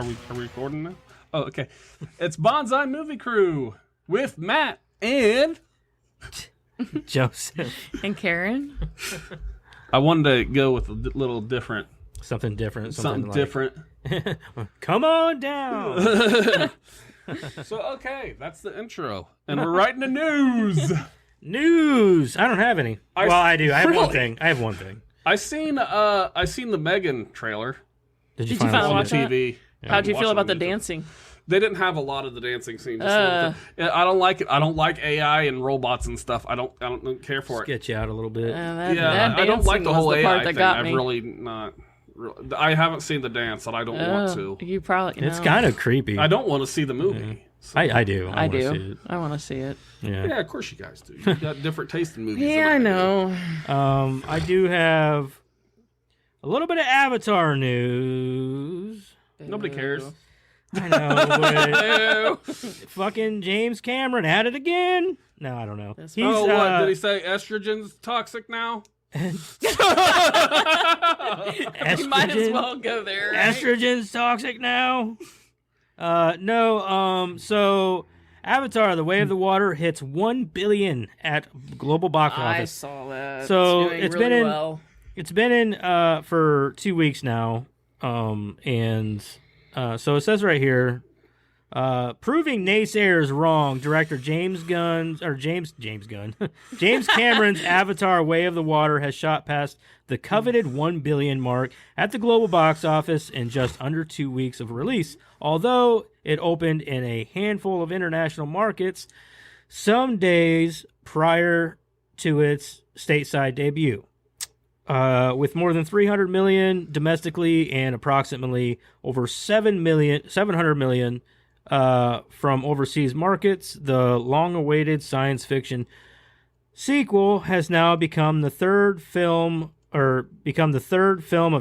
we recording now? Oh, okay. It's Bonsai Movie Crew with Matt and Joseph and Karen. I wanted to go with a little different. Something different. Something different. Come on down. So, okay, that's the intro. And we're right in the news. News. I don't have any. Well, I do. I have one Really? thing. I seen the Megan trailer Did you Did you finally finally on watch the that? TV. How'd you Watch feel it about on the YouTube. dancing? They didn't have a lot of the dancing scene. Just I don't like it. I don't like AI and robots and stuff. I don't care for it. Sketch you out a little bit. Yeah, I don't like the whole the part AI that thing. got I've me. really not. I haven't seen the dance, and I don't want to. You probably. It's no. kind of creepy. I don't want to see the movie. So- I do. I wanna see do. it. I want to see it. Yeah. Yeah, of course you guys do. You got different taste in movies. Yeah, I than know. I do have a little bit of Avatar news. Nobody cares. I know, but Ew. fucking James Cameron at it again. No, I don't know. That's He's, Oh, what did he say? Estrogen's toxic now. You might as well go there. Right? Estrogen's toxic now. No. So Avatar: The Way of the Water hits 1 billion at global box I office. saw that. So it's, doing it's really been in- well. It's been in for 2 weeks now. And so it says right here, proving naysayers wrong. Director James Gunn. James Cameron's Avatar: Way of the Water has shot past the coveted 1 billion mark at the global box office in just under 2 weeks of release. Although it opened in a handful of international markets some days prior to its stateside debut. With more than 300 million domestically and approximately over 700 million from overseas markets, the long-awaited science fiction sequel has now become the third film of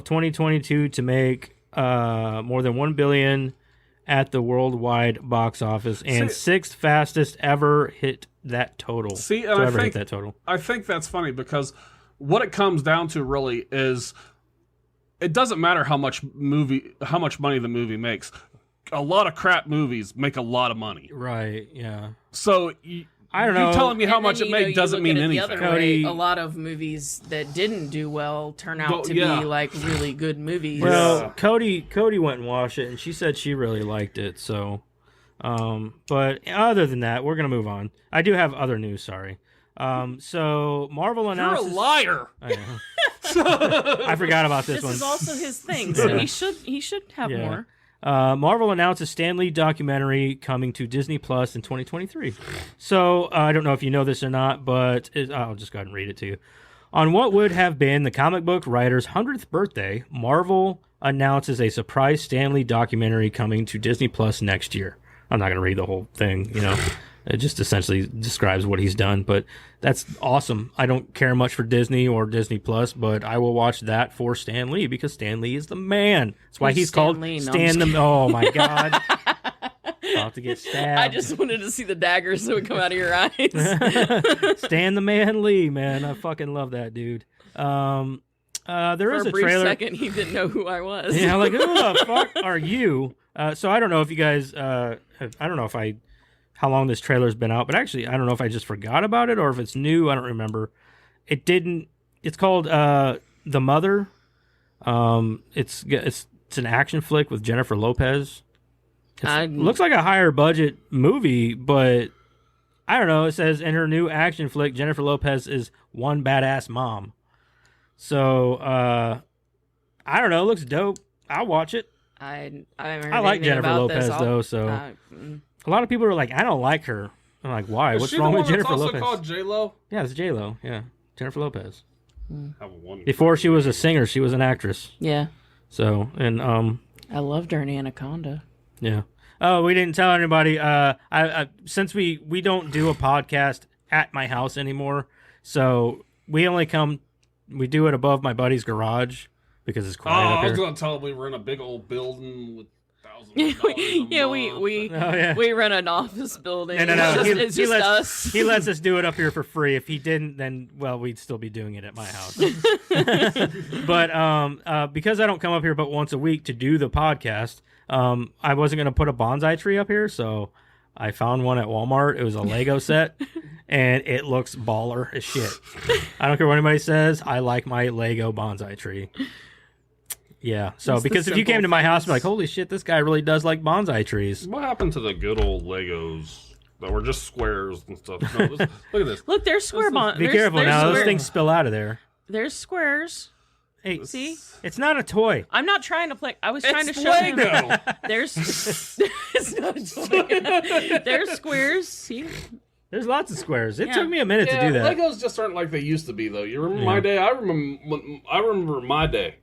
2022 to make more than 1 billion at the worldwide box office and sixth fastest ever hit that total. See, and to I ever think hit that total. I think that's funny because what it comes down to really is it doesn't matter how much money the movie makes. A lot of crap movies make a lot of money. Right, yeah. So I don't know. You telling me how And much then, it made doesn't mean the anything. other Cody- way, a lot of movies that didn't do well turn out Well, to yeah. be like really good movies. Well, Yeah. Cody went and watched it, and she said she really liked it. So, but other than that, we're gonna move on. I do have other news. Sorry. So Marvel You're a announces. liar. I know. I forgot about this this one. is also his thing, so Yeah. he should have Yeah. more. Marvel announces Stan Lee documentary coming to Disney Plus in 2023. So I don't know if you know this or not, but I'll just go ahead and read it to you. On what would have been the comic book writer's 100th birthday, Marvel announces a surprise Stan Lee documentary coming to Disney Plus next year. I'm not going to read the whole thing, you know. It just essentially describes what he's done, but that's awesome. I don't care much for Disney or Disney Plus, but I will watch that for Stan Lee because Stan Lee is the man. That's why Who's he's Stan called Lee? No, Stan I'm the. Oh my God! I'll have to get stabbed. I just wanted to see the daggers that would come out of your eyes. Stan the Man Lee, man, I fucking love that dude. There For is a a brief trailer. second, he didn't know who I was. Yeah, like who the fuck are you? So I don't know if you guys. I don't know how long this trailer's been out, but actually I don't know if I just forgot about it or if it's new. I don't remember. It didn't. It's called The Mother. It's an action flick with Jennifer Lopez. It looks like a higher budget movie, but I don't know. It says in her new action flick, Jennifer Lopez is one badass mom. So I don't know. It looks dope. I'll watch it. I haven't heard I like anything Jennifer about Lopez this. though, so a lot of people are like, I don't like her. I'm like, why? Is What's she wrong the with one Jennifer that's Lopez? also called J-Lo? Yeah, it's J-Lo. Yeah, Jennifer Lopez. Have one. Before she was a singer, she was an actress. Yeah, So, and I loved her in Anaconda. yeah. Oh, we didn't tell anybody. I since we don't do a podcast at my house anymore, so we do it above my buddy's garage because it's quiet up I was here. gonna tell him we were in a big old building with Yeah, we Oh, yeah. we run an office building. No. It's just us. He lets us do it up here for free. If he didn't, then well, we'd still be doing it at my house. But because I don't come up here but once a week to do the podcast, I wasn't gonna put a bonsai tree up here, so I found one at Walmart. It was a Lego set, and it looks baller as shit. I don't care what anybody says. I like my Lego bonsai tree. Yeah, so It's the because if you came simple to my house and be things. like, holy shit, this guy really does like bonsai trees. What happened to the good old Legos that were just squares and stuff? No, look at this. Look, there's square bond. Be careful now; those things spill out of there. There's squares. Hey, See? it's not a toy. I'm not trying to play. I was trying to It's show him. Lego. There's it's not a toy. There's squares. See? There's lots of squares. It Yeah. took me a minute to Yeah, do that. Legos just aren't like they used to be, though. You remember my day? I remember my day.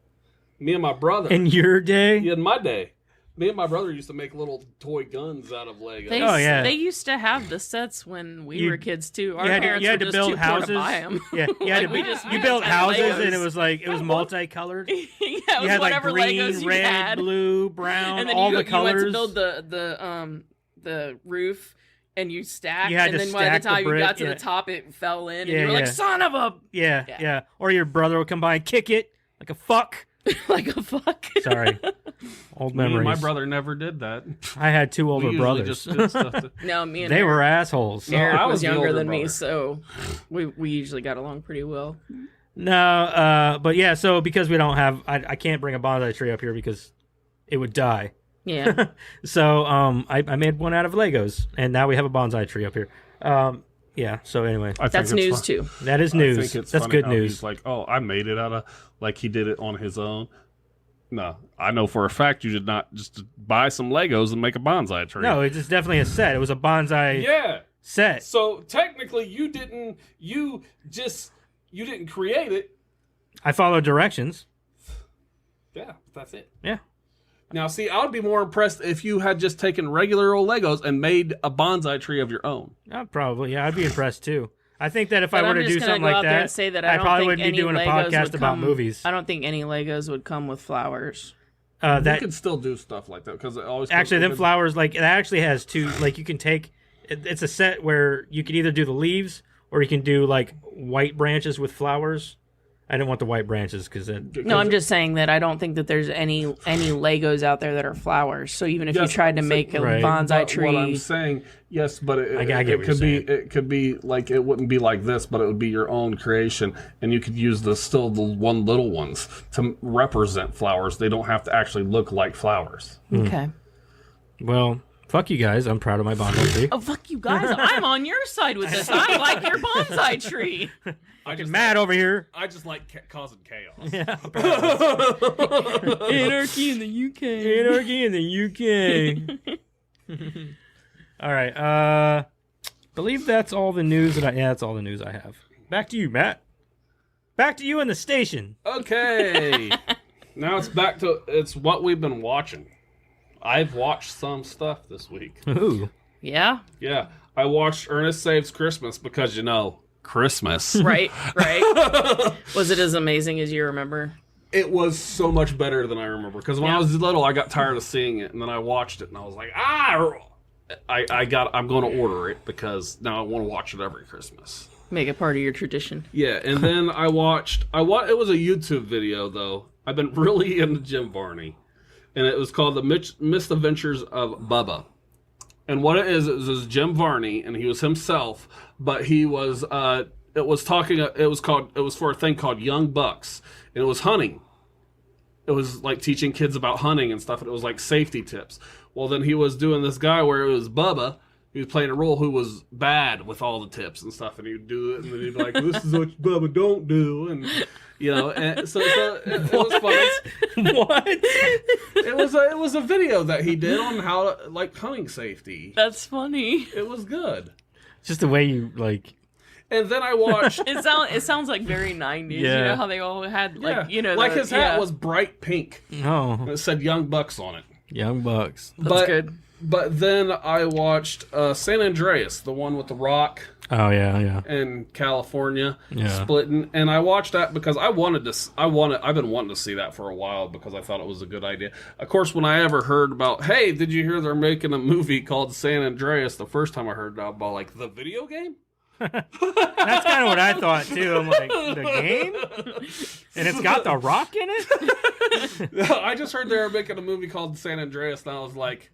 Me and my brother. In your day, Yeah, in my day, me and my brother used to make little toy guns out of Legos. They, Oh, yeah. they used to have the sets when we You- were kids too. Our you had parents to were just build too poor houses. to buy them. Yeah, you had Like, we just- you we built just had houses, Legos. and it was multicolored. Yeah, it You was had like whatever green, Legos you red, had. blue, brown, And then all you, the you colors. went to build the roof, and you stacked, You had and to then by the stack the time you brick, got to yeah. the top, it fell in, and Yeah, you were like, yeah. "Son of a!" yeah, Yeah. yeah. Or your brother would come by and kick it like a fuck. like a fuck. Sorry, old Me and memories. my brother never did that. I had two older We usually brothers. just did stuff to- No, me and They Eric, were assholes. No, Eric I was was the younger older than me, brother. so we usually got along pretty well. No, but yeah. So because we don't have, I can't bring a bonsai tree up here because it would die. Yeah, So I made one out of Legos, and now we have a bonsai tree up here. Yeah. So anyway, I think that's it's news fun- too. that is I news. think it's That's funny good how news. He's like, oh, I made it out of, like he did it on his own. No, I know for a fact you did not just buy some Legos and make a bonsai tree. No, it's definitely a set. It was a bonsai Yeah. set. So technically, you didn't create it. I followed directions. Yeah, that's it. Yeah. Now, see, I would be more impressed if you had just taken regular old Legos and made a bonsai tree of your own. Probably. Yeah, I'd be impressed too. I think that if But I were I'm to just do gonna something go like out there that, and say that I I don't probably think wouldn't be any doing a Legos podcast would about come- movies. I don't think any Legos would come with flowers. You That could still do stuff like that because it always actually, them comes- flowers, like it actually has two. Like you can take. It's a set where you can either do the leaves or you can do like white branches with flowers. I didn't want the white branches because No, I'm just saying that I don't think that there's any Legos out there that are flowers. So even if Yes, you tried to I'm make a Right. bonsai But what I'm tree, saying, yes, but it, I get it what could you're be it could be like it wouldn't be like this, but it would be your own creation, and you could use the one little ones to represent flowers. They don't have to actually look like flowers. okay. well, fuck you guys. I'm proud of my bonsai tree. Oh fuck you guys! I'm on your side with this. I like your bonsai tree. I just Mad over here. I just like causing chaos. Yeah. Anarchy in the UK. Anarchy in the UK. All right. Believe that's all the news that's all the news I have. Back to you, Matt. Back to you in the station. Okay, now it's what we've been watching. I've watched some stuff this week. Ooh. Yeah. Yeah, I watched Ernest Saves Christmas because Christmas. Right. Was it as amazing as you remember? It was so much better than I remember because when I was little, I got tired of seeing it, and then I watched it, and I was like, I'm going to order it because now I want to watch it every Christmas. Make it part of your tradition. Yeah, and then it was a YouTube video though. I've been really into Jim Varney, and it was called The Misadventures of Bubba. And what it is Jim Varney, and he was himself, but he was it was for a thing called Young Bucks, and it was hunting. It was like teaching kids about hunting and stuff, and it was like safety tips. Well, then he was doing this guy where it was Bubba. He was playing a role who was bad with all the tips and stuff, and he'd do it, and then he'd be like, "This is what Bubba don't do," and and so it was fun. What? It was a video that he did on how like hunting safety. That's funny. It was good. Just the way you like. And then I watched. It sounds like very 90s. Yeah. You know how they all had like his hat was bright pink. Oh, And it said Young Bucks on it. Young Bucks. That's good. But then I watched San Andreas, the one with The Rock. Oh yeah. In California, Yeah. splitting, and I watched that because I've been wanting to see that for a while because I thought it was a good idea. Of course, when I ever heard about, hey, did you hear they're making a movie called San Andreas? The first time I heard about like the video game. That's kind of what I thought too. I'm like, the game, and it's got The Rock in it. I just heard they were making a movie called San Andreas, and I was like,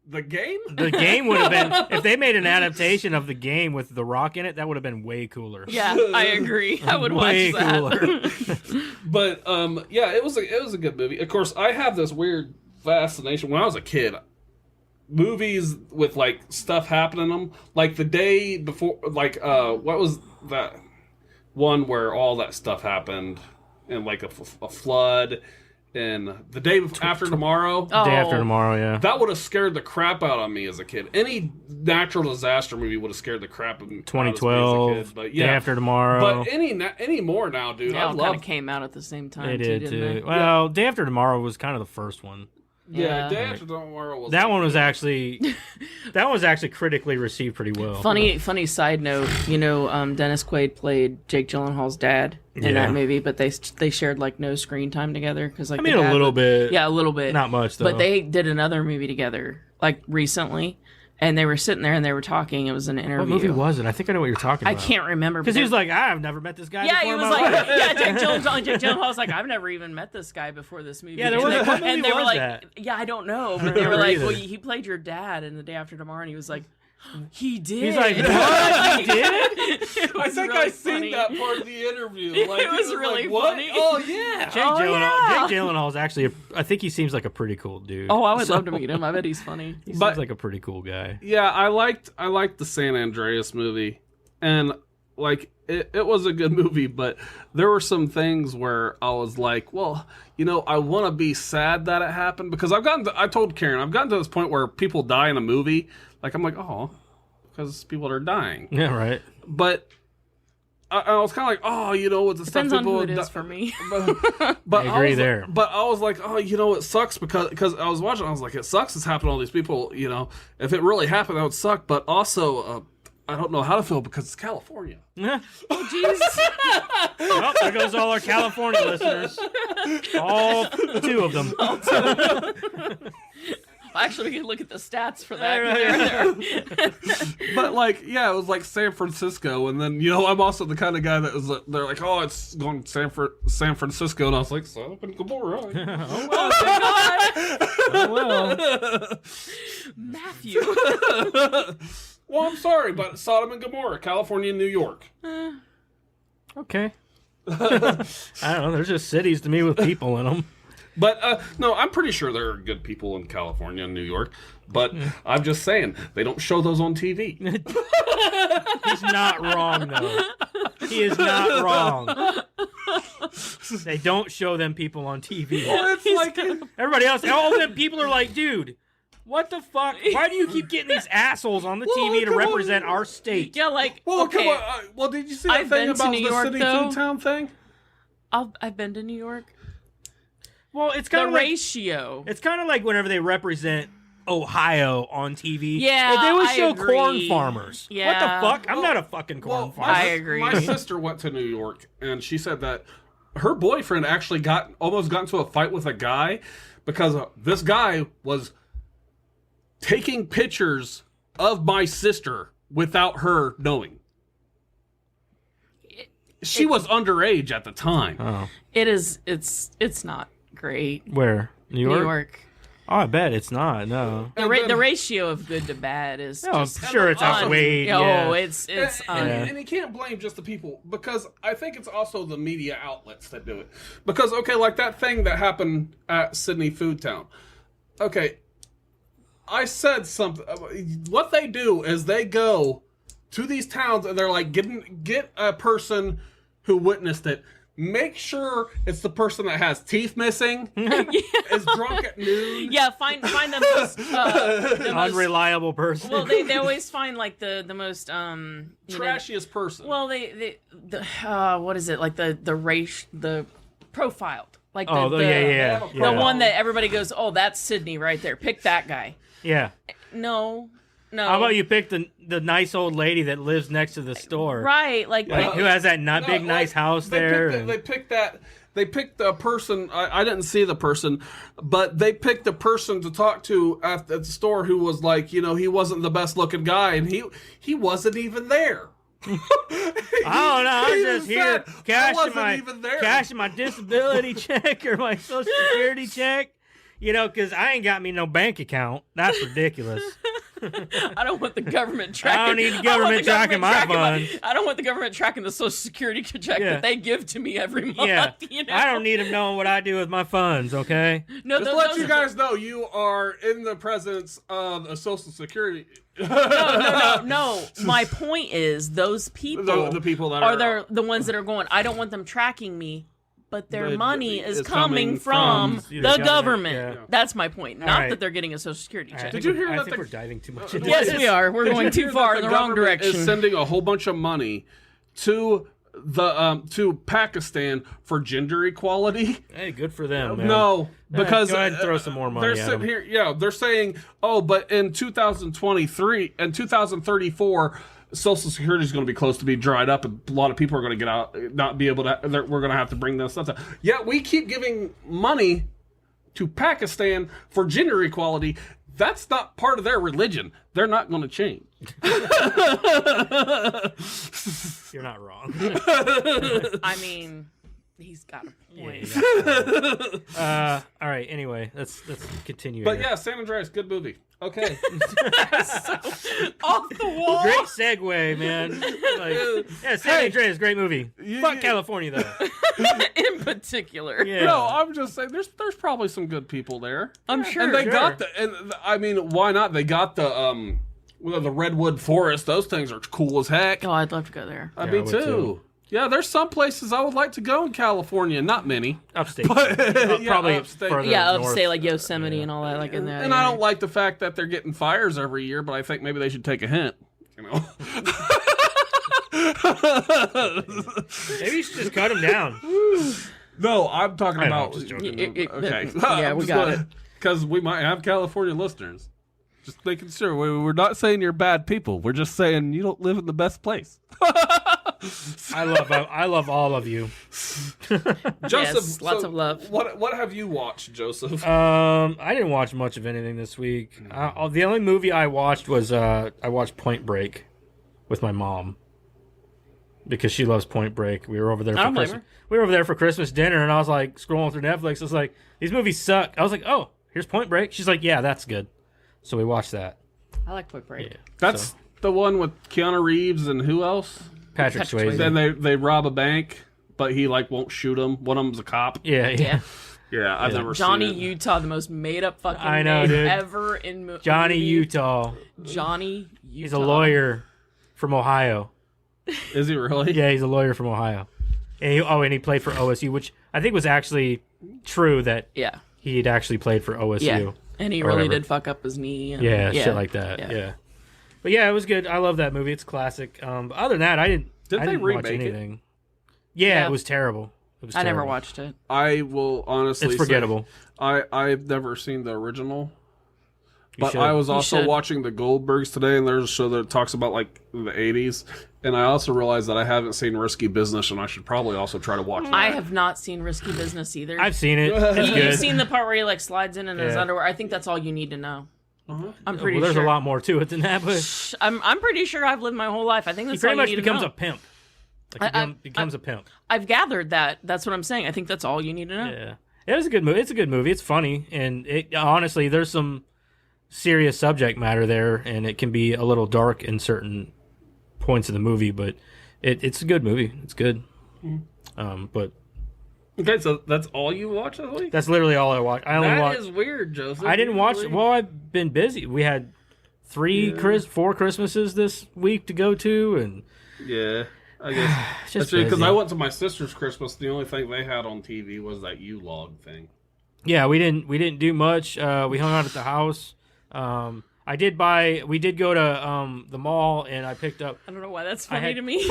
the game? The game would have been, if they made an adaptation of the game with The Rock in it, that would have been way cooler. Yeah, I agree. I would Way watch that. cooler. But yeah, it was a good movie. Of course, I have this weird fascination when I was a kid. Movies with like stuff happening in them, like the day before, like what was that one where all that stuff happened, and like a flood. And the day after tomorrow, Oh. Day After Tomorrow, yeah. that would have scared the crap out of me as a kid. Any natural disaster movie would have scared the crap out of me as a 2012, kid. But yeah, Day After Tomorrow. but any more now, dude. They I all kind love. of came out at the same time. They did too, too. didn't they? Well, Day After Tomorrow was kind of the first one. Yeah, Yeah. Day After Tomorrow was That one was actually critically received pretty well. Funny side note. Dennis Quaid played Jake Gyllenhaal's dad in Yeah. that movie, but they shared like no screen time together because like I mean, the a dad little bit. Yeah, a little bit. Not much though. But they did another movie together like recently, and they were sitting there and they were talking. It was an interview. What movie was it? I think I know what you're talking I about. can't remember Because he was like, I've never met this guy Yeah, before he in was my like, life. yeah, Jake Gyllenhaal's like, I've never even met this guy before this movie. Yeah, there was- and what movie and they were was like, that? yeah, I don't know. But I they don't were like, either. well, he played your dad in The Day After Tomorrow, and he was like, he did. He's like, what? He did? It I was think really I seen funny. that part of the interview. It Like, was he really like, what? funny. Oh yeah. Jake Gyllenhaal's actually, I think he seems like a pretty cool dude. Oh, I would love to meet him. I bet he's funny. He seems But- like a pretty cool guy. Yeah, I liked the San Andreas movie, and like it was a good movie, but there were some things where I was like, well, I want to be sad that it happened because I told Karen, I've gotten to this point where people die in a movie, like I'm like, oh, because people are dying, Yeah, right. but I was kind of like, oh, with the Depends stuff on people who it die- is for me. But I agree was there. But I was like, oh, it sucks because I was watching. I was like, it sucks. It's happened to all these people. If it really happened, that would suck. But also, I don't know how to feel because it's California. Yeah. Oh, jeez. Well, there goes all our California listeners. All 2 of them. Actually, we can look at the stats for that. 'Cause they're there. But it was like San Francisco, and then I'm also the kind of guy that was. They're like, oh, it's going to San Francisco, and I was like, Sodom and Gomorrah. Oh well. Matthew. Well, I'm sorry, but Sodom and Gomorrah, California, and New York. Okay. I don't know. There's just cities to me with people in them. But no, I'm pretty sure there are good people in California and New York. But I'm just saying, they don't show those on TV. He's not wrong, though. He is not wrong. They don't show them people on TV. Well, it's like, Everybody else, all them people are like, dude, what the fuck? Why do you keep getting these assholes on the TV to come on. represent our state? Yeah, like, well, okay. come on. Well, did you see that I've thing been to about New the York, city though. food town thing? I've been to New York. Well, it's The kind of like ratio. it's kind of like whenever they represent Ohio on TV. Yeah, they always I show agree. corn farmers. Yeah. What the fuck? I'm not a fucking corn Well, farmer. I agree. My sister went to New York, and she said that her boyfriend actually almost got into a fight with a guy because this guy was taking pictures of my sister without her knowing. She was underage at the time. Oh, It's not great. where? New York? New York. Oh, I bet it's not. No. The, And then- the ratio of good to bad is No, I'm just sure it's outweighed. Oh, Yeah. it's And you can't blame just the people because I think it's also the media outlets that do it. Because okay, like that thing that happened at Sydney Food Town. Okay, I said something. What they do is they go to these towns and they're like, get a person who witnessed it. Make sure it's the person that has teeth missing, is drunk at noon. yeah. Find the most Unreliable person. Well, they always find like the most Trashiest person. Well, what is it like the race the profiled like Oh, the yeah. the one that everybody goes, oh, that's Sydney right there. Pick that guy. Yeah. No. How about you pick the nice old lady that lives next to the store? Right, like Who has that nice house there? They picked that. They picked the person. I didn't see the person, but they picked the person to talk to at the store who was like, he wasn't the best looking guy, and he wasn't even there. I don't know. I was just here cashing my disability check or my Social Security check. Because I ain't got me no bank account. That's ridiculous. I don't want the government tracking. I don't need the government tracking my funds. I don't want the government tracking the Social Security check that they give to me every month. Yeah. I don't need them knowing what I do with my funds, okay? No, just let you guys know you are in the presence of a Social Security. No. My point is those people, the people that are the ones that are going, I don't want them tracking me. But their money is coming from the government. Yeah. That's my point. Not that they're getting a Social Security check. Did you hear that? I think we're diving too much into Yes, this. we are. We're going too far in the wrong direction. Is sending a whole bunch of money to to Pakistan for gender equality. Hey, good for them, man. No, because go ahead and throw some more money. They're sitting here. Yeah, they're saying, but in 2023 and 2034. Social Security is going to be close to be dried up, and a lot of people are going to get out, not be able to. We're going to have to bring this stuff. Yet we keep giving money to Pakistan for gender equality. That's not part of their religion. They're not going to change. You're not wrong. I mean, he's got a point. Yeah, all right. Anyway, let's continue. But here. yeah, San Andreas, good movie. Okay. So, off the wall. Great segue, man. San Andreas, great movie. Fuck California, though. In particular. Yeah. No, I'm just saying, there's probably some good people there. I'm sure. And they got I mean, why not? They got the redwood forest. Those things are cool as heck. Oh, I'd love to go there. I mean, too. Yeah, there's some places I would like to go in California. Not many. Upstate. Probably upstate. Upstate, like Yosemite and all that, like in that. And I don't like the fact that they're getting fires every year, but I think maybe they should take a hint. Maybe you should just cut them down. No, I'm talking about. Just joking. Okay. Yeah, we got it. Because we might have California listeners. Just making sure. We're not saying you're bad people. We're just saying you don't live in the best place. I love all of you. Joseph, yes, lots of love. What have you watched, Joseph? I didn't watch much of anything this week. The only movie I watched was I watched Point Break with my mom because she loves Point Break. We were over there for Christmas. We were over there for Christmas dinner, and I was like scrolling through Netflix. I was like, these movies suck. I was like, oh, here's Point Break. She's like, yeah, that's good. So we watched that. I like Point Break. Yeah, That's the one with Keanu Reeves and who else? Patrick Swayze. Then they rob a bank, but he won't shoot them. One of them's a cop. Yeah. Yeah, I've never Johnny seen it. Utah, the most made up fucking know, name dude. ever in movie. Johnny Utah. Johnny Utah. He's a lawyer from Ohio. Is he really? Yeah, he's a lawyer from Ohio. And he played for OSU, which I think was actually true that he had actually played for OSU. Yeah. And he really did fuck up his knee. And, shit like that. Yeah. But yeah, it was good. I love that movie. It's classic. But other than that, I didn't watch anything. It? Yeah, it was terrible. I never watched it. I will honestly It's forgettable. Say, I've never seen the original. But I was also watching the Goldbergs today, and there's a show that talks about like the 80s. And I also realized that I haven't seen Risky Business, and I should probably also try to watch that. I have not seen Risky Business either. I've seen it. It's good. You've seen the part where he slides in his underwear. I think that's all you need to know. I'm pretty sure. There's a lot more to it than that, but I'm pretty sure I've lived my whole life. I think that's all you need to know. He pretty much becomes a pimp. Becomes a pimp. I've gathered that. That's what I'm saying. I think that's all you need to know. Yeah. It was a good movie. It's a good movie. It's funny, and honestly, there's some serious subject matter there, and it can be a little dark in certain points of the movie, but it's a good movie. It's good. But okay, so that's all you watched this week? That's literally all I watched. That is weird, Joseph. I didn't watch. Well, I've been busy. We had 4 Christmases this week to go to, and yeah, I guess just because I went to my sister's Christmas. The only thing they had on TV was that U-Log thing. Yeah, we didn't do much. We hung out at the house. I I did buy. We did go to the mall, and I picked up. I don't know why that's funny to me.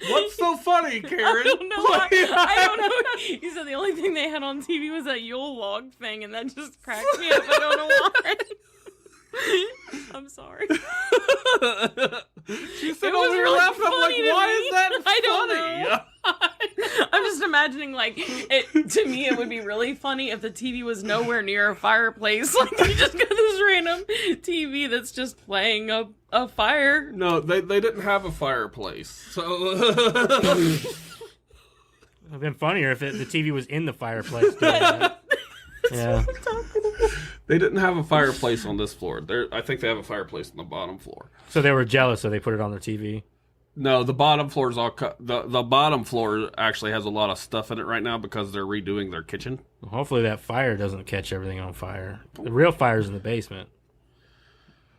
What's so funny, Karen? I don't know. I don't know. You said the only thing they had on TV was that Yule log thing, and that just cracked me up. I don't know why. I'm sorry. She said, "Oh, we were laughing." I'm like, "Why is that funny?" I don't know. I'm just imagining, like, to me, it would be really funny if the TV was nowhere near a fireplace. Like, you just got this random TV that's just playing a fire. No, they didn't have a fireplace, so. It'd been funnier if the TV was in the fireplace. Yeah. They didn't have a fireplace on this floor. I think they have a fireplace on the bottom floor. So they were jealous, so they put it on their TV. No, the bottom floor is all cut. The bottom floor actually has a lot of stuff in it right now because they're redoing their kitchen. Well, hopefully that fire doesn't catch everything on fire. The real fire's in the basement.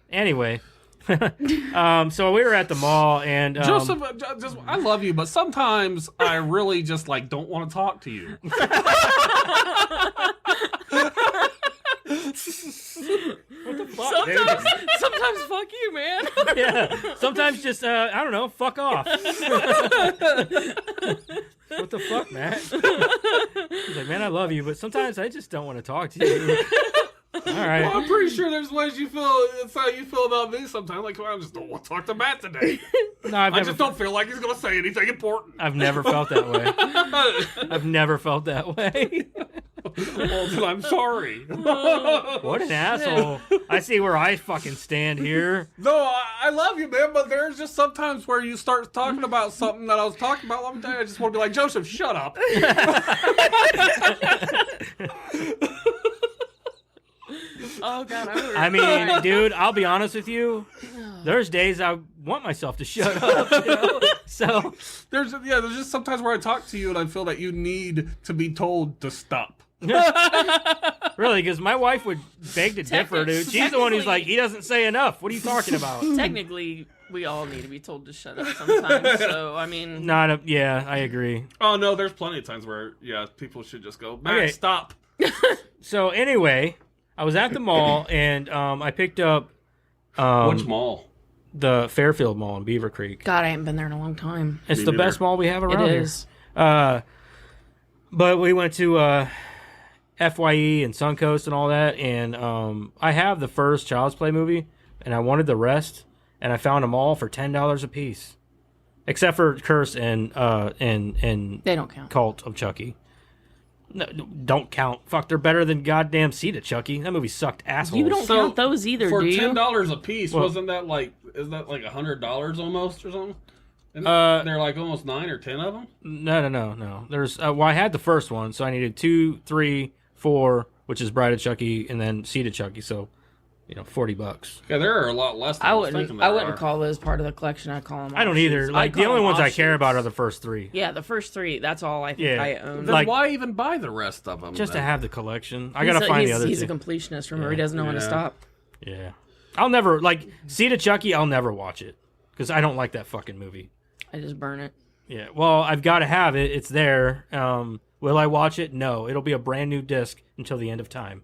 Anyway, so we were at the mall, and Joseph, I love you, but sometimes I really just don't want to talk to you. What the fuck? Sometimes fuck you, man. Yeah. Sometimes just I don't know, fuck off. What the fuck, Matt? He's like, man, I love you, but sometimes I just don't want to talk to you. All right. Well, I'm pretty sure there's ways you feel. It's how you feel about me sometimes. Like, well, I just don't want to talk to Matt today. No, I just don't feel like he's going to say anything important. I've never felt that way. I've never felt that way. Well, then I'm sorry. What an asshole. I see where I fucking stand here. No, I love you, man, but there's just sometimes where you start talking about something that I was talking about. Let me tell you, I just want to be like, Joseph, shut up. Oh, God. I mean, dude, I'll be honest with you. There's days I want myself to shut up. So there's just sometimes where I talk to you and I feel that you need to be told to stop. Really, because my wife would beg to differ, dude. She's the one who's like, he doesn't say enough. What are you talking about? Technically, we all need to be told to shut up sometimes. So, I mean... Yeah, I agree. Oh, no, there's plenty of times where, people should just go, Matt, stop. So, anyway, I was at the mall, and I picked up... Which mall? The Fairfield Mall in Beaver Creek. God, I haven't been there in a long time. It's the best mall we have around here. It is. But we went to FYE and Suncoast and all that, and I have the first Child's Play movie, and I wanted the rest, and I found them all for $10 a piece, except for Curse and they don't count. Cult of Chucky. No, don't count. Fuck, they're better than goddamn Seed of Chucky. That movie sucked assholes. You don't count those either, for do you? $10 a piece, wasn't that isn't that like $100 almost or something? They're like almost 9 or 10 of them? No. There's I had the first one, so I needed 2, 3, 4, which is Bride of Chucky, and then Seed of Chucky, so $40. Yeah, there are a lot less than I wouldn't call those part of the collection. I call them I don't either. Like, the only ones I care about are the first 3. Yeah, the first 3, that's all I think I own. Then why even buy the rest of them? Just to have the collection. I gotta find the other 2. He's a completionist, remember? He doesn't know when to stop. Yeah. I'll never, Seed of Chucky, I'll never watch it, because I don't like that fucking movie. I just burn it. Yeah, well, I've got to have it. It's there. Will I watch it? No. It'll be a brand new disc until the end of time.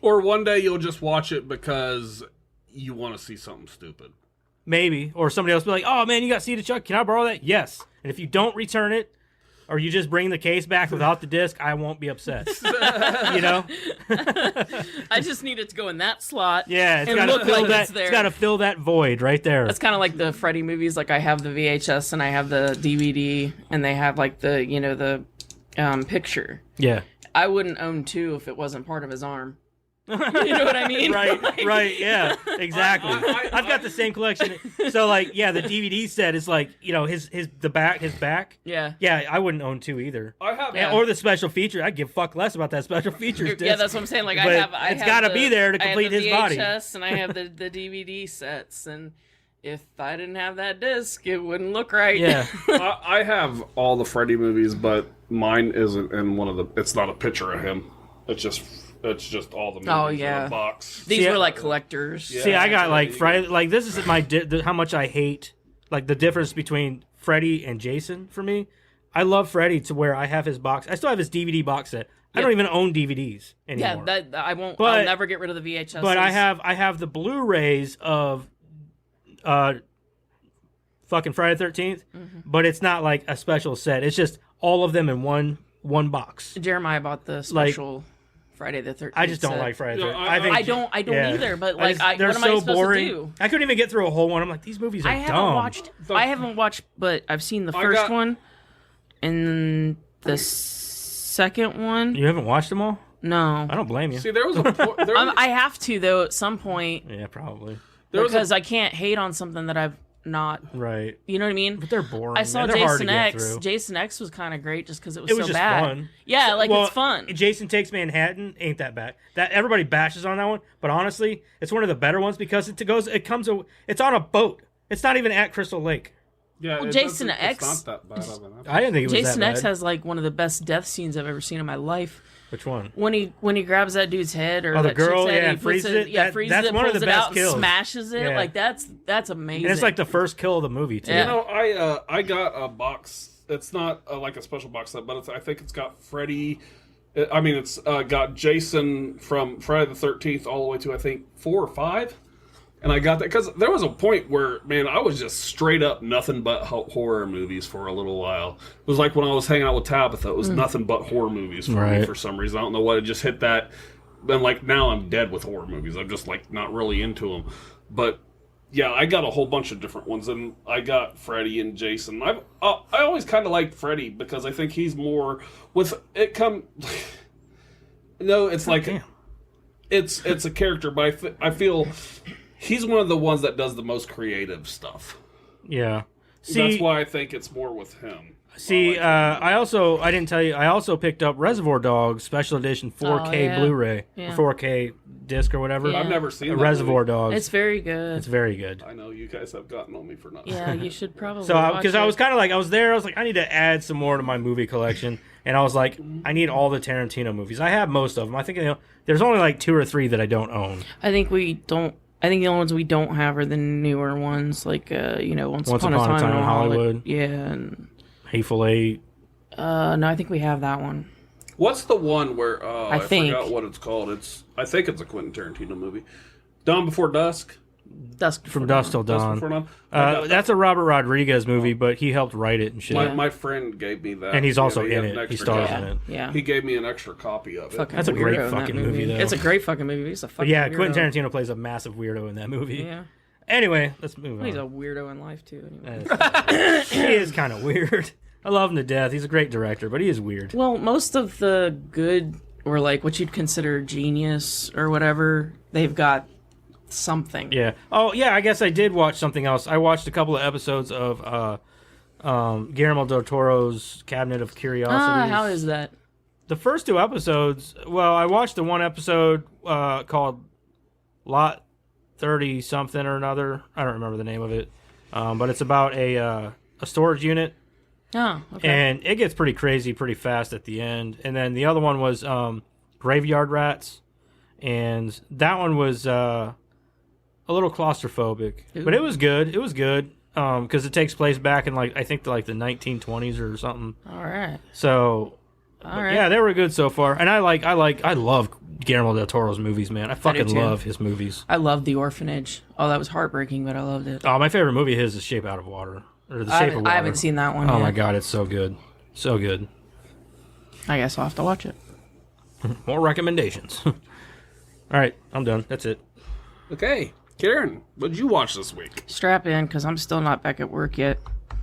Or one day you'll just watch it because you want to see something stupid. Maybe. Or somebody else will be like, oh, man, you got Seed of Chucky. Can I borrow that? Yes. And if you don't return it, or you just bring the case back without the disc, I won't be upset. You know? I just need it to go in that slot. Yeah, it's got to fill that. It's got to fill that void right there. That's kind of like the Freddy movies. Like, I have the VHS and I have the DVD, and they have the picture. Yeah. I wouldn't own 2 if it wasn't part of his arm. You know what I mean? Right, yeah, exactly. I've got the same collection. So, the DVD set is his back. Yeah. Yeah, I wouldn't own 2 either. I have. Yeah, or the special feature. I give fuck less about that special features disc. Yeah, that's what I'm saying. Like, it's got to be there to complete his body. I have the VHS and I have the DVD sets, and if I didn't have that disc, it wouldn't look right. Yeah. I have all the Freddy movies, but mine isn't in one of the. It's not a picture of him. It's just all the movies in a box. These were like collectors. Yeah, see, I got Freddy. This is how much I hate the difference between Freddy and Jason for me. I love Freddy to where I have his box. I still have his DVD box set. I don't even own DVDs anymore. Yeah, that I won't. But- I'll never get rid of the VHS. But I have the Blu-rays of fucking Friday the 13th, but it's not like a special set. It's just all of them in one box. Jeremiah bought the special Friday the 13th. I just don't set. like Friday the Yeah, 13th. I don't either. But like, they're what am so I supposed boring. to do? I couldn't even get through a whole one. I'm like, these movies are I dumb. haven't watched, but I've seen the first one and the second one. You haven't watched them all? No, I don't blame you. See, there was a point. I have to though at some point Yeah, probably. because I can't hate on something that I've not. Right. You know what I mean? But they're boring. I saw man. They're hard to Jason get X. through. Jason X was kind of great just because it was It was so just bad. fun. Yeah, like Well, it's fun. Jason Takes Manhattan ain't that bad. That everybody bashes on that one, but honestly, it's one of the better ones because it's on a boat. It's not even at Crystal Lake. Yeah, Well, it Jason doesn't- X- It's not that bad of an episode. I didn't think it was Jason that X bad. has like one of the best death scenes I've ever seen in my life. Which one? When he grabs that dude's head or Oh, the that girl, chick's head, yeah, and and he puts freezes it? freezes That's it, one of pulls the it best out, kills. and smashes it. Yeah. Like that's amazing. And it's like the first kill of the movie too. Yeah. You know, I got a box. It's not like a special box set, but I think it's got Freddy. I mean, it's got Jason from Friday the 13th all the way to I think 4 or 5. And I got that because there was a point where, man, I was just straight up nothing but horror movies for a little while. It was like when I was hanging out with Tabitha, it was nothing but horror movies for me Right. for some reason. I don't know what, it just hit that. Then, like, now I'm dead with horror movies. I'm just, like, not really into them. But, yeah, I got a whole bunch of different ones. And I got Freddy and Jason. I always kind of liked Freddy because I think he's more with it no, it's like Damn. it's a character, but I feel he's one of the ones that does the most creative stuff. Yeah. That's why I think it's more with him. See, I didn't tell you, I also picked up Reservoir Dogs Special Edition 4K yeah. Blu-ray, Yeah. 4K disc or whatever. Yeah. I've never seen that Reservoir movie. Dogs. it's very good. It's very good. I know you guys have gotten on me for not. Yeah, you should probably. So, because I was kind of like, I was there, I was like, I need to add some more to my movie collection. And I was like, I need all the Tarantino movies. I have most of them. I think there's only like 2 or 3 that I don't own. I think the only ones we don't have are the newer ones, like Once Upon a Time in Hollywood. Yeah, and Hateful Eight. no, I think we have that one. What's the one where I think- forgot what it's called? I think it's a Quentin Tarantino movie. Dawn Before Dusk. Dusk From Dusk Till Dusk Dawn. Before Dawn. I got that. That's a Robert Rodriguez movie, but he helped write it and shit. My friend gave me that, And he's also he had in an it. He extra stars copy. in it. Yeah. He gave me an extra copy of it. Fucking That's a great weirdo in that fucking movie, though. It's a great fucking movie. He's a fucking But yeah, weirdo. Quentin Tarantino plays a massive weirdo in that movie. Yeah. Anyway, let's move on. He's a weirdo in life too. Anyway. He is kind of weird. I love him to death. He's a great director, but he is weird. Well, most of the good or like what you'd consider genius or whatever, they've got something. Yeah. Oh, yeah, I guess I did watch something else. I watched a couple of episodes of Guillermo del Toro's Cabinet of Curiosities. How is that? The first 2 episodes, well, I watched the one episode called Lot 30 something or another. I don't remember the name of it. But it's about a storage unit. Oh, okay. And it gets pretty crazy pretty fast at the end. And then the other one was Graveyard Rats. And that one was a little claustrophobic. Ooh. But it was good. It was good. Because it takes place back in, I think, the 1920s or something. All right. So, All right. yeah, they were good so far. And I love Guillermo del Toro's movies, man. I fucking too. love his movies. I loved The Orphanage. Oh, that was heartbreaking, but I loved it. Oh, my favorite movie of his is Shape Out of Water. Or The Shape of Water. I haven't seen that one Oh yet. my god, it's so good. So good. I guess I'll have to watch it. More recommendations. All right, I'm done. That's it. Okay, Karen, what did you watch this week? Strap in, because I'm still not back at work yet.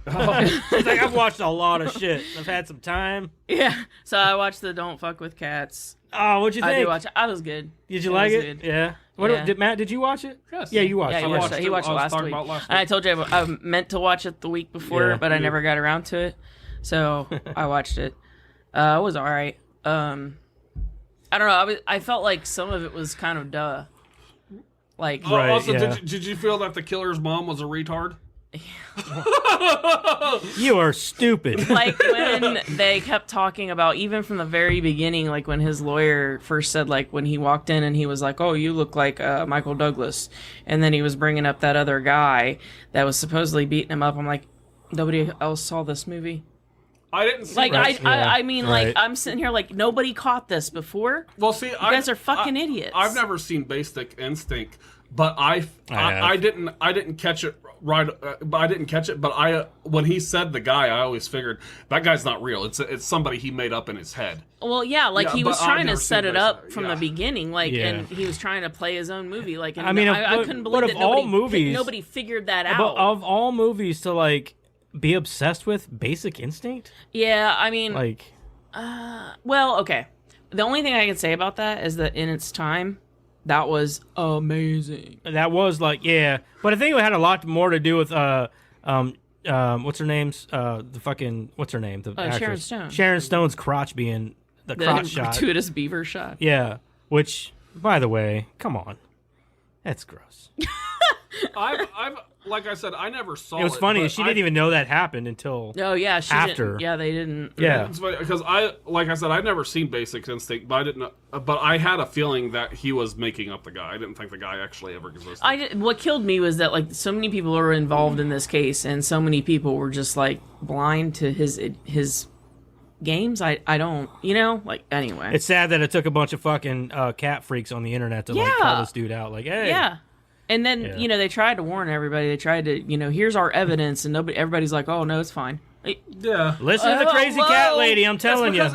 It's like I've watched a lot of shit. I've had some time. Yeah. So I watched the Don't Fuck with Cats. Oh, what'd you think? I did watch it. I was good. Did you It like was it? good. Yeah. Yeah. Did Matt? Did you watch it? Yes. Yeah, you watched Yeah, it. he watched it. He watched it last week. And I told you I meant to watch it the week before, Yeah. but I never got around to it. So I watched it. It was all right. I don't know. I felt like some of it was kind of duh. Like, Right, also, yeah. did you feel that the killer's mom was a retard? You are stupid. like when they kept talking about, even from the very beginning, like when his lawyer first said, like when he walked in and he was like, "Oh, you look like Michael Douglas," and then he was bringing up that other guy that was supposedly beating him up. I'm like, nobody else saw this movie. I didn't see Like that. I mean, right. like I'm sitting here like nobody caught this before. Well, see, You guys are fucking idiots. I've never seen Basic Instinct, but I didn't catch it right. But I didn't catch it. But when he said the guy, I always figured that guy's not real. It's somebody he made up in his head. Well, yeah, like Yeah, he was but I've trying to never set seen it up Basic, from yeah. the beginning, like, Yeah. and he was trying to play his own movie. Like, and I mean, I but- couldn't but believe of that nobody, all movies- nobody figured that out. But of all movies to like be obsessed with, Basic Instinct, Yeah, I mean, like well, okay. The only thing I can say about that is that in its time, that was amazing. that was like yeah. But I think it had a lot more to do with what's her name's the fucking what's her name the Sharon actress Stone. Sharon Stone's crotch being the crotch shot. Gratuitous beaver shot. Yeah, which by the way, come on, that's gross. I've like I said, I never saw it. It was funny. but She didn't even know that happened until Oh yeah, she After. didn't. Yeah, they didn't. yeah. It's funny because like I said, I'd never seen Basic Instinct, but I didn't. But I had a feeling that he was making up the guy. I didn't think the guy actually ever existed. What killed me was that like so many people were involved in this case, and so many people were just like blind to his games. I don't, like anyway. It's sad that it took a bunch of fucking cat freaks on the internet to like Yeah. call this dude out. Like, hey, Yeah. And then, Yeah. they tried to warn everybody. They tried to, here's our evidence, and everybody's like, oh no, it's fine. Yeah. listen to the crazy cat lady. I'm telling you.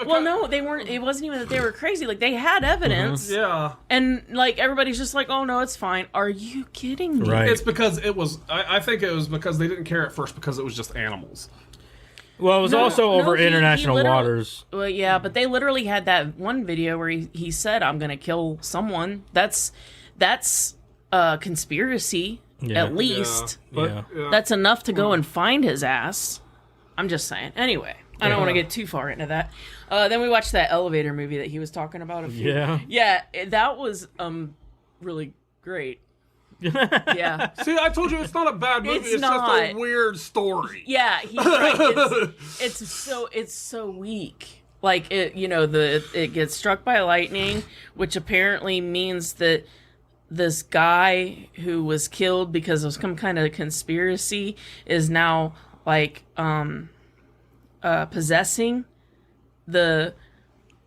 Well, no, they weren't. It wasn't even that they were crazy. Like they had evidence, Yeah. and like everybody's just like, oh no, it's fine. Are you kidding me? Right. It's because it was. I think it was because they didn't care at first because it was just animals. Well, it was also over he international literally- waters. Well, yeah, but they literally had that one video where he said, "I'm gonna kill someone." That's conspiracy, Yeah. at least. Yeah. That's enough to go and find his ass. I'm just saying. Anyway, I don't Yeah. want to get too far into that. Then we watched that elevator movie that he was talking about. Yeah. That was really great. Yeah, See, I told you it's not a bad movie. It's It's, just not. a weird story. yeah, he's right. It's so weak. Like it gets struck by lightning, which apparently means that this guy who was killed because of some kind of conspiracy is now like possessing the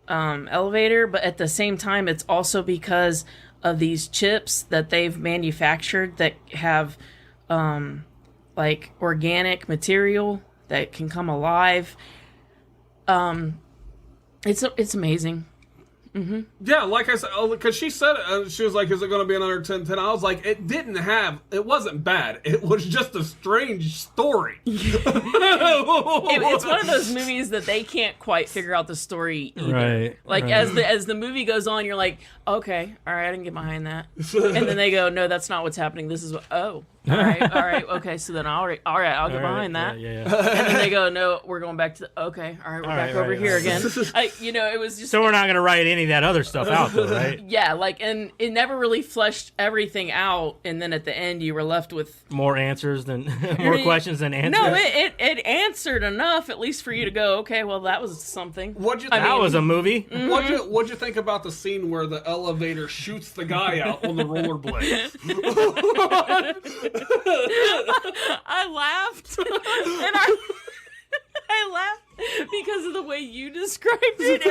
elevator, but at the same time it's also because of these chips that they've manufactured that have like organic material that can come alive. It's amazing. Yeah, like I said, because she said it, she was like, "Is it going to be another 10-10?" I was like, it wasn't bad. It was just a strange story. It's one of those movies that they can't quite figure out the story either. Right. Like right. as the movie goes on, you're like, okay, all right, I can get behind that. And then they go, no, that's not what's happening. This is what. Oh, all right, okay. So then I'll get behind that. Yeah. And then they go, no, we're going back to the. Okay, all right, we're back over here again. It was just. So we're not gonna write any of that other stuff out, though, right? Yeah, and it never really fleshed everything out, and then at the end you were left with More answers than more questions than answers. no. It answered enough, at least for you to go, okay, well that was something. What'd you I think? that mean- was a movie. What'd you think about the scene where the elevator shoots the guy out on the rollerblades? I laughed, and I laughed because of the way you described it.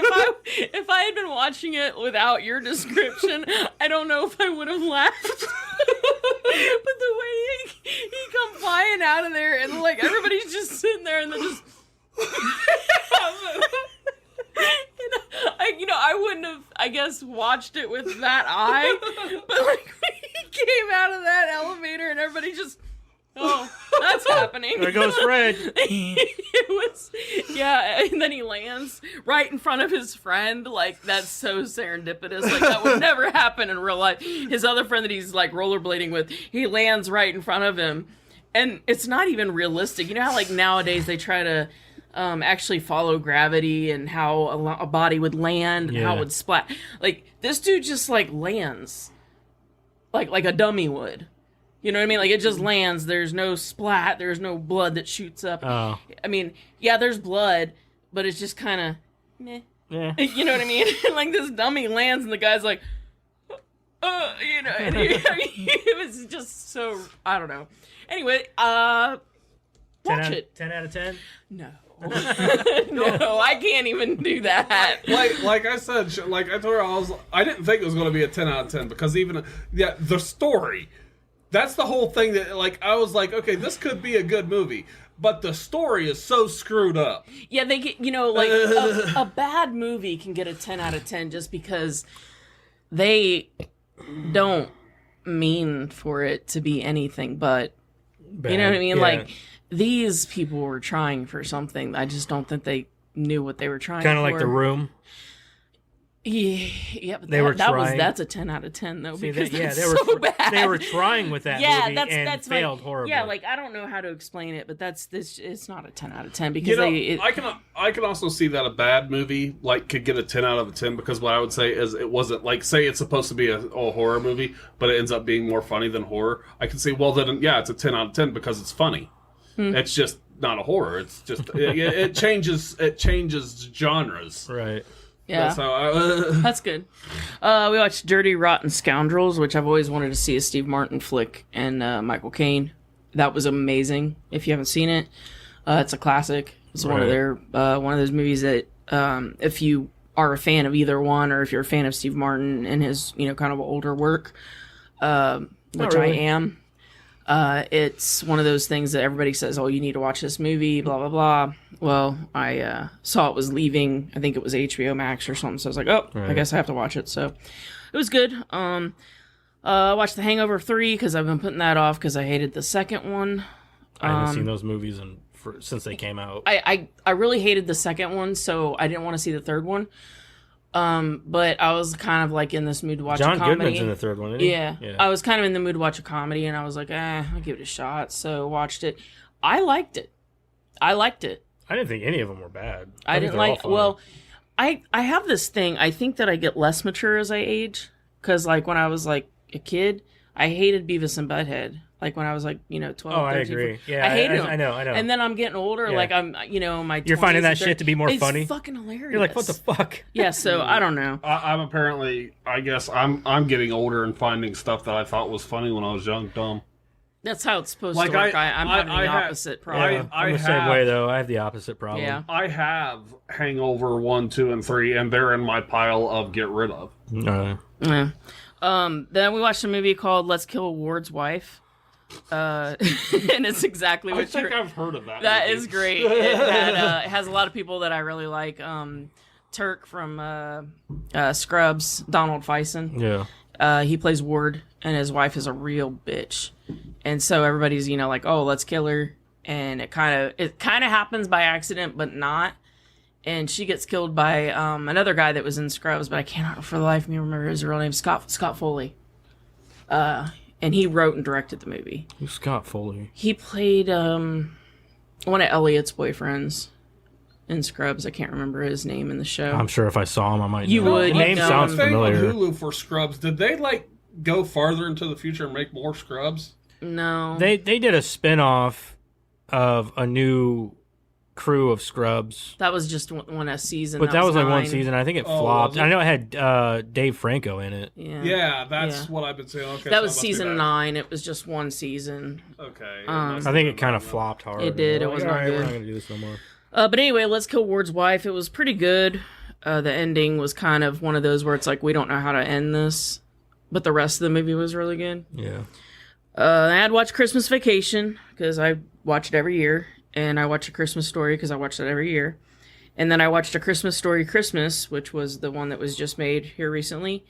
If I had been watching it without your description, I don't know if I would have laughed. But the way he come flying out of there, and like everybody's just sitting there, and then just. I wouldn't have, I guess, watched it with that eye, but like when he came out of that elevator and everybody just, oh, that's happening. There goes Fred. It was, yeah, and then he lands right in front of his friend. Like, that's so serendipitous. Like, that would never happen in real life. His other friend that he's like rollerblading with, he lands right in front of him, and it's not even realistic. You know how like nowadays they try to actually follow gravity and how a body would land and how it would splat. Like, this dude just like lands like a dummy would. You know what I mean? Like, it just lands. There's no splat. There's no blood that shoots up. Oh. I mean, yeah, there's blood, but it's just kind of meh. Yeah. You know what I mean? Like, this dummy lands and the guy's like, and it was just so, I don't know. Anyway, watch it. 10 out of 10? No. No, I can't even do that. Like I said, like I told her, I didn't think it was going to be a 10 out of 10 because even the story, that's the whole thing that like I was like, okay, this could be a good movie, but the story is so screwed up. Yeah, they get like a bad movie can get a 10 out of 10 just because they don't mean for it to be anything but. Bad. You know what I mean? Yeah. Like, these people were trying for something. I just don't think they knew what they were trying for. Kind of like The Room. Yeah, but They were trying. that's a 10 out of 10, though, See, because they that's were so bad. they were trying with that movie and failed horribly. Yeah, like, I don't know how to explain it, but it's not a 10 out of 10 because I can also see that a bad movie like could get a 10 out of a 10 because what I would say is it wasn't like, say it's supposed to be a horror movie, but it ends up being more funny than horror. I can say, well then, yeah, it's a 10 out of 10 because it's funny. It's just not a horror. It's just it changes genres. Right. Yeah, that's how that's good. We watched Dirty Rotten Scoundrels, which I've always wanted to see a Steve Martin flick, and Michael Caine. That was amazing. If you haven't seen it, it's a classic. It's one of those movies that if you are a fan of either one, or if you're a fan of Steve Martin and his kind of older work, which I am. It's one of those things that everybody says, oh, you need to watch this movie, blah, blah, blah. Well, I saw it was leaving. I think it was HBO Max or something. So I was like, oh, I guess I have to watch it. So it was good. I watched The Hangover 3 because I've been putting that off because I hated the second one. I haven't seen those movies since they came out. I really hated the second one, so I didn't want to see the third one. But I was kind of like in this mood to watch a comedy. John Goodman's in the third one, isn't he? Yeah. I was kind of in the mood to watch a comedy, and I was like, I'll give it a shot. So watched it. I liked it. I didn't think any of them were bad. I didn't like. Well, I have this thing. I think that I get less mature as I age, because like when I was like a kid, I hated Beavis and Butthead. Like when I was like 12, 13, I agree. 14. Yeah, I hated them. I know. And then I'm getting older. Yeah. Like I'm, my 20s. You're finding that shit to be more funny. It's fucking hilarious. You're like, what the fuck? Yeah. So I don't know. I'm apparently, I guess I'm getting older and finding stuff that I thought was funny when I was young dumb. That's how it's supposed Like to work. I'm having the opposite problem. Yeah, I'm the same way though. I have the opposite problem. Yeah. I have Hangover 1, 2, and 3, and they're in my pile of get rid of. Yeah. Then we watched a movie called Let's Kill Ward's Wife. And it's exactly what I think I've heard of that. That movie. is great. It has a lot of people that I really like. Turk from Scrubs, Donald Faison. Yeah. He plays Ward, and his wife is a real bitch. And so everybody's, like, oh, let's kill her. And it kind of happens by accident, but not. And she gets killed by another guy that was in Scrubs, but I cannot for the life of me remember his real name. Scott Foley. And he wrote and directed the movie. Who's Scott Foley? He played one of Elliot's boyfriends in Scrubs. I can't remember his name in the show. I'm sure if I saw him, I might know. You would. The name sounds familiar. On Hulu for Scrubs, did they like go farther into the future and make more Scrubs? No. They did a spin-off of a new crew of Scrubs. That was just one a season. But that was like 9. one season. I think it flopped. I know it had Dave Franco in it. Yeah, that's what I've been saying. Okay, that was season 9. It was just one season. Okay. I think it kind of flopped hard. It did. It was not good. We're not going to do this no more. But anyway, Let's Kill Ward's Wife. It was pretty good. The ending was kind of one of those where it's like, we don't know how to end this. But the rest of the movie was really good. Yeah. I had watched Christmas Vacation because I watch it every year. And I watched A Christmas Story because I watch it every year. And then I watched A Christmas Story Christmas, which was the one that was just made here recently.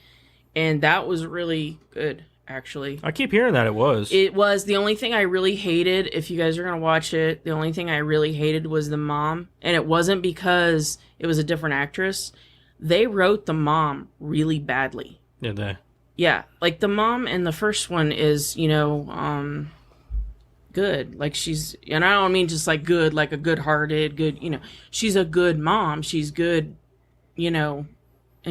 And that was really good, actually. I keep hearing that it was. It was. The only thing I really hated, if you guys are going to watch it, the only thing I really hated was the mom. And it wasn't because it was a different actress. They wrote the mom really badly. Did they? Yeah. Like the mom in the first one is, good. Like she's, and I don't mean just like good, like a good-hearted, good, she's a good mom. She's good, in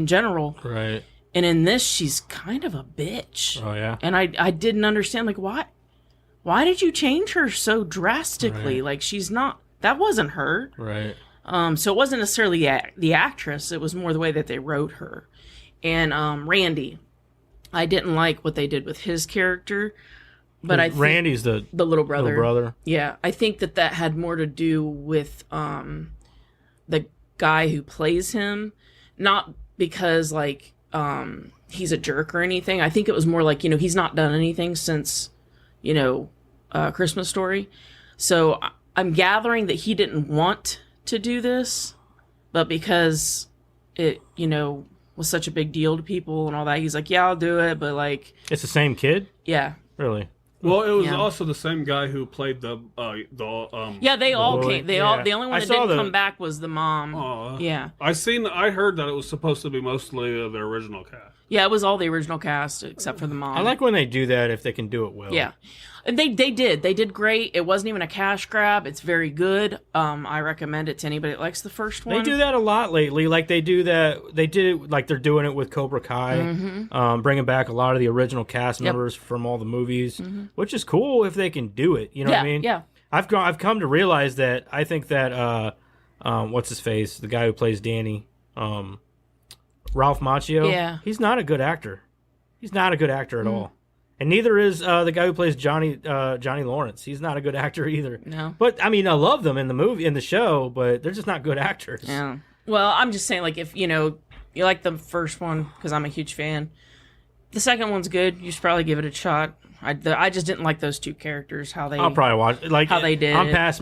general. Right. And in this, she's kind of a bitch. Oh, yeah? And I didn't understand, like, why did you change her so drastically? Right. Like, she's not, that wasn't her. Right. So it wasn't necessarily the actress. It was more the way that they wrote her. And Randy, I didn't like what they did with his character. But I think Randy's the little brother. Little brother. Yeah, I think that had more to do with the guy who plays him, not because like he's a jerk or anything. I think it was more like, he's not done anything since, Christmas Story. So I'm gathering that he didn't want to do this, but because it, was such a big deal to people and all that, he's like, yeah, I'll do it. But like, It's the same kid? yeah. Really? Well, it was Yeah. also the same guy who played the Yeah, they all boy. came. The only one I that saw didn't the- come back was the mom. Yeah. I heard that it was supposed to be mostly the original cast. Yeah, it was all the original cast except for the mom. I like when they do that if they can do it well. Yeah. And they did. They did great. It wasn't even a cash grab. It's very good. I recommend it to anybody that likes the first one. They do that a lot lately. Like they do that. They did it like they're doing it with Cobra Kai, bringing back a lot of the original cast members from all the movies, which is cool if they can do it. You know what I mean? Yeah. I've come to realize that I think that what's his face, the guy who plays Danny, Ralph Macchio. Yeah. He's not a good actor. He's not a good actor at all. And neither is the guy who plays Johnny Lawrence. He's not a good actor either. No. But I mean, I love them in the show, but they're just not good actors. Yeah. Well, I'm just saying, like, if you like the first one because I'm a huge fan. The second one's good. You should probably give it a shot. I just didn't like those two characters. How they. I'll probably watch like how they did I'm it. past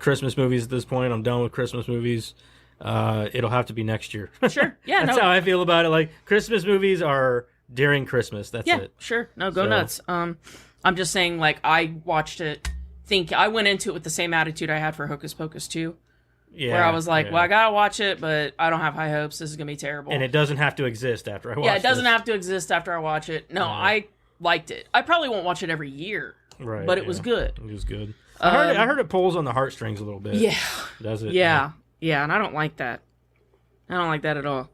Christmas movies at this point. I'm done with Christmas movies. It'll have to be next year. Sure. Yeah. That's how I feel about it. Like Christmas movies are during Christmas. That's Yeah, it. sure. No, go So- nuts. I'm just saying, like, I watched it. I went into it with the same attitude I had for Hocus Pocus 2, Yeah. where I was like, yeah. well, I gotta watch it, but I don't have high hopes. This is gonna be terrible. And it doesn't have to exist after I watch yeah, it doesn't this. have to exist after I watch it. No, I liked it. I probably won't watch it every year, Right, but it was yeah. good. It was good. I heard it pulls on the heartstrings a little bit. Yeah, Does it? yeah, and I don't like that. I don't like that at all.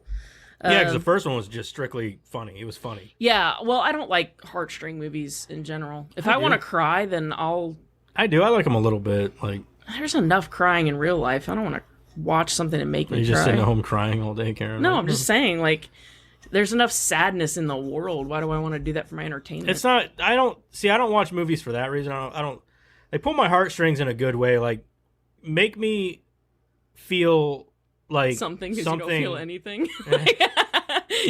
Yeah, because the first one was just strictly funny. It was funny. Yeah, well, I don't like heartstring movies in general. If I I do. want to cry, then I do. I like them a little bit. Like there's enough crying in real life. I don't want to watch something and make me you're cry. just sitting at home crying all day, Karen. No, Like, I'm just saying, like, there's enough sadness in the world. Why do I want to do that for my entertainment? It's not. I don't watch movies for that reason. I don't. They pull my heartstrings in a good way. Like, make me feel like something because you don't feel anything.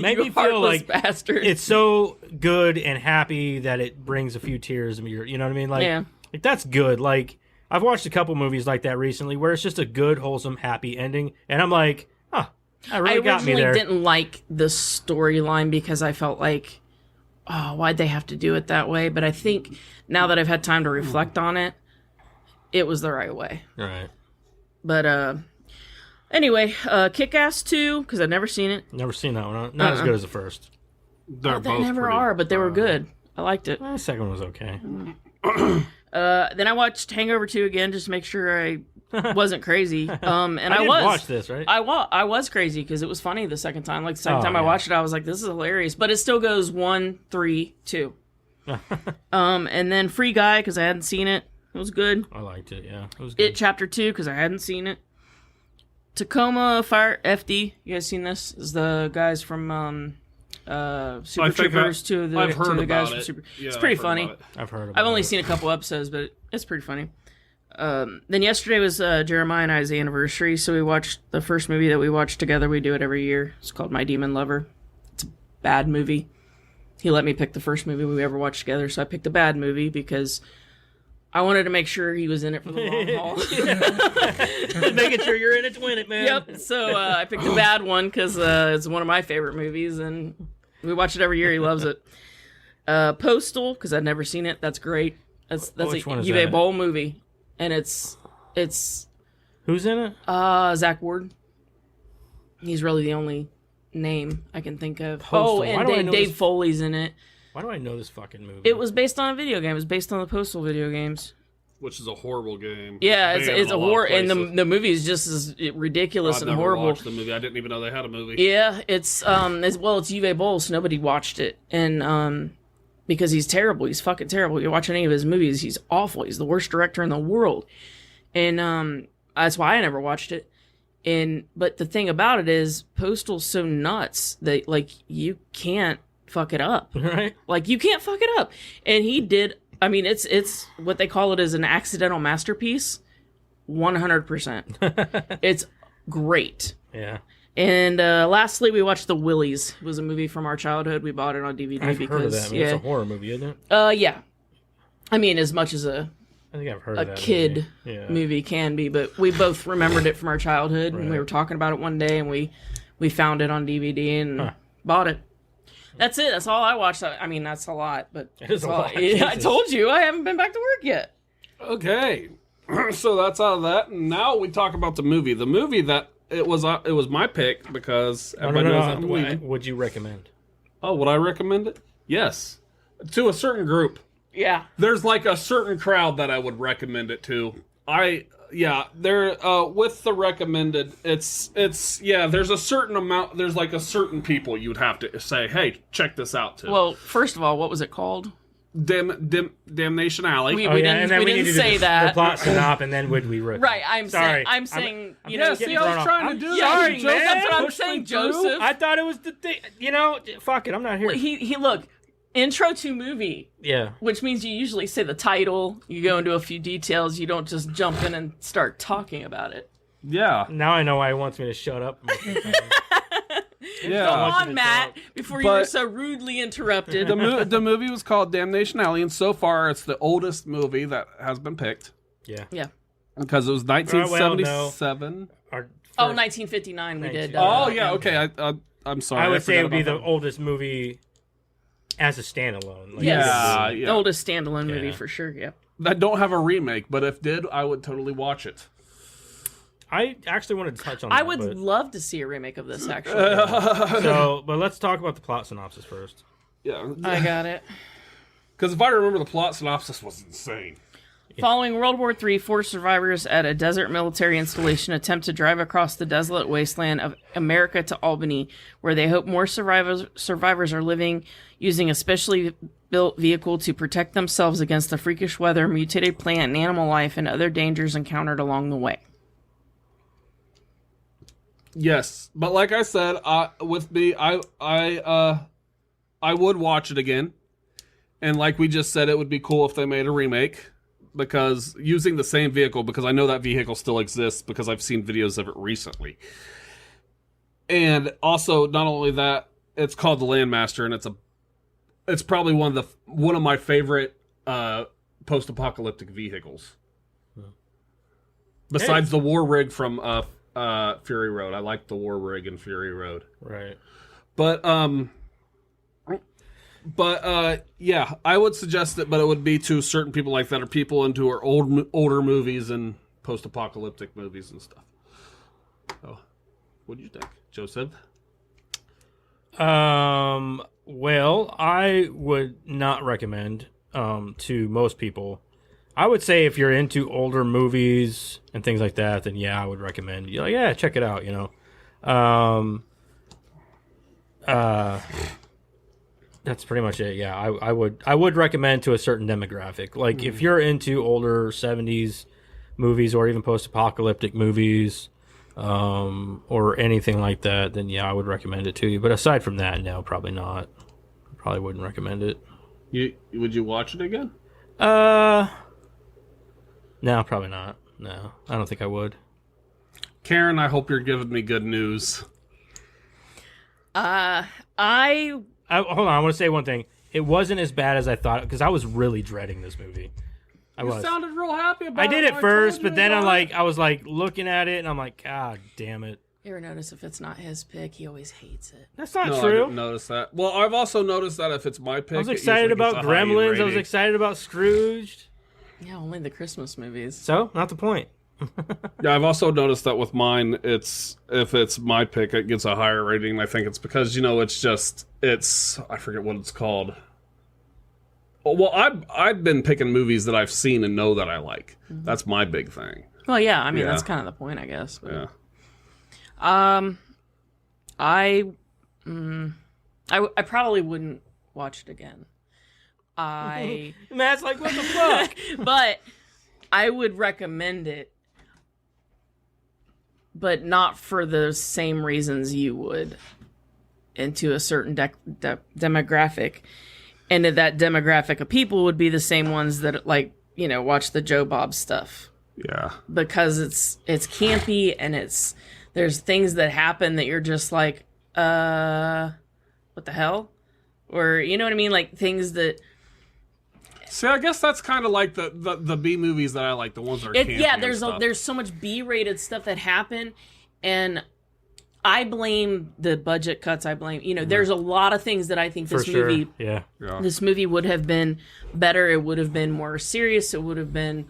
Make You me feel heartless like bastard. it's so good and happy that it brings a few tears. You know what I mean? Like, Yeah. like that's good. Like, I've watched a couple movies like that recently where it's just a good, wholesome, happy ending, and I'm like, huh, that I really got me originally there. didn't like the storyline because I felt like, oh, why'd they have to do it that way? But I think now that I've had time to reflect on it, it was the right way. Right. But anyway, Kick-Ass 2, because I've never seen it. Never seen that one. Not as good as the first. They're They both never pretty- are, but they were good. I liked it. The second one was okay. Then I watched Hangover 2 again just to make sure I wasn't crazy. And I didn't was. watch this, right? I was crazy because it was funny the second time. Like the second Oh, time I yeah. watched it, I was like, "This is hilarious," but it still goes 1, 3, 2. And then Free Guy because I hadn't seen it. It was good. I liked it. Yeah, it was good. It Chapter 2 because I hadn't seen it. Tacoma Fire FD. You guys seen this? Is the guys from Super I think Troopers to the I've heard to the guys about from it. Super. Yeah, It's pretty I've heard funny. about it. I've heard about I've only it. seen a couple episodes, but it's pretty funny. Then yesterday was Jeremiah and I's anniversary, so we watched the first movie that we watched together. We do it every year. It's called My Demon Lover. It's a bad movie. He let me pick the first movie we ever watched together, so I picked a bad movie because I wanted to make sure he was in it for the long haul. Making sure you're in it to win it, man. Yep. So I picked a bad one because it's one of my favorite movies, and we watch it every year. He loves it. Postal because I'd never seen it. That's great. That's Which one a is Uwe that? Boll movie, and it's Who's in it? Zach Ward. He's really the only name I can think of. Postal. Oh, Why and do I know Dave this- Foley's in it. Why do I know this fucking movie? It was based on a video game. It was based on the Postal video games. Which is a horrible game. Yeah, Banned it's in a lot of horror, and places. the movie is just as ridiculous I've and never horrible. watched the movie. I didn't even know they had a movie. Yeah, it's Uwe Boll, so nobody watched it, and because he's terrible, he's fucking terrible. You watch any of his movies, he's awful. He's the worst director in the world, and that's why I never watched it. But the thing about it is, Postal's so nuts that like you can't fuck it up. right. Like you can't fuck it up, and he did I mean, it's what they call it is an accidental masterpiece. 100%. It's great. Yeah. And lastly, we watched The Willies. It was a movie from our childhood. We bought it on DVD I've because heard of that. I mean, yeah, it's a horror movie, isn't it? yeah. I mean, as much as I think I've heard of a that kid movie. Yeah. movie can be, but we both remembered it from our childhood, and we Right. were talking about it one day, and we found it on DVD and bought it. That's it. That's all I watched. I mean, that's a lot, but It is a lot. I Jesus. told you I haven't been back to work yet. Okay, so that's out of that. And now we talk about the movie. The movie that it was my pick because everybody knows I'm leaving. Would you recommend? Oh, would I recommend it? Yes, to a certain group. Yeah. There's like a certain crowd that I would recommend it to. There with the recommended, it's there's a certain amount. There's like a certain people you'd have to say, hey, check this out too. Well, first of all, what was it called? Damnation Alley. We didn't say the that. plot synop, and then would we recommend? Right. I'm Sorry. saying. You yeah, know, see, getting I was thrown off. trying to do Yeah, that. sorry, Joseph, man. that's what I'm push me saying, through. Joseph. I thought it was the thing. You know, fuck it. I'm not here. He look. Intro to movie, Yeah. which means you usually say the title, you go into a few details, you don't just jump in and start talking about it. Yeah, Now I know why he wants me to shut up. yeah. Go want you on, to Matt, talk. before you were But- so rudely interrupted. The movie was called Damnation Alley, and so far it's the oldest movie that has been picked Yeah. Yeah. because it was 1977. Our Oh, first- 1959 we did. Oh yeah, okay. I'm sorry. I would say it would forgot be the about oldest movie as a standalone. Like, Yes. Yeah, The oldest standalone movie Yeah. for sure, yeah. that don't have a remake, but if did, I would totally watch it. I actually wanted to touch on I that. would but- love to see a remake of this, actually. but let's talk about the plot synopsis first. Yeah, I got it. because if I remember, the plot synopsis was insane. Following World War III, 4 survivors at a desert military installation attempt to drive across the desolate wasteland of America to Albany, where they hope more survivors are living, using a specially built vehicle to protect themselves against the freakish weather, mutated plant and animal life, and other dangers encountered along the way. Yes, but like I said, with me, I would watch it again, and like we just said, it would be cool if they made a remake. Because using the same vehicle, because I know that vehicle still exists because I've seen videos of it recently. And also, not only that, it's called the Landmaster, and it's probably one of my favorite post-apocalyptic vehicles. Besides the war rig from Fury Road, I like the war rig in Fury Road. Right. But yeah, I would suggest it, but it would be to certain people like that, or people into our older movies and post-apocalyptic movies and stuff. So, what do you think, Joseph? Well, I would not recommend to most people. I would say if you're into older movies and things like that, then yeah, I would recommend. You're like, yeah, check it out. You know. That's pretty much it. Yeah, I would recommend to a certain demographic. Like if you're into older 70s movies or even post-apocalyptic movies, or anything like that, then yeah, I would recommend it to you. But aside from that, no, probably not. Probably wouldn't recommend it. Would you watch it again? No, probably not. No, I don't think I would. Karen, I hope you're giving me good news. Hold on, I want to say one thing. It wasn't as bad as I thought because I was really dreading this movie. You sounded real happy about it. I did when at first, told you but then about it. I was like looking at it and I'm like, God damn it. You ever notice if it's not his pick, he always hates it. That's not No, I true. didn't notice that. Well, I've also noticed that if it's my pick, I was it excited usually about gets a high Gremlins. I was rating. excited about Scrooged. Yeah, only the Christmas movies. So, not the point. Yeah, I've also noticed that with mine, if it's my pick, it gets a higher rating. I think it's because it's I forget what it's called. Well, I've been picking movies that I've seen and know that I like. Mm-hmm. That's my big thing. Well, yeah, I mean, Yeah. that's kind of the point, I guess. But, Yeah. I probably wouldn't watch it again. Matt's like, what the fuck? But I would recommend it, but not for the same reasons you would, into a certain demographic. And that demographic of people would be the same ones that, like, you know, watch the Joe Bob stuff. Yeah. Because it's campy and there's things that happen that you're just like, what the hell? Or, you know what I mean? Like, things that... See, I guess that's kind of like the B movies that I like, the ones that are campy. Yeah, there's so much B-rated stuff that happen, and I blame the budget cuts. I blame, you know, there's a lot of things that I think this movie this movie would have been better. It would have been more serious. It would have been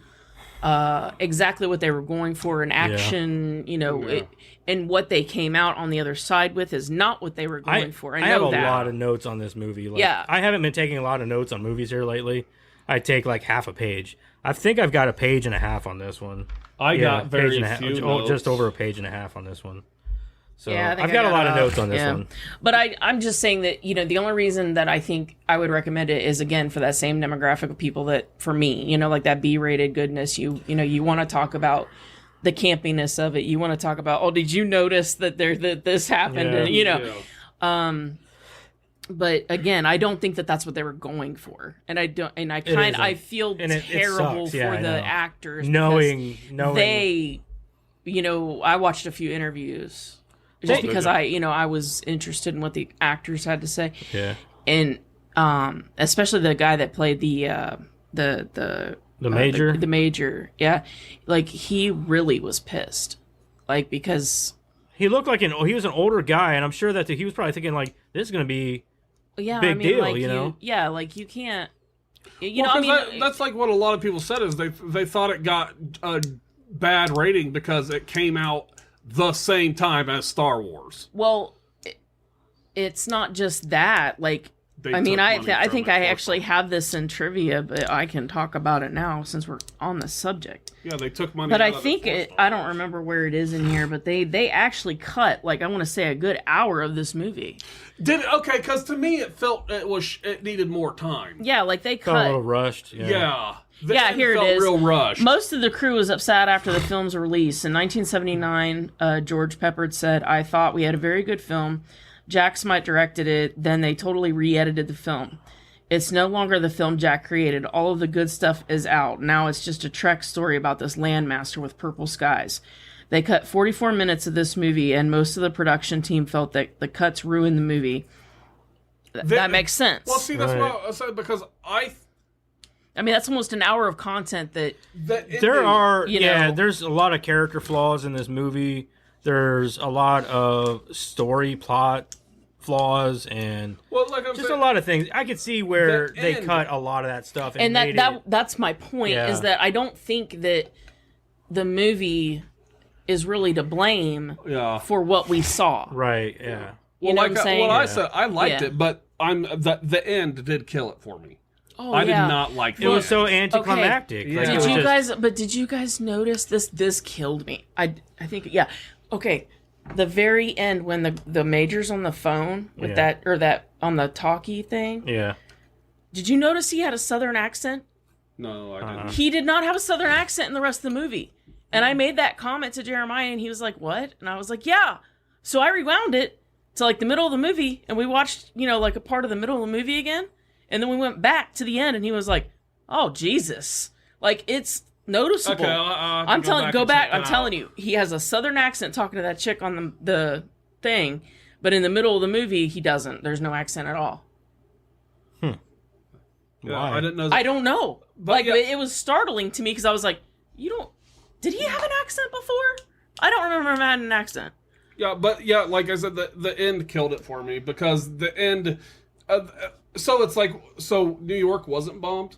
exactly what they were going for in action, you know, and what they came out on the other side with is not what they were going for. I have a that. lot of notes on this movie. Like, yeah. I haven't been taking a lot of notes on movies here lately. I take like half a page. I think I've got a page and a half on this one. I got very few notes. Just over a page and a half on this one. So yeah, I've got a lot of notes on this one. But I'm just saying that, you know, the only reason that I think I would recommend it is, again, for that same demographic of people that, for me, you know, like that B-rated goodness, you know, you want to talk about the campiness of it. You want to talk about, oh, did you notice that this happened? Yeah. And, you know, but again, I don't think that that's what they were going for, and I feel terrible for the actors knowing they, you know, I watched a few interviews just because I was interested in what the actors had to say, and especially the guy that played the major, like he really was pissed, like because he looked like he was an older guy, and I'm sure that he was probably thinking like this is going to be. Big deal, like you know? Like you can't... that's like what a lot of people said is they thought it got a bad rating because it came out the same time as Star Wars. Well, it's not just that. Like, I think I actually have this in trivia, but I can talk about it now since we're on the subject. Yeah, they took money. But I think I don't remember where it is in here, but they actually cut, like, I want to say a good hour of this movie. Because to me it felt it needed more time. Yeah, like they cut a little rushed. Yeah. Here it is. Real rushed. Most of the crew was upset after the film's release. In 1979, George Peppard said, "I thought we had a very good film. Jack Smite directed it, then they totally re-edited the film. It's no longer the film Jack created. All of the good stuff is out. Now it's just a Trek story about this landmaster with purple skies." They cut 44 minutes of this movie, and most of the production team felt that the cuts ruined the movie. That makes sense. Well, see, that's what I said, because I mean, that's almost an hour of content that there's a lot of character flaws in this movie. There's a lot of story plot flaws and a lot of things. I could see where they cut a lot of that stuff. And that's my point, is that I don't think that the movie is really to blame for what we saw. Right, yeah. You know what I'm saying? I said, I liked it, but the end did kill it for me. Oh, I did not like that. It was so anticlimactic. Okay. Yeah. Did you guys notice this? This killed me. I think, okay. The very end when the major's on the phone with that on the talkie thing. Yeah. Did you notice he had a southern accent? No, I didn't. He did not have a southern accent in the rest of the movie. And I made that comment to Jeremiah, and he was like, "What?" And I was like, "Yeah." So I rewound it to like the middle of the movie, and we watched, like a part of the middle of the movie again, and then we went back to the end, and he was like, "Oh, Jesus!" Like, it's noticeable. Okay, I'm telling you, he has a southern accent talking to that chick on the thing, but in the middle of the movie, he doesn't. There's no accent at all. Yeah, why? I didn't know. I don't know. But it was startling to me because I was like, did he have an accent before? I don't remember him having an accent. Yeah, but like I said, the end killed it for me, because the end. So it's like, New York wasn't bombed.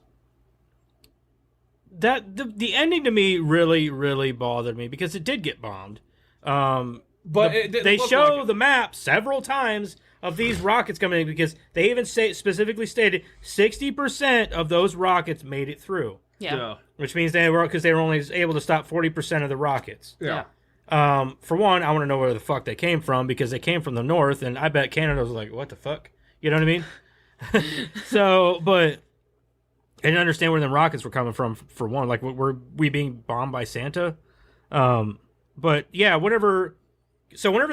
That the ending to me really, really bothered me because it did get bombed. But they show the map several times of these rockets coming in, because they even specifically stated 60% of those rockets made it through. Yeah. Which means they were only able to stop 40% of the rockets. Yeah. For one, I want to know where the fuck they came from, because they came from the north, and I bet Canada was like, "What the fuck?" You know what I mean? But I didn't understand where the rockets were coming from. For one, like, were we being bombed by Santa? But yeah, whenever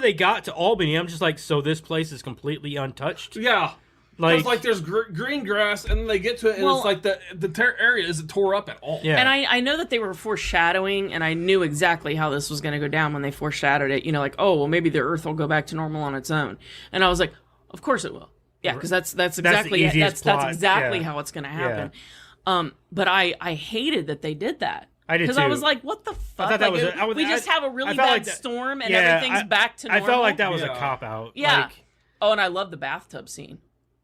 they got to Albany, I'm just like, so this place is completely untouched. Yeah. Because like there's green grass, and then they get to it, and it's like the area isn't tore up at all. Yeah. And I know that they were foreshadowing, and I knew exactly how this was going to go down when they foreshadowed it. You know, like, oh, well, maybe the Earth will go back to normal on its own. And I was like, of course it will. Yeah, because that's exactly that's exactly how it's going to happen. Yeah. But I hated that they did that. I did too. Because I was like, what the fuck? I thought that like, we just have a really bad storm, and everything's back to normal. I felt like that was a cop out. Yeah. Like, oh, and I love the bathtub scene.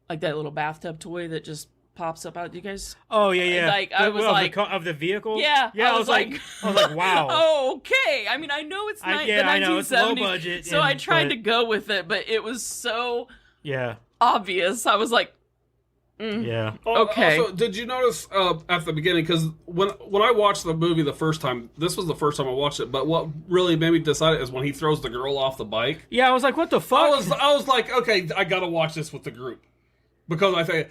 Like that little bathtub toy that just pops up out. Do you guys? Oh yeah. Like I was like of the vehicle. Yeah. I was like, wow. Oh, okay. I mean, I know it's the 1970s. I know it's low budget. So I tried to go with it, but it was so obvious. I was like, yeah. Okay. Also, did you notice at the beginning? Because when I watched the movie the first time, this was the first time I watched it. But what really made me decide is when he throws the girl off the bike. Yeah, I was like, what the fuck? I was like, okay, I gotta watch this with the group. Because I think,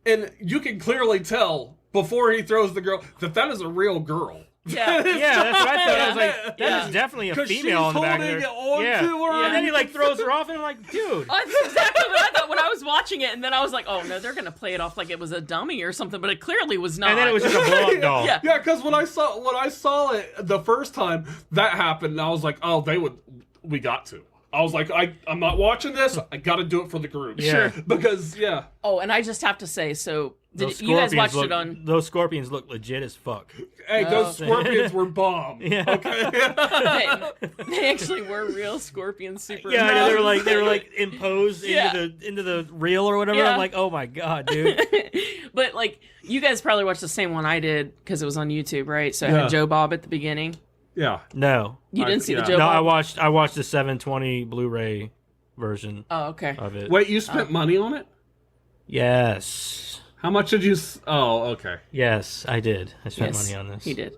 and you can clearly tell before he throws the girl that is a real girl. Yeah, that's what I thought. I was like, that is definitely a female in the back there. And then he like throws her off, and I'm like, dude. That's exactly what I thought when I was watching it, and then I was like, oh no, they're gonna play it off like it was a dummy or something, but it clearly was not. And then it was just a blow-up doll. Yeah, because when I saw it the first time that happened, and I was like, oh, we got to. I was like, I'm not watching this. I got to do it for the group. Yeah. Sure. Because, Oh, and I just have to say, so you guys watched it on... Those scorpions look legit as fuck. Hey, those scorpions were bomb. Yeah. Okay. they actually were real scorpions. Super. Yeah, I know, they were like imposed into the reel or whatever. Yeah. I'm like, oh my god, dude. But like, you guys probably watched the same one I did because it was on YouTube, right? So it had Joe Bob at the beginning. Yeah. No. You didn't see the Joe No, Bob? I watched the 720 Blu-ray version. Oh, okay. Of it. Wait, you spent money on it? Yes. How much did you? Oh, okay. Yes, I did. I spent money on this. He did.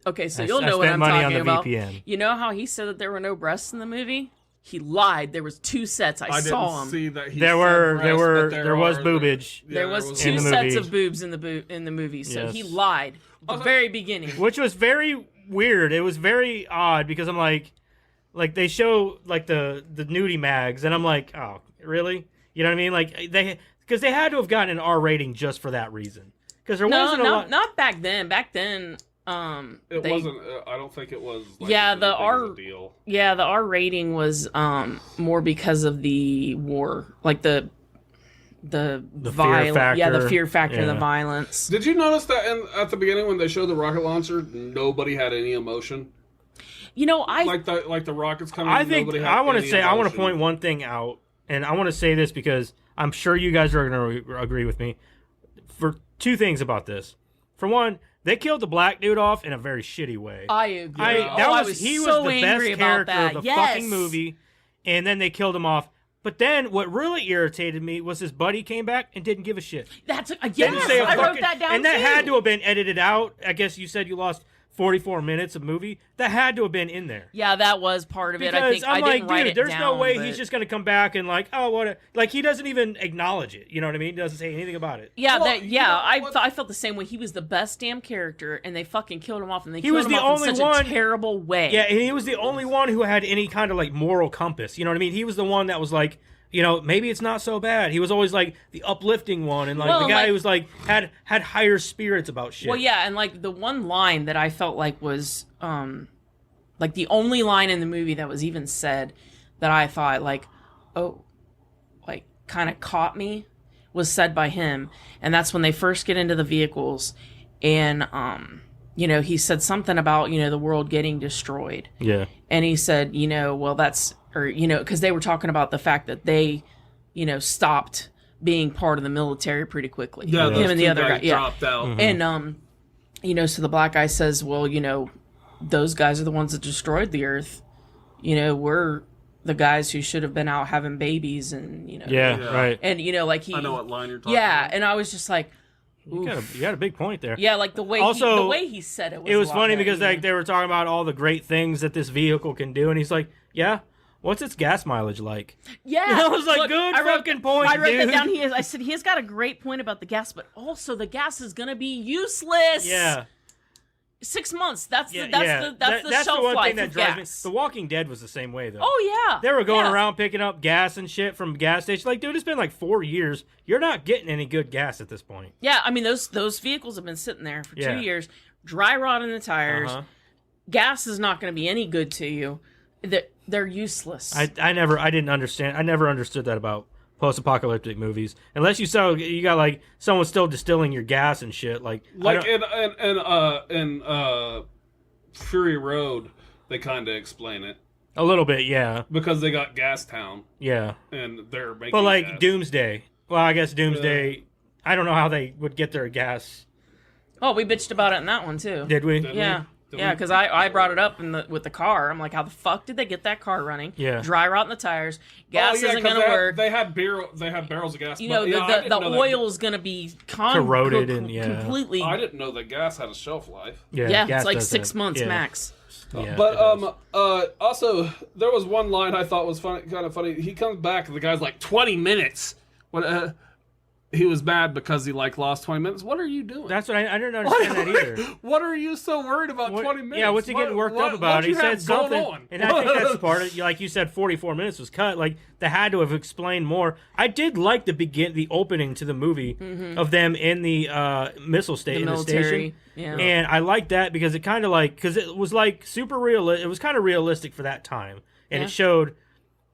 Okay, so you'll know what I'm money talking on the about. VPN. You know how he said that there were no breasts in the movie? He lied. There was 2 sets. I saw them. See that he there was boobage. There was 2 sets of boobs in the movie. So he lied at the very beginning, which was very weird. It was very odd because I'm like they show like the nudie mags, and I'm like, oh, really? You know what I mean? Like because they had to have gotten an R rating just for that reason. Because there wasn't a lot. Not back then. Back then, it wasn't. I don't think it was. Like, the R. Deal. Yeah, the R rating was more because of the war, like the fear factor. Yeah, the fear factor, the violence. Did you notice that at the beginning when they showed the rocket launcher, nobody had any emotion? You know, like the rockets coming. I think I want to point one thing out, and I want to say this because I'm sure you guys are going to agree with me. For 2 things about this. For one, they killed the black dude off in a very shitty way. I agree. He was the best character of the fucking movie, and then they killed him off. But then what really irritated me was his buddy came back and didn't give a shit. Yes, I wrote that down. And that had to have been edited out. I guess you said you lost 44 minutes of movie. That had to have been in there. Yeah, that was part of it. Because I think I'm I didn't write it there's down, no way he's just going to come back and like, oh, what? Like he doesn't even acknowledge it. You know what I mean? He doesn't say anything about it. Yeah, I felt the same way. He was the best damn character, and they fucking killed him off, and they killed him off in such a terrible way. Yeah, and he was the only one who had any kind of like moral compass. You know what I mean? He was the one that was like, you know, maybe it's not so bad. He was always like the uplifting one, and like the guy who was like had higher spirits about shit. Well, yeah, and like the one line that I felt like was like the only line in the movie that was even said that I thought like, oh, like kind of caught me was said by him, and that's when they first get into the vehicles, and you know, he said something about, you know, the world getting destroyed. Yeah, and he said, you know, well that's. Or, you know, because they were talking about the fact that they, you know, stopped being part of the military pretty quickly. Yeah, him and the other guy dropped out. Mm-hmm. And, you know, so the black guy says, well, you know, those guys are the ones that destroyed the earth. You know, we're the guys who should have been out having babies and, you know. Yeah, right. And, you know, like I know what line you're talking about. Yeah, and I was just like, you got a big point there. Yeah, like the way he said it was. It was funny because like they were talking about all the great things that this vehicle can do, and he's like, yeah. What's its gas mileage like? Yeah. And I was like, good fucking point, I wrote dude. that down. I said, he has got a great point about the gas, but also the gas is going to be useless. Yeah. 6 months. That's the That's shelf the one life thing that of drives gas. me. The Walking Dead was the same way though. Oh yeah, They were going yeah. around picking up gas and shit from gas stations. Like, dude, it's been like 4 years. You're not getting any good gas at this point. Yeah, I mean those vehicles have been sitting there for Yeah. 2 years, dry rotting the tires. Uh-huh. Gas is not going to be any good to you. They're useless. I never understood that about post-apocalyptic movies. Unless you got like someone still distilling your gas and shit. Like in Fury Road, they kind of explain it a little bit, yeah, because they got Gas Town yeah. and they're making. But like gas. Doomsday. Well, I guess Doomsday. I don't know how they would get their gas. Oh, we bitched about it in that one too. Did we? Did Yeah. Did Yeah, we? because I brought it up with the car. I'm like, how the fuck did they get that car running? Yeah. Dry rotting the tires. Gas isn't 'cause going to work. They had barrels of gas. You but, know, yeah, I didn't the know that- oil's going to be Corroded and, yeah. completely. I didn't know that gas had a shelf life. Yeah, gas it's like does 6 that. months Yeah. max. Yeah, But it does. also there was one line I thought was funny, kind of funny. He comes back and the guy's like 20 minutes. What? He was mad because he lost 20 minutes. What are you doing? That's what I didn't understand that either. What are you so worried about? What- 20 minutes. Yeah, what's he getting worked up about? What He you said have going something, on? and I think that's part of. Like you said, 44 minutes was cut. Like they had to have explained more. I did like the opening to the movie of them in the missile station, The in the station, military, yeah. and I liked that because it kind of because it was like super real. It was kind of realistic for that time, and Yeah. it showed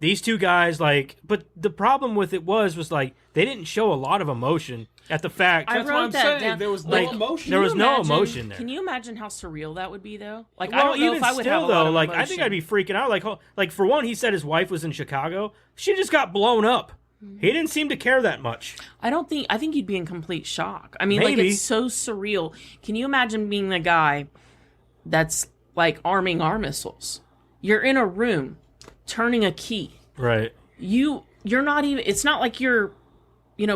these two guys but the problem with it was like they didn't show a lot of emotion at the fact. I That's what wrote I'm that saying. down. There was no Like, emotion. there was Can you no imagine- emotion there. Can you imagine how surreal that would be, though? Like, I Well, don't know even if I would still, have a lot though, of like I emotion. think I'd be freaking out. Like for one, he said his wife was in Chicago. She just got blown up. He didn't seem to care that much. I think you'd be in complete shock. I mean, Maybe. like, it's so surreal. Can you imagine being the guy that's, like, arming our missiles? You're in a room, turning a key. Right. You're not even, it's not like you're,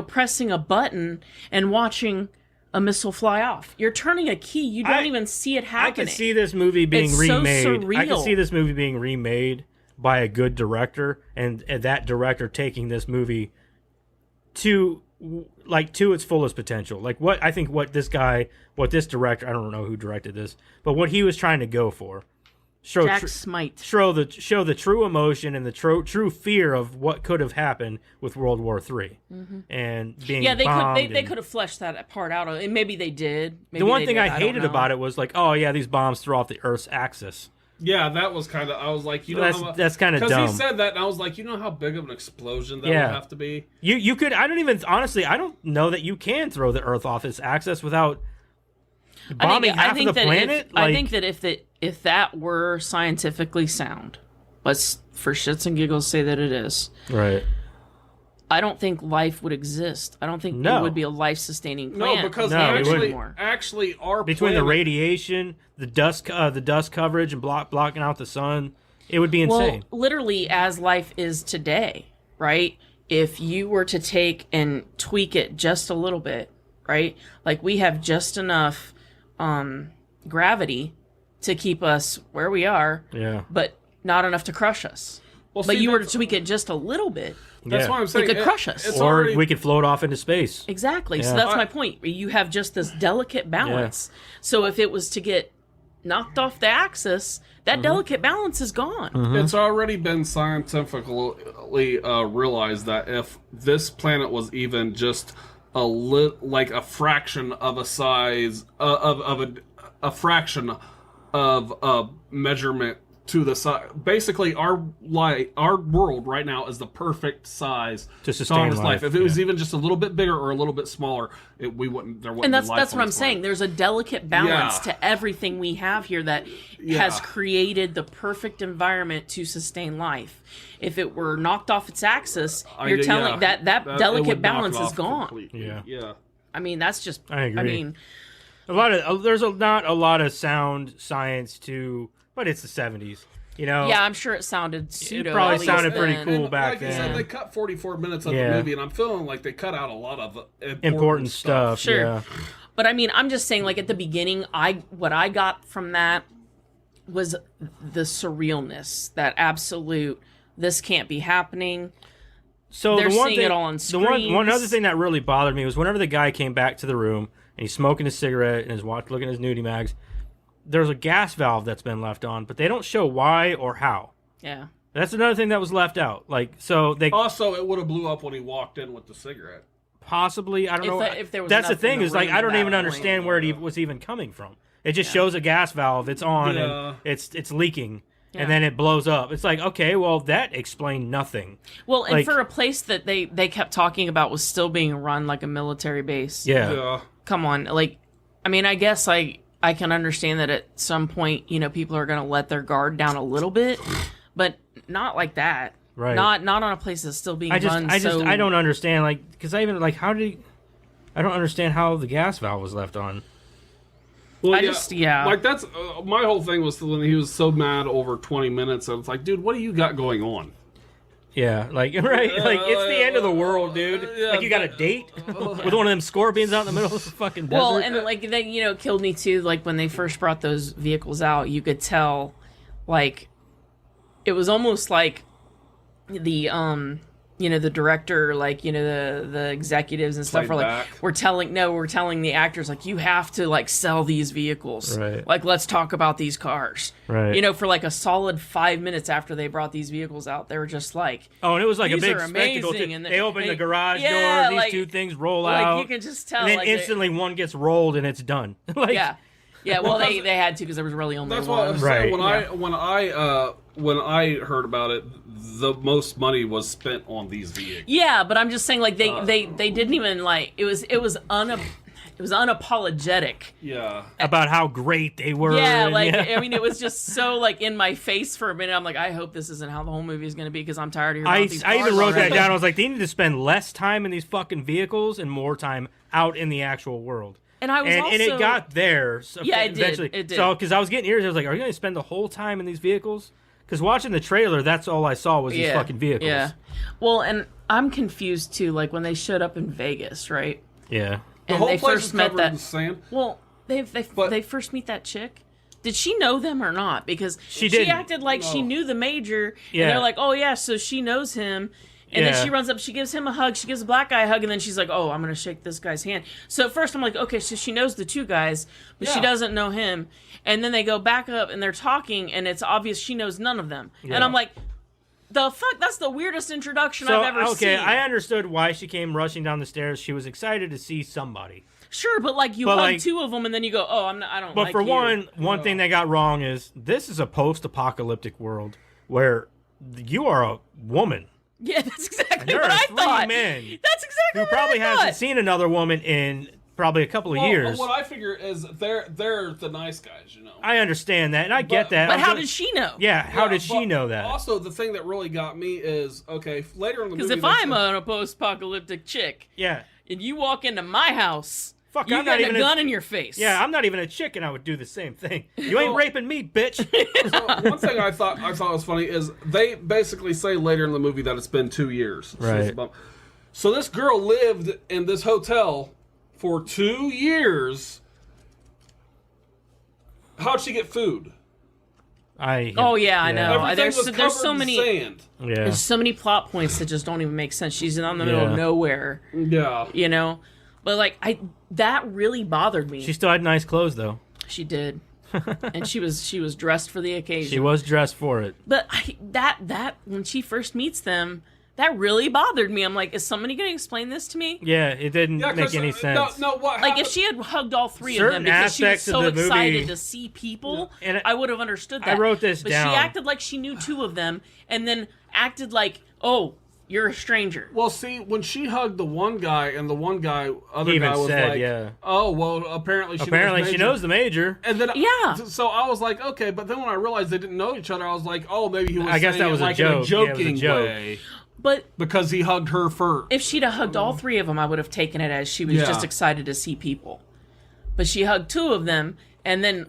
pressing a button and watching a missile fly off. You're turning a key. You don't even see it I happening. could see this movie being It's so remade. I surreal. could see this movie being remade by a good director, and that director taking this movie to its fullest potential. Like what this director, I don't know who directed this, but what he was trying to go for. Jack Smite. Show the true emotion and the true fear of what could have happened with World War III and being Yeah, they bombed could have fleshed that part out. And maybe they did. Maybe the one they thing did. I hated about it was like, oh yeah, these bombs throw off the Earth's axis. Yeah, that was kind of. I was like, That's kind of dumb. Because he said that, and I was like, you know how big of an explosion that would have to be. You could. I don't know that you can throw the Earth off its axis without bombing half of the planet. I think that if that were scientifically sound, let's for shits and giggles say that it is. Right. I don't think life would exist. I don't think it would be a life-sustaining planet. No, because No, it wouldn't. actually, our Between the planet, radiation, the dust coverage, and blocking out the sun, it would be insane. Well, literally, as life is today, right? If you were to take and tweak it just a little bit, right? Like we have just enough gravity to keep us where we are, Yeah. but not enough to crush us. Well, But see, you were to that's- tweak it just a little bit. That's Yeah. why I'm saying It could crush us. It's Or already, we could float off into space. Exactly. So Yeah. that's my point. You have just this delicate balance. So if it was to get knocked off the axis, that delicate balance is gone. It's already been scientifically realized that if this planet was even just a fraction of a size a fraction of a measurement to the size, basically our world right now is the perfect size To sustain harness life, If it was yeah. even just a little bit bigger or a little bit smaller, there wouldn't. And that's be life what on I'm this saying. planet. There's a delicate balance Yeah. to everything we have here that has created the perfect environment to sustain life. If it were knocked off its axis, you're telling that it delicate would knock balance it is off gone. completely. Yeah. Yeah. I mean, that's just. I agree. I mean, Not a lot of sound science but it's the 70s. yeah, I'm sure it sounded pseudo. probably at least sounded pretty then. cool back like you then. said, they cut 44 minutes of Yeah. the movie, and I'm feeling like they cut out a lot of Important stuff. Sure. Yeah. But I mean, I'm just saying, like at the beginning, what I got from that was the surrealness, that absolute. This can't be happening. So They're the one seeing thing, it all on one other screens. thing that really bothered me was whenever the guy came back to the room and he's smoking his cigarette and looking at his nudie mags, there's a gas valve that's been left on, but they don't show why or how. Yeah. That's another thing that was left out. Like, so they Also, it would have blew up when he walked in with the cigarette. possibly, I don't know. If there was that's the enough in thing the is like room I don't at even that understand point. where it was even coming from. It just shows a gas valve. It's on Yeah. and it's leaking, Yeah. and then it blows up. It's like, okay, well that explained nothing. Well, and Like- for a place that they kept talking about was still being run like a military base. Yeah. Yeah. Come on, like, I mean, I guess I can understand that at some point, you know, people are going to let their guard down a little bit, but not like that. Right. Not on a place that's still being I run. I don't understand, like, because I even like how did he, I don't understand how the gas valve was left on. Well, yeah. Like, that's my whole thing was when he was so mad over 20 minutes. And it's like, dude, what do you got going on? Yeah, like right, like it's the end of the world, dude. Yeah, Like you got a date with one of them scorpions out in the middle of the fucking desert. Well, and like they, you know, killed me too. Like when they first brought those vehicles out, you could tell, like, it was almost like the you know, the director, like, you know, the executives and stuff Played were like, back. we're telling the actors, like, you have to like sell these vehicles, Right. like, let's talk about these cars, Right. You know, for like a solid 5 minutes after they brought these vehicles out, they were just like, oh, and it was like these a big are spectacle. amazing, Too. and They open the garage yeah, door, these like- two things roll like out, you can just tell, and then like, they- instantly one gets rolled and it's done. Like, yeah. Well, they had to because there was really only That's what I one. was Right. saying. When I heard about it, the most money was spent on these vehicles. Yeah, but I'm just saying, like they didn't even like it was unapologetic. Yeah. about how great they were. Yeah, and, like I mean, it was just so like in my face for a minute. I'm like, I hope this isn't how the whole movie is going to be because I'm tired of hearing about these I even cars wrote that already. down. I was like, they need to spend less time in these fucking vehicles and more time out in the actual world. And I was and it also- got there. So Yeah, it did. eventually. It did. So because I was getting ears, I was like, are you going to spend the whole time in these vehicles? Because watching the trailer, that's all I saw was these fucking vehicles. Yeah. Well, and I'm confused too. Like when they showed up in Vegas, right? Yeah. The And whole they place first is met covered in that. sand. Well, they first meet that chick. Did she know them or not? Because She didn't. acted like she knew the major. Yeah. And they're like, oh yeah, so she knows him. And Yeah. then she runs up, she gives him a hug, she gives the black guy a hug, and then she's like, oh, I'm going to shake this guy's hand. So at first I'm like, okay, so she knows the two guys, but she Yeah. doesn't know him. And then they go back up and they're talking, and it's obvious she knows none of them. Yeah. And I'm like, the fuck? That's the weirdest introduction So I've ever okay, seen. I understood why she came rushing down the stairs. She was excited to see somebody. Sure, but like you But, hug like- two of them, and then you go, oh, I don't But like for you. one thing they got wrong is this is a post-apocalyptic world where you are a woman Yeah, that's exactly there what are I three thought. men That's exactly who what probably I thought. hasn't seen another woman in probably a couple of years. What I figure is they're the nice guys, you know. I understand that, and I get that. But I'm how just- did she know? Yeah, how Yeah, did she but know that? Also, the thing that really got me is okay. Later in the movie, Because if they I'm said- a post-apocalyptic chick Yeah, and you walk into my house, Fuck, you I'm got not a even a- gun in your face. yeah, I'm not even a chick, and I would do the same thing. You ain't raping me, bitch. So, one thing I thought was funny is they basically say later in the movie that it's been 2 years. Right. So this girl lived in this hotel for 2 years. How'd she get food? Oh yeah, I know. Everything There's was there's covered so in many sand. Yeah, there's so many plot points that just don't even make sense. She's in the middle Yeah. of nowhere, Yeah. you know. But like that really bothered me. she still had nice clothes though. She did, and she was dressed for the occasion. She was dressed for it. But that when she first meets them, that really bothered me. I'm like, is somebody going to explain this to me? Yeah, it didn't Yeah, make 'cause, any sense. No, what Like happened? if she had hugged all three of Certain them because she was aspects of so the movie- excited to see people, And I would have understood I that. wrote this but down. she acted like she knew two of them, and then acted like, oh, you're a stranger. Well, see, when she hugged the one guy and the one guy, other He even guy was said, like, yeah. "Oh, well, apparently she Apparently, she knows the major. And then Yeah. so I was like, okay, but then when I realized they didn't know each other, I was like, oh, maybe he was. I guess saying that it was a like joke. in Yeah, a it was a joking joke. way But because he hugged her first. if she'd have hugged all three of them, I would have taken it as she was Yeah. just excited to see people. But she hugged two of them, and then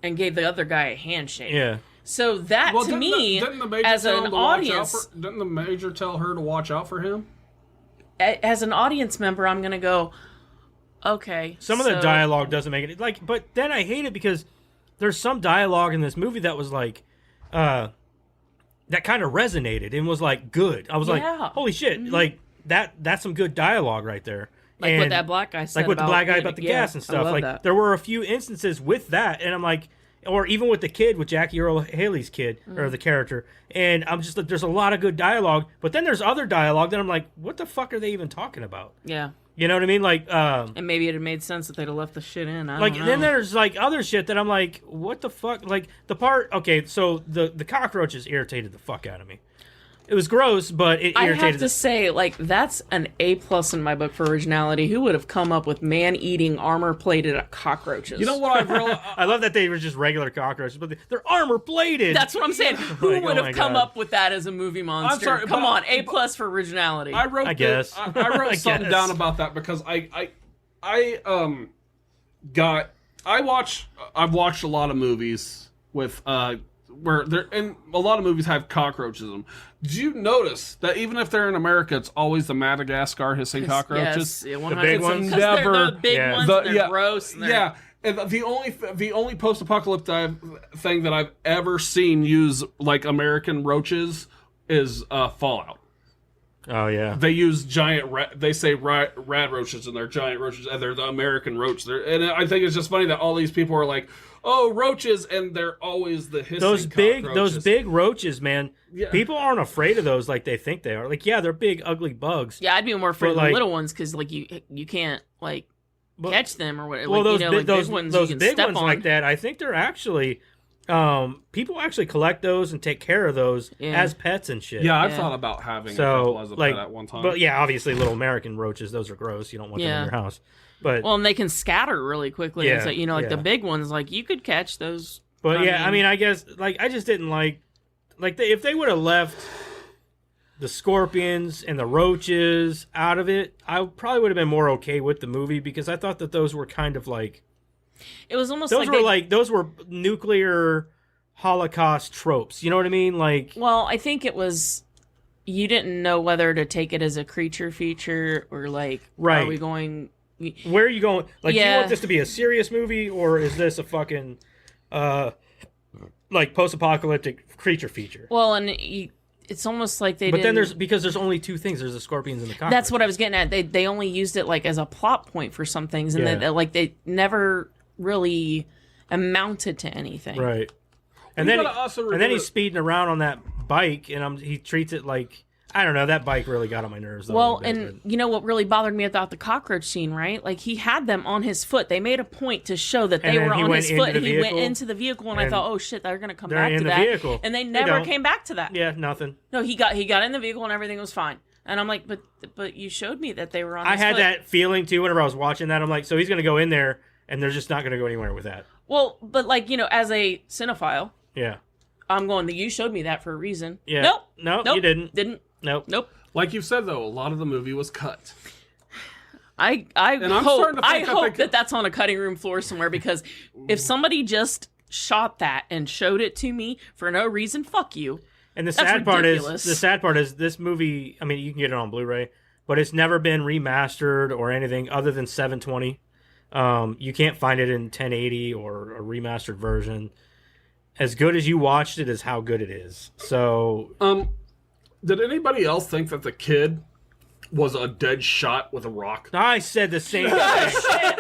and gave the other guy a handshake. Yeah. So that Well, to didn't me, didn't the major as tell him an to watch out audience, for, didn't the major tell her to watch out for him? as an audience member, I'm gonna go, okay. Some of the so- dialogue doesn't make it like, but then I hate it because there's some dialogue in this movie that was like, that kind of resonated and was like good. I was Yeah. like, holy shit, like that's some good dialogue right there. Like what that black guy said. Like with the black guy being about the yeah, gas and I stuff. love Like that. there were a few instances with that, and I'm like, or even with the kid, with Jackie Earl Haley's kid, or the character. And I'm just like, there's a lot of good dialogue, but then there's other dialogue that I'm like, what the fuck are they even talking about? Yeah. You know what I mean? Like, And maybe it had made sense that they'd have left the shit in. I like don't know. then there's like other shit that I'm like, what the fuck? Like the part, okay, so the cockroaches irritated the fuck out of me. It was gross, but it I irritated. have to say, like, that's an A+ in my book for originality. Who would have come up with man-eating, armor-plated cockroaches? You know what I've realized? I love that they were just regular cockroaches, but they're armor plated. That's what I'm saying. Who Like, would oh my have come God. up with that as a movie monster? sorry, Come but- on, A+ for originality. I wrote. I guess. I wrote I something guess. down about that because I've watched a lot of movies with where there and a lot of movies have cockroaches in them. Did you notice that even if they're in America, it's always the Madagascar hissing cockroaches? Yes, yeah, The big 100%. ones? 'Cause they're Never- the big Yeah. ones. The- And they're gross. And they're, Yeah, and the only post-apocalyptic thing that I've ever seen use like American roaches is Fallout. Oh yeah. They use giant. They say rad roaches, and they're giant roaches, and they're the American roach. And I think it's just funny that all these people are like, "Oh, roaches," and they're always the hissing Those cockroaches. big roaches, man. Yeah. People aren't afraid of those like they think they are. Like, yeah, they're big, ugly bugs. Yeah, I'd be more afraid But, of the like- little ones because like you can't like But- catch them or whatever. Well, Like, those you know, big, like those big ones those you can big step ones on. like that, I think they're actually people actually collect those and take care of those Yeah. as pets and shit. Yeah, I've Yeah. thought about having a So couple as a like, pet at one time. but yeah, obviously little American roaches, those are gross. You don't want them Yeah. in your house. But Well, and they can scatter really quickly. Yeah, Yeah, so, you know, like the yeah. big ones, like you could catch those. But I mean, I guess like I just didn't like if they would have left the scorpions and the roaches out of it, I probably would have been more okay with the movie because I thought that those were kind of like It was almost those like were they- like those were nuclear Holocaust tropes. You know what I mean? Like Well, I think it was. You didn't know whether to take it as a creature feature or like, Right. Are we going? where are you going? Like, do you Yeah. want this to be a serious movie or is this a fucking like post-apocalyptic creature feature? Well, and it's almost like they. But then didn't- there's only two things. There's the scorpions and the cockroaches. That's what I was getting at. They only used it like as a plot point for some things, and Yeah. they never really amounted to anything. Right. And You then gotta also and then remember- he's speeding around on that bike, and he treats it like I don't know. That bike really got on my nerves. Though, a Well, little bit, and you know what really bothered me about the cockroach scene, right? Like he had them on his foot. They made a point to show that And they then were he on went his into foot. the And he went vehicle, into the vehicle, and I and thought, oh shit, they're gonna come they're back in to the that. vehicle. And they They never don't. came back to that. yeah, nothing. No, he got in the vehicle and everything was fine. And I'm like, but you showed me that they were on. I his had foot. that feeling too whenever I was watching that. I'm like, so he's gonna go in there, and they're just not gonna go anywhere with that. Well, but like you know, as a cinephile, Yeah, I'm going. You showed me that for a reason. yeah. Nope. No, you didn't. Didn't. Nope. Nope. like you said, though, a lot of the movie was cut. I And I'm hope starting to think I think- that that's on a cutting room floor somewhere because if somebody just shot that and showed it to me for no reason, fuck you. And the That's sad ridiculous. part is this movie. I mean, you can get it on Blu-ray, but it's never been remastered or anything other than 720. You can't find it in 1080 or a remastered version. As good as you watched it is how good it is. So Did anybody else think that the kid was a dead shot with a rock? I said the same thing.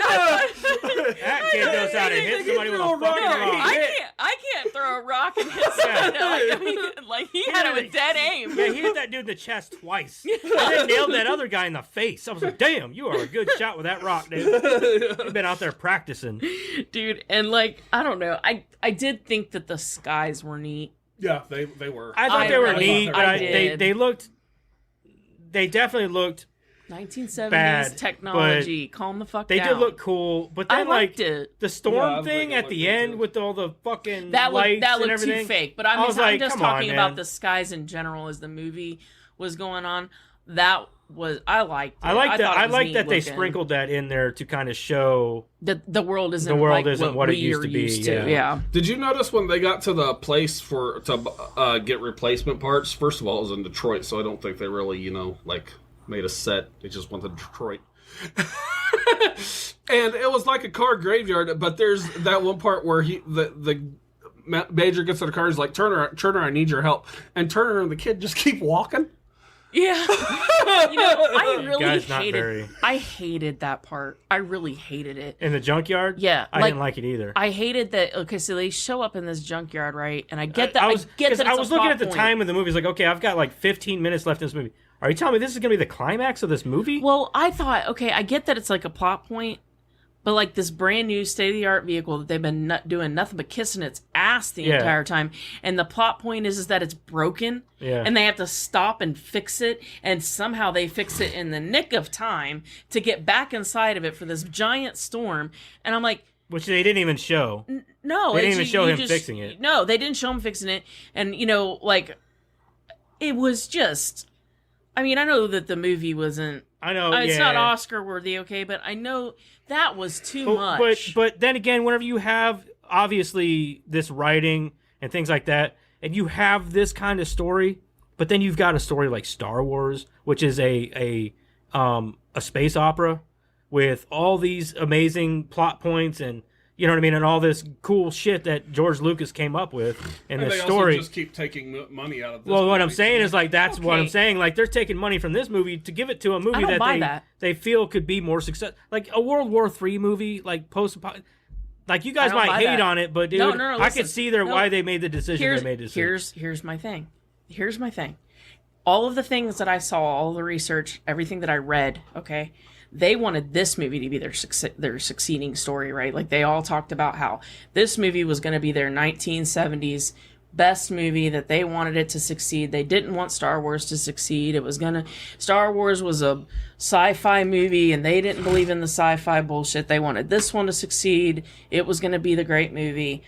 That kid knows how to hit somebody with a fucking rock. I can't throw a rock and hit somebody. I mean, like he had it with dead aim. Yeah, he hit that dude in the chest twice. And then nailed that other guy in the face. I was like, damn, you are a good shot with that rock, dude. You've been out there practicing. Dude, and like I don't know. I did think that the skies were neat. Yeah, they were. I thought I they were really neat, thought but they did. they definitely looked, 1970s Bad, technology. Calm the fuck they down. did look cool. But I then liked like it. the Yeah, storm I was thing like, I at the liked it end too. with all the fucking That lights and looked everything. too fake. But I was like, I'm just come on, talking man. about the skies in general as the movie was going on. That was I liked it. I like that. thought it I was like neat that they looking. sprinkled that in there to kind of show. the world isn't The world like isn't what it we used are to be, used yeah. Yeah. Did you notice when they got to the place to get replacement parts? First of all, it was in Detroit, so I don't think they really, like made a set. They just went to Detroit. And it was like a car graveyard, but there's that one part where the Major gets to the car, he's like, Turner, I need your help. And Turner and the kid just keep walking. Yeah. I really Guy's not hated very- I hated that part. I really hated it. In the junkyard? Yeah, I didn't like it either. I hated that. Okay, so they show up in this junkyard, right? And I get that. I was it's a looking plot at the point. time of the movie. It's like, okay, I've got like 15 minutes left in this movie. Are you telling me this is going to be the climax of this movie? Well, I thought, okay, I get that it's like a plot point, but like this brand new state of the art vehicle that they've been doing nothing but kissing its ass the entire time, and the plot point is that it's broken, and they have to stop and fix it, and somehow they fix it in the nick of time to get back inside of it for this giant storm, and I'm like, which they didn't even show. no, They didn't even show him fixing it. No, they didn't show him fixing it, and like it was just. I mean, I know that the movie wasn't. I know it's not Oscar worthy, okay, but I know that was too much. But then again, whenever you have obviously this writing and things like that, and you have this kind of story, but then you've got a story like Star Wars, which is a space opera with all these amazing plot points and. You know what I mean? And all this cool shit that George Lucas came up with in this story. They also just keep taking money out of this Well, what movie. I'm saying is, like, that's what I'm saying. Like, they're taking money from this movie to give it to a movie that they feel could be more success. Like, a World War III movie, like, like, you guys might hate on it, but dude, I could see why they made the decision they made. Here's my thing. Here's my thing. All of the things that I saw, all the research, everything that I read, okay, they wanted this movie to be their succeeding story, right? Like, they all talked about how this movie was going to be their 1970s best movie, that they wanted it to succeed. They didn't want Star Wars to succeed. Star Wars was a sci-fi movie, and they didn't believe in the sci-fi bullshit. They wanted this one to succeed. It was going to be the great movie.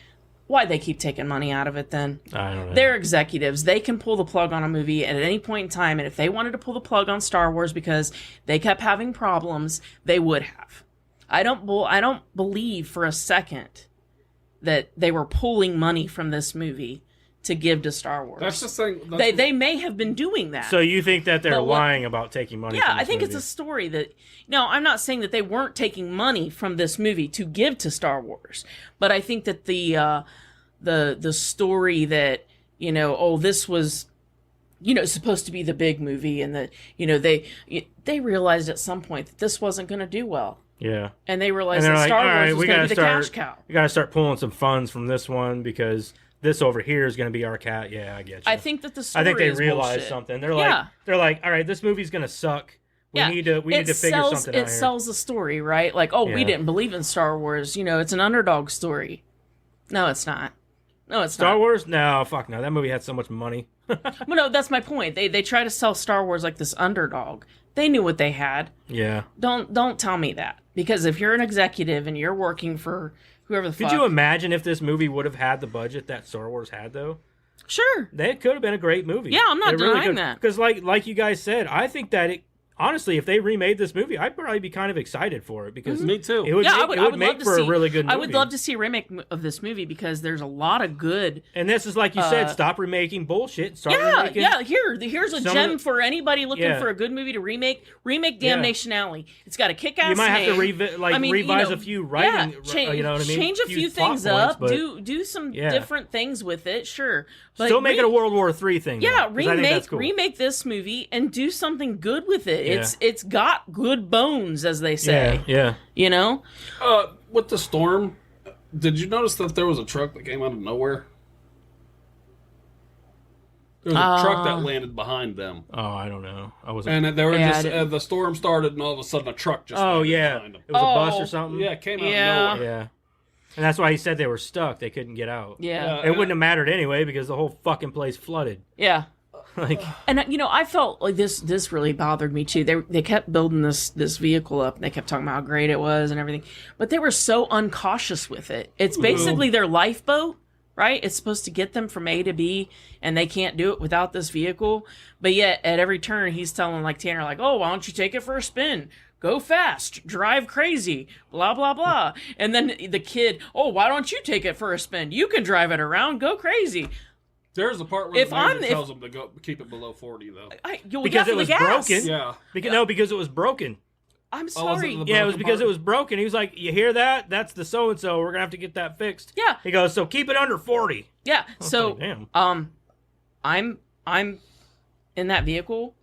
Why'd they keep taking money out of it then? I don't know. They're executives. They can pull the plug on a movie at any point in time, and if they wanted to pull the plug on Star Wars because they kept having problems, they would have. I don't believe for a second that they were pulling money from this movie to give to Star Wars. That's the thing. They may have been doing that. So you think that they're lying about taking money? Yeah, from this I think movie? it's a story that. No, I'm not saying that they weren't taking money from this movie to give to Star Wars, but I think that the story that this was supposed to be the big movie, and that they realized at some point that this wasn't going to do well. Yeah, and they realized that Star Wars was going to be the cash cow. We got to start pulling some funds from this one because this over here is going to be our cat. Yeah, I get you. I think that the story. I think they is realized bullshit. Something. They're like, all right, this movie's going to suck. We need to figure something out. It sells a story, right? Like, we didn't believe in Star Wars. It's an underdog story. No, it's not. Star Wars? No, fuck no. That movie had so much money. Well, no, that's my point. They try to sell Star Wars like this underdog. They knew what they had. Yeah. Don't tell me that, because if you're an executive and you're working for whoever the fuck. Could you imagine if this movie would have had the budget that Star Wars had, though? Sure. That could have been a great movie. Yeah, I'm not denying that. Because like you guys said, I think that honestly, if they remade this movie, I'd probably be kind of excited for it because me too. It would make for a really good movie. I would love to see a remake of this movie because there's a lot of good. And this is like you said, stop remaking bullshit. Start remaking. Yeah. Here's a gem for anybody looking for a good movie to remake. Remake Damnation Alley. It's got a kick-ass. You might have to revise a few writing. You know what I mean? Change a few things up. Do some different things with it. Sure, but still make it a World War III thing. Yeah, remake this movie and do something good with it. It's got good bones, as they say. Yeah. With the storm, did you notice that there was a truck that came out of nowhere? There was a truck that landed behind them. Oh, I don't know. I wasn't. And they were the storm started, and all of a sudden a truck just landed behind them. It was a bus or something? Yeah, it came out of nowhere. Yeah. And that's why he said they were stuck. They couldn't get out. Yeah. It wouldn't have mattered anyway because the whole fucking place flooded. Yeah. And I felt like this really bothered me too. They kept building this vehicle up, and they kept talking about how great it was and everything, but they were so uncautious with it. It's basically their lifeboat, right? It's supposed to get them from A to B, and they can't do it without this vehicle. But yet, at every turn, he's telling Tanner, "Oh, why don't you take it for a spin? Go fast, drive crazy, blah, blah, blah." And then the kid, "Oh, why don't you take it for a spin? You can drive it around, go crazy." There's a part where the major tells them to go keep it below 40, though. Because it was broken. Yeah. Because it was broken. I'm sorry. It was because it was broken. He was like, "You hear that? That's the so-and-so. We're going to have to get that fixed." Yeah. He goes, "So keep it under 40. Yeah. So, damn. I'm in that vehicle,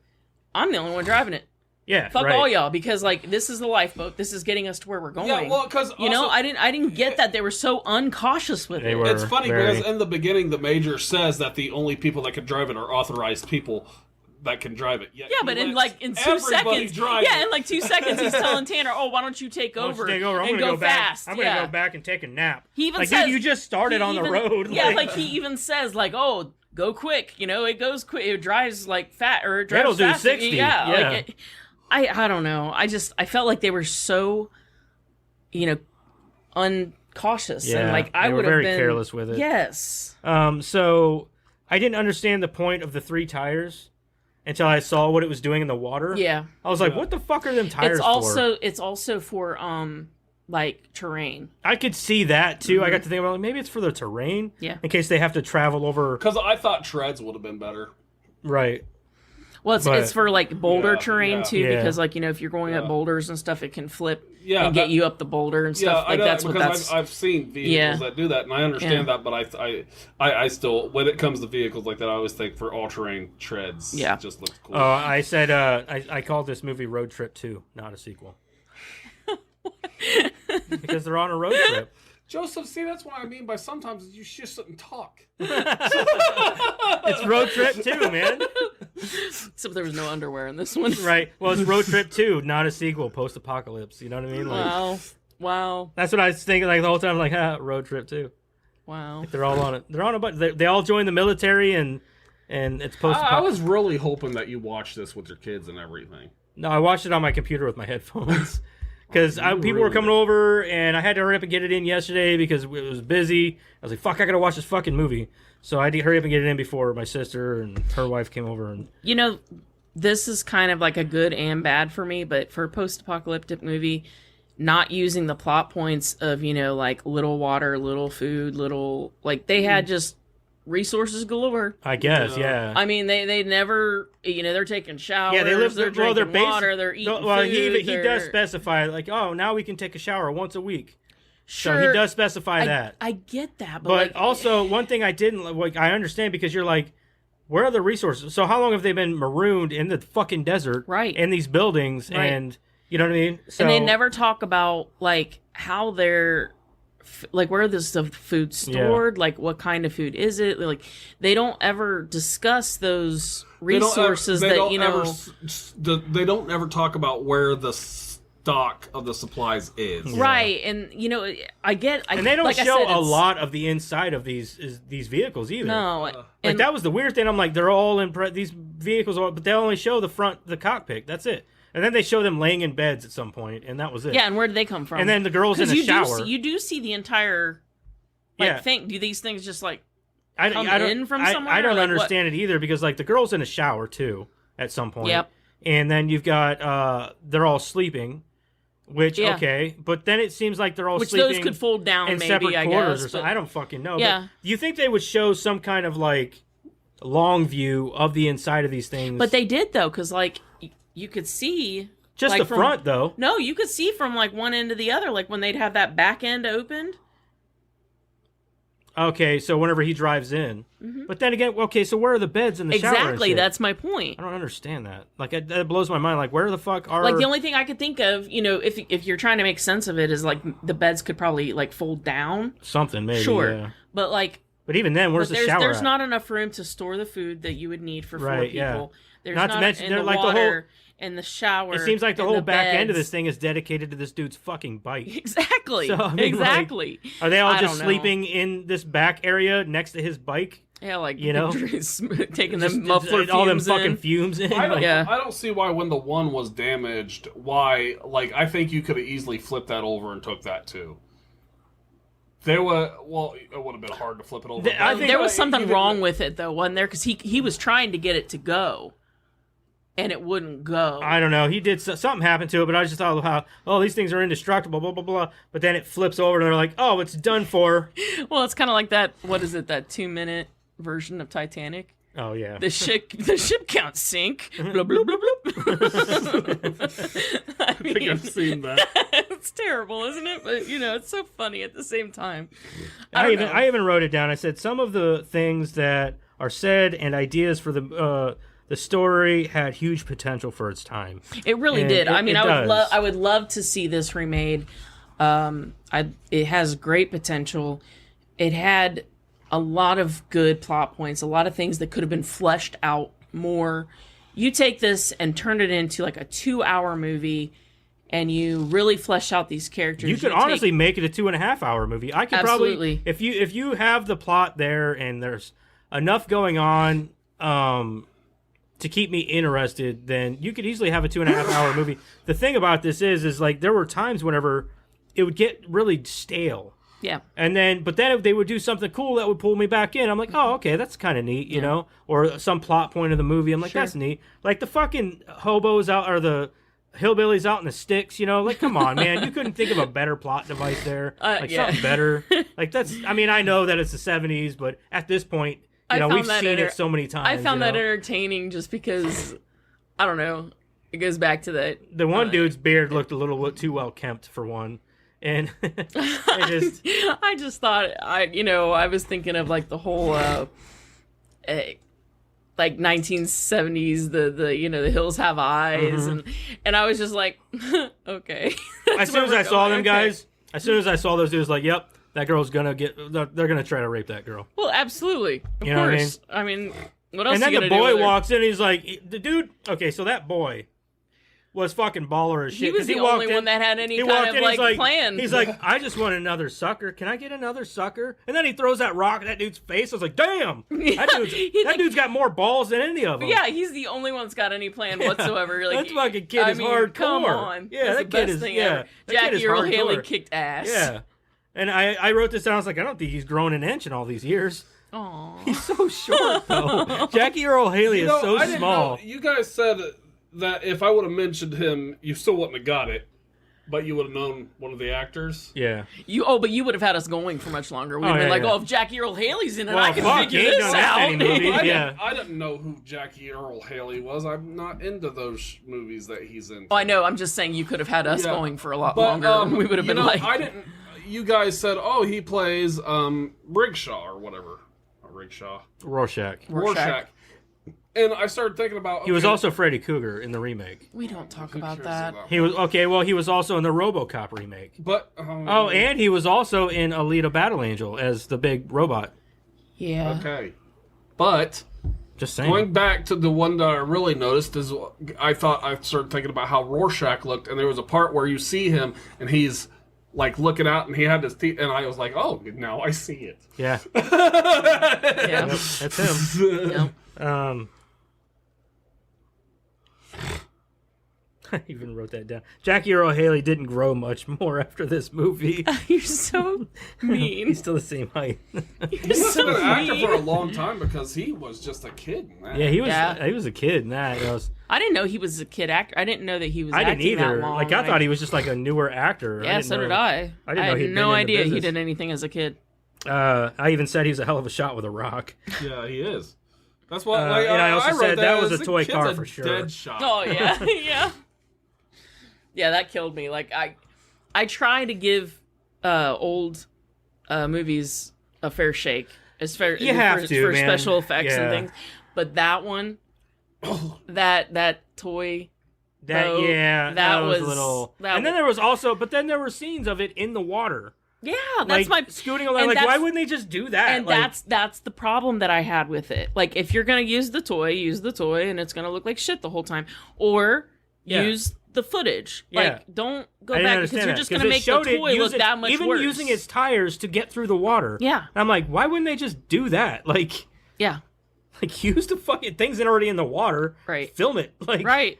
I'm the only one driving it. Yeah, Fuck right. all y'all, because like this is the lifeboat. This is getting us to where we're going. Yeah, well, because I didn't get that they were so uncautious with They it. were. it's funny very- because in the beginning, the major says that the only people that can drive it are authorized people that can drive it. Yeah, but in 2 everybody seconds, drive yeah, it. in like 2 seconds, he's telling Tanner, "Oh, why don't you take Why don't over, you take over? I'm and gonna go back. fast?" I'm gonna go back and take a nap. He even like, says dude, you just started on the road. Yeah, like he even says, like, "Oh, go quick." It goes quick. It drives like fat, or it drives It'll do fast. 60. Yeah, Yeah. like I don't know. I felt like they were so, uncautious, Yeah, and like I they were would have very been careless with it. Yes. So I didn't understand the point of the 3 tires until I saw what it was doing in the water. Yeah. I was like, what the fuck are them tires It's also for like terrain. I could see that too. I got to think about, like, maybe it's for the terrain. Yeah. In case they have to travel over. Because I thought treads would have been better. Right. Well, But- it's for like boulder Yeah, terrain yeah. too, Yeah. because like if you're going up boulders and stuff, it can flip Yeah, and get that- you up the boulder and Yeah, stuff. I Like know that's what because that's. I've seen vehicles Yeah. that do that, and I understand Yeah. that. But I still, when it comes to vehicles like that, I always think for all-terrain treads. Yeah. It just looks cool. I said I called this movie Road Trip 2, not a sequel. Because they're on a road trip. Joseph, see, that's what I mean by sometimes you just shouldn't talk. It's Road Trip 2, man. Except there was no underwear in this one. Right. Well, it's Road Trip 2, not a sequel, post-apocalypse. You know what I mean? Like, Wow. that's what I was thinking like the whole time. Like, Road Trip 2. Wow. They're all on it. They're on a bunch. They all join the military and it's I post-apocalypse. was really hoping that you watched this with your kids and everything. No, I watched it on my computer with my headphones. Because people were really coming over, and I had to hurry up and get it in yesterday because it was busy. I was like, fuck, I gotta watch this fucking movie. So I had to hurry up and get it in before my sister and her wife came over. And This is kind of like a good and bad for me, but for a post-apocalyptic movie, not using the plot points of, like little water, little food, like they had just resources galore. I guess, yeah. I mean, they never, they're taking showers, Yeah, they live. they're Well, drinking they're water, they're eating Well, food. he does specify like, oh, now we can take a shower once a week. Sure, So he does specify that. I get that, But like, also, one thing I didn't like, I understand because you're like, where are the resources? So how long have they been marooned in the fucking desert, Right. in these buildings, Right. and you know what I mean? So and they never talk about like how they're like where is the food stored, like what kind of food is it, like they don't ever discuss those resources They that don't they don't ever talk about where the stock of the supplies is. right. And I get and they don't like I show said, a it's- lot of the inside of these vehicles either. no Like and that was the weird thing. I'm like, they're all in these vehicles, but they only show the cockpit. That's it. And then they show them laying in beds at some point, and that was it. yeah, and where did they come from? And then the girls in the shower. You do see the entire Yeah. thing. Do these things just like I come don't, in from I somewhere, don't or, like, understand it either because like the girls in a shower too at some point. Yep. And then you've got they're all sleeping, which Yeah. okay, but then it seems like they're all which sleeping those could fold down in maybe, separate I quarters guess, or something. but- I don't fucking know. Yeah. But do you think they would show some kind of like long view of the inside of these things? But they did though, because like you could see just like, the from- front though. No, you could see from like one end to the other, like when they'd have that back end opened. Okay, so whenever he drives in. Mhm. But then again, okay, so where are the beds in the shower? and Exactly, shit? that's my point. I don't understand that. Like that blows my mind. Like where the fuck are Like the only thing I could think of, if you're trying to make sense of it, is like the beds could probably like fold down. something maybe? Sure, Yeah. but like But even then, where's but the shower? there's at? not enough room to store the food that you would need for 4 Right, people. yeah. There's Not to mention, in they're the like the whole- water and the shower. It seems like the and whole back end of beds. this thing is dedicated to this dude's fucking bike. Exactly. So, I mean, exactly. Are they all I just don't know. sleeping in this back area next to his bike? Yeah, like You know? taking Just- them muffler all them fumes fucking in. fumes in. I don't, Yeah. I don't see why when the one was damaged, why, like, I think you could have easily flipped that over and took that too. There were, well, it would have been hard to flip it over. I think There was something even- wrong with it though, wasn't there? Because he was trying to get it to go, and it wouldn't go. I don't know. He did something happened to it, but I just thought how these things are indestructible, blah blah blah. But then it flips over and they're like, oh, it's done for. Well, it's kind of like that. What is it? That 2-minute version of Titanic. Oh yeah. The ship can't sink. Blah blah blah blah. I I think I've seen that. it's terrible, isn't it? But it's so funny at the same time. I don't know. even wrote it down. I said some of the things that are said and ideas for the The story had huge potential for its time. It really And did. I mean, does. I would love to see this remade. It has great potential. It had a lot of good plot points, a lot of things that could have been fleshed out more. You take this and turn it into like a 2-hour movie, and you really flesh out these characters. You could honestly make it a 2.5-hour movie. I could Absolutely. probably, if you have the plot there and there's enough going on to keep me interested, then you could easily have a 2.5-hour movie. The thing about this is like there were times whenever it would get really stale. Yeah. But then if they would do something cool that would pull me back in, I'm like, oh, okay, that's kind of neat, you know? Or some plot point of the movie, I'm like, that's neat. Like the fucking hobos out, or the hillbillies out in the sticks, you know? Like, come on, man. You couldn't think of a better plot device there? Something better? Like, that's, I mean, I know that it's the 70s, but at this point, you know, we've seen it so many times. I found that entertaining just because, I don't know, it goes back to that. The one dude's beard looked a little too well kempt for one. And I just thought, I was thinking of like the whole, like 1970s, the hills have eyes, and I was just like, okay. As soon as I saw them guys, as soon as I saw those dudes, like, yep, that girl's gonna they're gonna try to rape that girl. Well, absolutely, of course. I mean, what else? And then the boy walks in, he's like, the dude. Okay, so that boy was fucking baller as shit. He was the only one that had any kind of like plan. He's like, I just want another sucker. Can I get another sucker? And then he throws that rock at that dude's face. I was like, damn, that dude's got more balls than any of them. Yeah, he's the only one that's got any plan whatsoever. Like, that fucking kid is hardcore. Come on, yeah, that kid is. Yeah, Jackie Earle Haley kicked ass. Yeah, and I wrote this down. I was like, I don't think he's grown an inch in all these years. Aww. He's so short though. Jackie Earle Haley is so small. You guys said that if I would have mentioned him, you still wouldn't have got it, but you would have known one of the actors. Yeah. But you would have had us going for much longer. We'd have been like, if Jackie Earle Haley's in it, I can figure this out. I didn't know who Jackie Earle Haley was. I'm not into those movies that he's in. Oh, I know. I'm just saying you could have had us going for a lot longer. We would have been like, I didn't. You guys said, he plays Rigshaw or whatever. Rorschach. And I started thinking about... He was also Freddy Krueger in the remake. We don't talk about that. He was... Okay, well, he was also in the RoboCop remake. But... and he was also in Alita Battle Angel as the big robot. Yeah. Okay. But... Just saying. Going back to the one that I really noticed is... I started thinking about how Rorschach looked, and there was a part where you see him, and he's... like looking out, and he had his teeth, and I was like, "Oh, now I see it." Yeah, yeah, that's him. Yep. I even wrote that down. Jackie Earle Haley didn't grow much more after this movie. You're so mean. He's still the same height. He's been an actor for a long time because he was just a kid in that. Yeah, he was a kid in that. I didn't know he was a kid actor. I didn't know that he was. I didn't either. That long. Like I thought he was just like a newer actor. Yeah, so did I. I didn't know had no idea he did anything as a kid. I even said he was a hell of a shot with a rock. Yeah, he is. That's what. And I also said that was a toy car for sure. Dead shot. Oh yeah, yeah. Yeah, that killed me. Like I try to give old movies a fair shake, as fair for special effects and things. But that one, that toy, that was a little. And then there was also, but then there were scenes of it in the water. Yeah, that's like, scooting along. Like, why wouldn't they just do that? And that's the problem that I had with it. Like, if you're gonna use the toy, and it's gonna look like shit the whole time, or use the footage. Like, don't go back because you're just going to make the toy look that much worse. Even using its tires to get through the water. Yeah. And I'm like, why wouldn't they just do that? Like, yeah. Like, use the fucking things that are already in the water. Right. Film it. Like, right.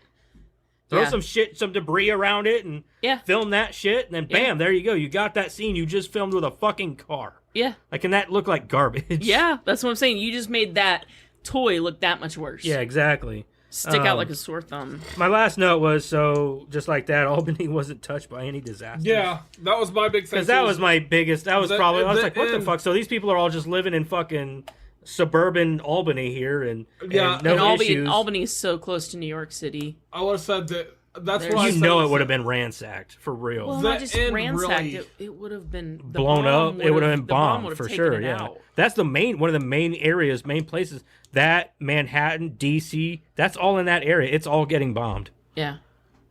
Throw some debris around it and film that shit. And then bam, there you go. You got that scene you just filmed with a fucking car. Yeah. Like, can that look like garbage? Yeah. That's what I'm saying. You just made that toy look that much worse. Yeah, exactly. Stick out like a sore thumb. My last note was, so just like that, Albany wasn't touched by any disaster. Yeah, that was my big thing. Because that was my biggest. That was probably. I was like, what the fuck? So these people are all just living in fucking suburban Albany here, and no issues. Albany is so close to New York City. I would have said that That's There's- what I You said. know it would have been ransacked for real. Well, The not just end ransacked. really- It would have been the Blown bomb up. It would have been the bomb bombed would have for taken sure. it Yeah, out. that's the one of the main areas, main places. That Manhattan, DC, that's all in that area. It's all getting bombed. Yeah.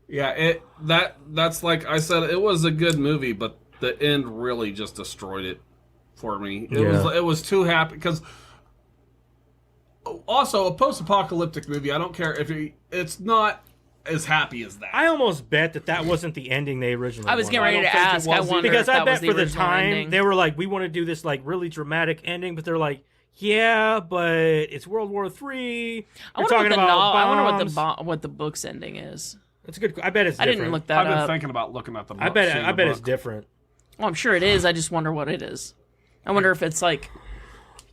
Yeah, that's like I said, it was a good movie, but the end really just destroyed it for me. It was too happy because also a post-apocalyptic movie. I don't care if it's not as happy as that. I almost bet that wasn't the ending they originally. I was wanted. getting ready to don't think it ask. I was wonder Because if I that was bet for the original time ending. they were like, we want to do this like really dramatic ending, but they're like, yeah, but it's World War III. I We're wonder talking what the about I wonder bombs. what the book's ending is. It's a good. I bet it's. I Different. didn't look that I've been up. thinking about looking at the book. I bet. seeing I the bet it's book. different. Well, I'm sure it is. I just wonder what it is. I wonder if it's like,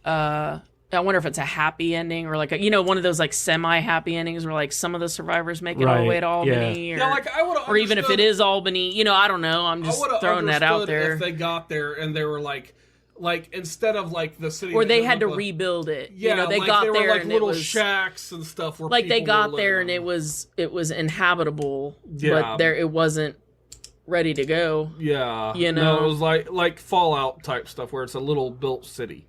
I wonder if it's a happy ending or like one of those like semi-happy endings where like some of the survivors make it all the way to Albany, or, Yeah, like I would have. or even if it is Albany, I don't know. I'm just throwing that out there. If they got there and they were like instead of like the city, Or that they you had to look like- rebuild it. Yeah, they like got they were there like and little it was shacks and stuff. Where like they people got were there living and in. it was inhabitable, Yeah. but it wasn't ready to go. Yeah, know? no, it was like Fallout type stuff where it's a little built city.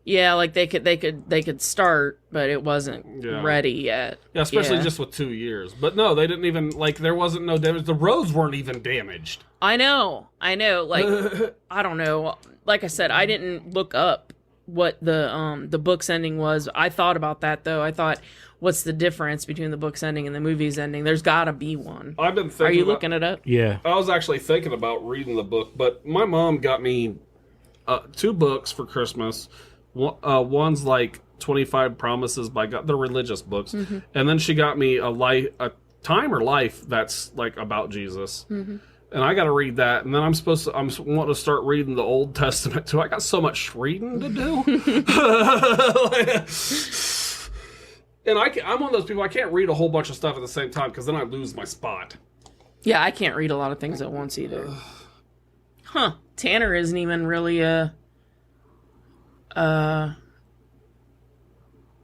Yeah, like they could start, but it wasn't Yeah. ready yet. Yeah, especially Yeah. just with 2 years. But no, they didn't even there wasn't no damage. The roads weren't even damaged. I know. Like I don't know. Like I said, I didn't look up what the book's ending was. I thought about that though. I thought, what's the difference between the book's ending and the movie's ending? There's got to be one. I've been thinking. Are you about- looking it up? Yeah. I was actually thinking about reading the book, but my mom got me 2 books for Christmas. One's like 25 Promises by God. They're religious books, and then she got me a Time or Life that's like about Jesus. And I got to read that, and then I'm wanting to start reading the Old Testament too. I got so much reading to do. And I'm one of those people, I can't read a whole bunch of stuff at the same time because then I lose my spot. Yeah, I can't read a lot of things at once either. Huh. Tanner isn't even really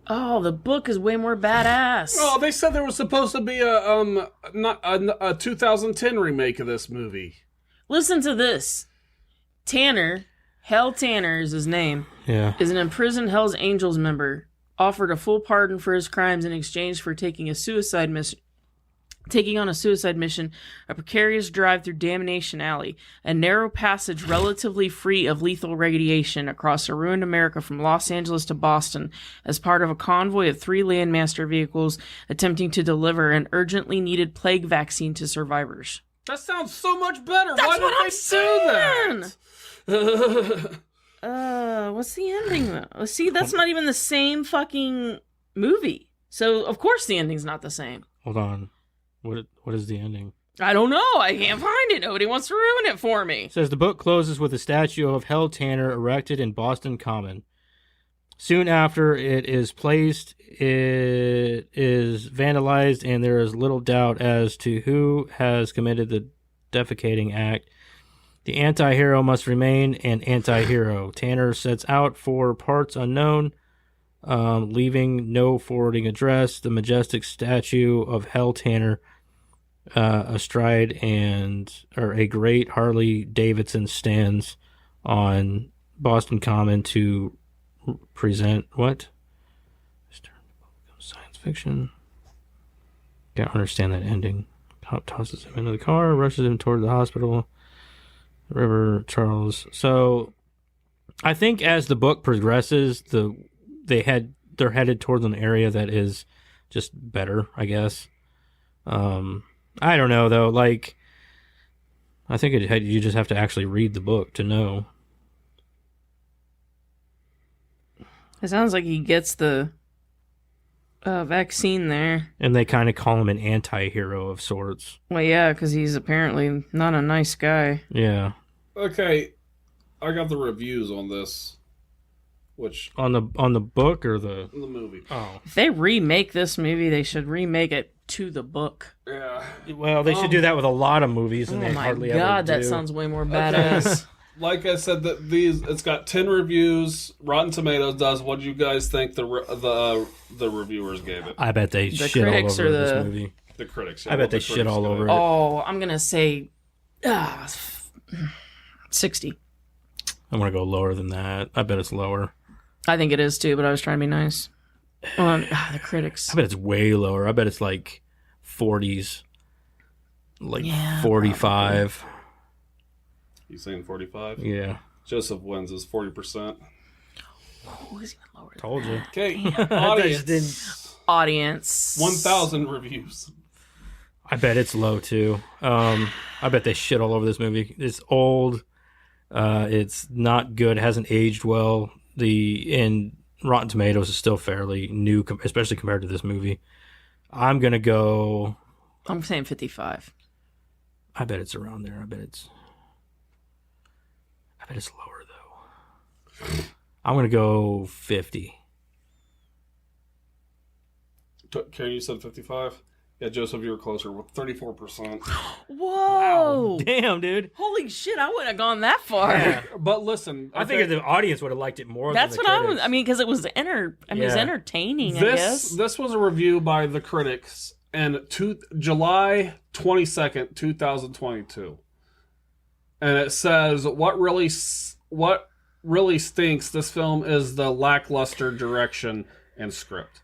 oh, the book is way more badass. Oh, they said there was supposed to be a 2010 remake of this movie. Listen to this. Tanner, Hell Tanner is his name, Yeah. is an imprisoned Hell's Angels member, offered a full pardon for his crimes in exchange for taking on a suicide mission, a precarious drive through Damnation Alley, a narrow passage relatively free of lethal radiation across a ruined America from Los Angeles to Boston as part of a convoy of 3 Landmaster vehicles attempting to deliver an urgently needed plague vaccine to survivors. That sounds so much better. That's Why what did I'm they say that? What's the ending though? See, that's not even the same fucking movie. So of course the ending's not the same. Hold on. What is the ending? I don't know. I can't find it. Nobody wants to ruin it for me. It says the book closes with a statue of Hell Tanner erected in Boston Common. Soon after it is placed, it is vandalized, and there is little doubt as to who has committed the defecating act. The anti-hero must remain an anti-hero. Tanner sets out for parts unknown, leaving no forwarding address. The majestic statue of Hell Tanner astride a great Harley Davidson stands on Boston Common to present what? Science fiction. Can't understand that ending. Cop tosses him into the car, rushes him toward the hospital. River Charles. So I think as the book progresses, they're headed towards an area that is just better, I guess. I don't know though. Like, I think you just have to actually read the book to know. It sounds like he gets the vaccine there. And they kind of call him an anti-hero of sorts. Well, yeah, because he's apparently not a nice guy. Yeah. Okay, I got the reviews on this, which On the book or the movie. Oh. If they remake this movie, they should remake it to the book. Yeah. Well, they should do that with a lot of movies, and Oh they my hardly ever god, do. that sounds way more badass. Like I said, it's got 10 reviews. Rotten Tomatoes does. What do you guys think the reviewers gave it? I bet they The shit all critics over or this the- movie. The critics. I bet they shit all over it. Oh, I'm gonna say 60. I'm gonna go lower than that. I bet it's lower. I think it is too, but I was trying to be nice. The critics. I bet it's way lower. I bet it's like 40s, like Yeah, 45. probably. You saying 45? Yeah, Joseph wins is 40%. Oh, it's even lower. told you. Okay, I just audience. Audience. 1,000 reviews. I bet it's low too. I bet they shit all over this movie. It's old. It's not good. It hasn't aged well. And Rotten Tomatoes is still fairly new, especially compared to this movie. I'm gonna go. I'm saying 55. I bet it's around there. I bet it's lower though. I'm gonna go 50. Karen, you said 55? Yeah, Joseph, you were closer with 34%. Whoa! Damn, dude. Holy shit! I wouldn't have gone that far. Yeah. But listen, I figured the audience would have liked it more. That's than what the I was. critics. I mean, because it was it's entertaining. I guess. this was a review by the critics and July 22nd, 2022. And it says, what really stinks this film is the lackluster direction and script.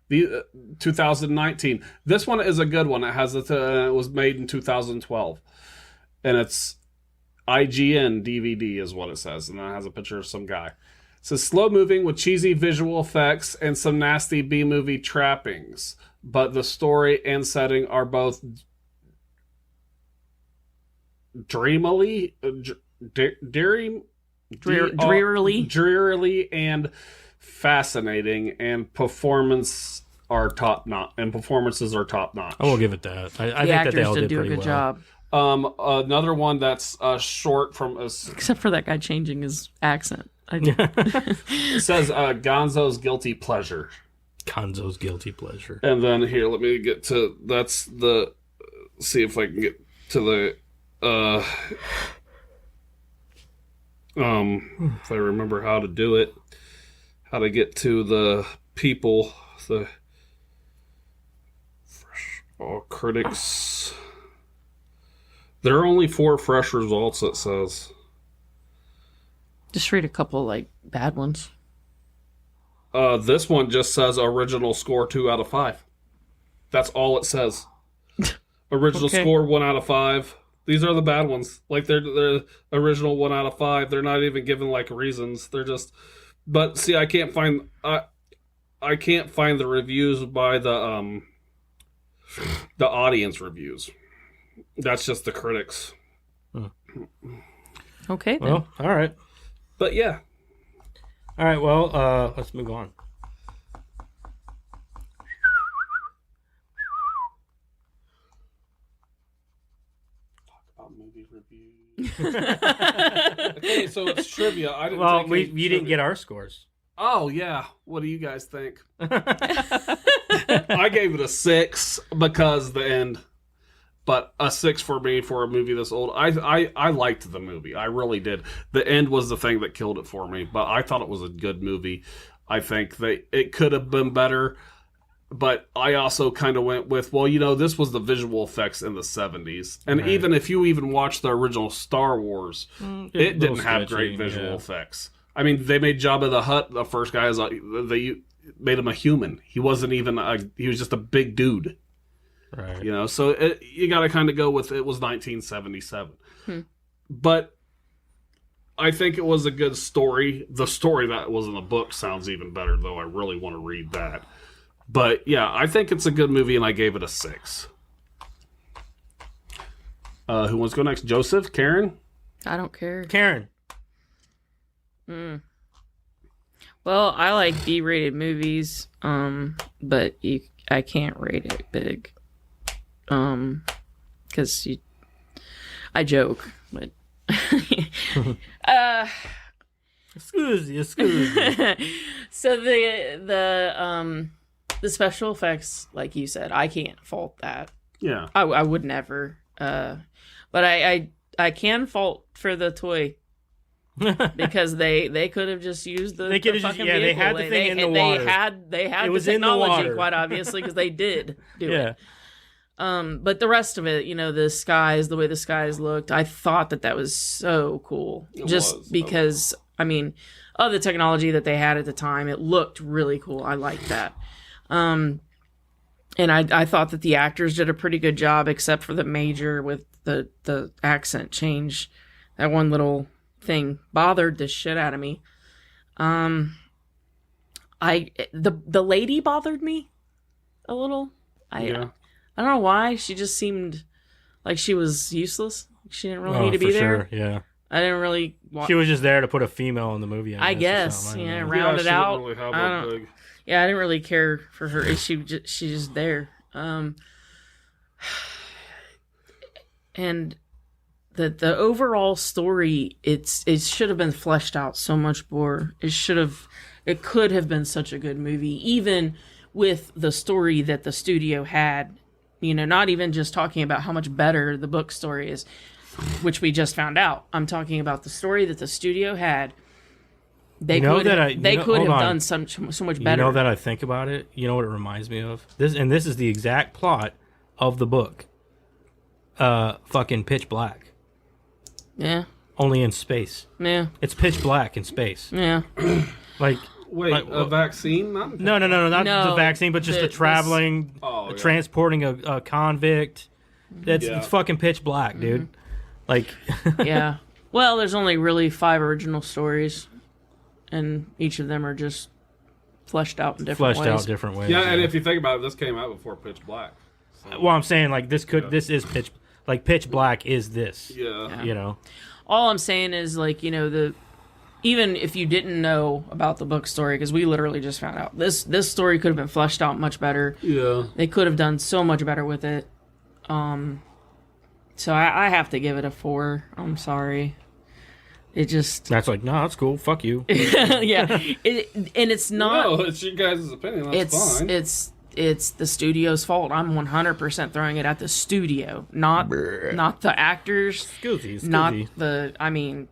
The 2019. This one is a good one. It has it was made in 2012, and it's IGN DVD is what it says, and it has a picture of some guy. It says slow moving with cheesy visual effects and some nasty B movie trappings, but the story and setting are both drearily and fascinating, and performances are top notch. I will give it that. I The think that actors they all did do a pretty good well. job, Another one that's short from except for that guy changing his accent. it says Gonzo's guilty pleasure. Gonzo's guilty pleasure. And then here, let me get to see if I can get to the if I remember how to do it, how to get to the people, the critics. There are only 4 fresh results, it says. Just read a couple like bad ones. This one just says original score 2 out of 5. That's all it says. Original Okay. score 1 out of 5. These are the bad ones. Like they're original 1 out of 5. They're not even given like reasons. They're just. But see, I can't find the reviews by the audience reviews. That's just the critics. Okay. Then. Well, all right. But yeah, All right, well, let's move on. about movie reviews. Okay, so it's trivia. I didn't. Well, take any you didn't trivia. get our scores. Oh yeah. What do you guys think? I gave it a 6 because the end. But a 6 for me for a movie this old. I liked the movie. I really did. The end was the thing that killed it for me. But I thought it was a good movie. I think it could have been better. But I also kind of went with, well, this was the visual effects in the 70s. And Right. even if you even watch the original Star Wars, it didn't have sketchy, great visual yeah. effects. I mean, they made Jabba the Hutt, the first guy, they made him a human. He wasn't even he was just a big dude. Right. So you got to kind of go with it was 1977. But I think it was a good story. The story that was in the book sounds even better, though I really want to read that. But yeah, I think it's a good movie, and I gave it a 6. Who wants to go next? Joseph? Karen? I don't care. Karen. Well, I like B-rated movies, but I can't rate it big, because I joke, but Excuse me. so the special effects, like you said, I can't fault that. Yeah. I would never, but I can fault for the toy because they could have just used the They could have just fucking vehicle. they had the thing in the water. They had It the was in the technology, water. quite obviously, because they did do Yeah. it. But the rest of it, the skies, the way the skies looked, I thought that was so cool. Just because, I mean, of the technology that they had at the time, it looked really cool. I liked that. And I thought that the actors did a pretty good job, except for the major with the accent change. That one little thing bothered the shit out of me. The lady bothered me a little. I don't know why. She just seemed like she was useless. She didn't really need to be there. Sure, yeah. I didn't really. She was just there to put a female in the movie. I guess, yeah, round it out. Really have I a don't- big... Yeah, I didn't really care for her. She's just there. And the overall story, it should have been fleshed out so much more. It could have been such a good movie, even with the story that the studio had. Not even just talking about how much better the book story is, which we just found out. I'm talking about the story that the studio had. They could have done so much better. You know that I think about it? You know what it reminds me of? This is the exact plot of the book. Fucking Pitch Black. Yeah. Only in space. Yeah. It's pitch black in space. Yeah. Like... Wait, a vaccine? Not No, not the vaccine, but just transporting a convict. It's fucking pitch black, dude. Like, yeah. Well, there's only really 5 original stories, and each of them are just fleshed out in different ways. Yeah, and if you think about it, this came out before Pitch Black. So. Well, I'm saying like this is pitch black is this. Yeah. All I'm saying is like even if you didn't know about the book story, because we literally just found out, this story could have been fleshed out much better. Yeah. They could have done so much better with it. So I have to give it a 4. I'm sorry. It just... That's like, no, that's cool. Fuck you. Yeah. And it's not... No, it's your guys' opinion. That's fine. It's the studio's fault. I'm 100% throwing it at the studio, not the actors. Scoozy. I mean...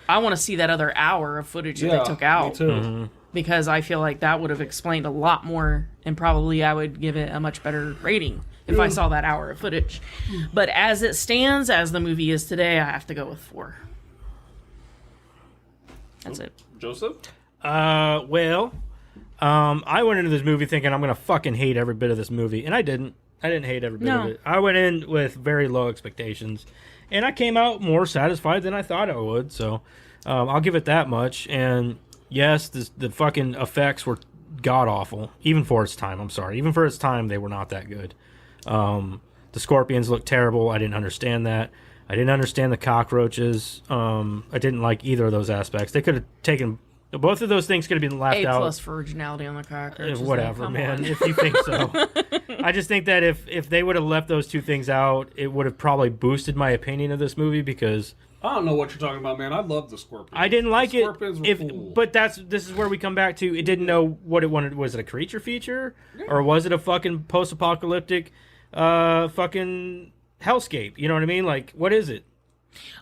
I want to see that other hour of footage that they took out. Me too. Mm-hmm. Because I feel like that would have explained a lot more, and probably I would give it a much better rating if I saw that hour of footage. But as it stands, as the movie is today, I have to go with 4. That's it. Joseph? Well, I went into this movie thinking I'm gonna fucking hate every bit of this movie, and I didn't. I didn't hate every bit of it. I went in with very low expectations, and I came out more satisfied than I thought I would. So I'll give it that much. And yes, the fucking effects were god awful, even for its time. I'm sorry, even for its time, they were not that good. The scorpions looked terrible. I didn't understand that. I didn't understand the cockroaches. I didn't like either of those aspects. They could have taken both of those things. Could have been left out. A+ for originality on the cockroaches. Whatever, man. If you think so. I just think that if they would have left those two things out, it would have probably boosted my opinion of this movie because I don't know what you're talking about, man. I love the scorpions. I didn't like the scorpions it. Were cool. But this is where we come back to. It didn't know what it wanted. Was it a creature feature or was it a fucking post-apocalyptic, fucking hellscape? You know what I mean? Like, what is it?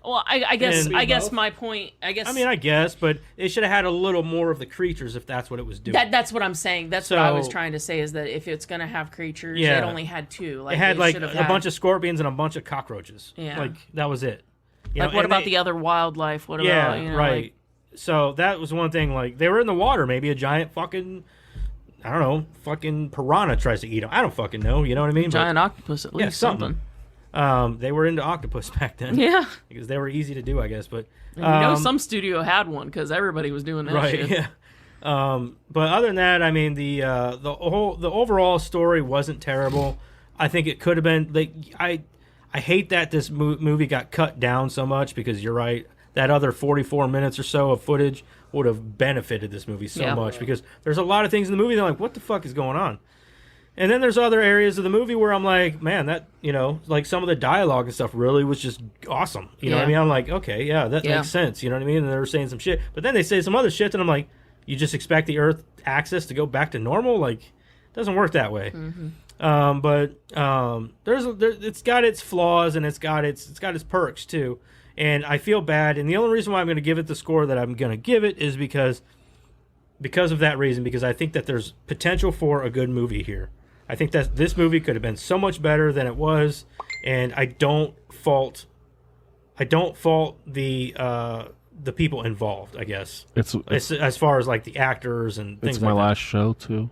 Well, I guess my point. I guess, but it should have had a little more of the creatures if that's what it was doing. That's what I'm saying. That's what I was trying to say is that if it's gonna have creatures, it only had 2. Like, it had like a bunch of scorpions and a bunch of cockroaches. Yeah, like that was it. Like, what about the other wildlife? What about right? Like... So that was one thing. Like they were in the water. Maybe a giant fucking, I don't know, fucking piranha tries to eat them. I don't fucking know. You know what I mean? Giant octopus at least. Yeah, something. They were into octopus back then. Yeah. Because they were easy to do, I guess. But some studio had one because everybody was doing that shit. Yeah. But other than that, I mean, the overall story wasn't terrible. I think it could have been. Like, I hate that this movie got cut down so much because you're right. That other 44 minutes or so of footage would have benefited this movie so much because there's a lot of things in the movie that I'm like, what the fuck is going on? And then there's other areas of the movie where I'm like, man, that, like some of the dialogue and stuff really was just awesome. You know what I mean? I'm like, okay, that makes sense. You know what I mean? And they were saying some shit. But then they say some other shit, and I'm like, you just expect the Earth axis to go back to normal? Like, it doesn't work that way. Mm-hmm. But it's got its flaws, and it's got its perks, too. And I feel bad. And the only reason why I'm going to give it the score that I'm going to give it is because of that reason, because I think that there's potential for a good movie here. I think that this movie could have been so much better than it was, and I don't fault the people involved, I guess. It's As far as like the actors and things it's my like that. last show too.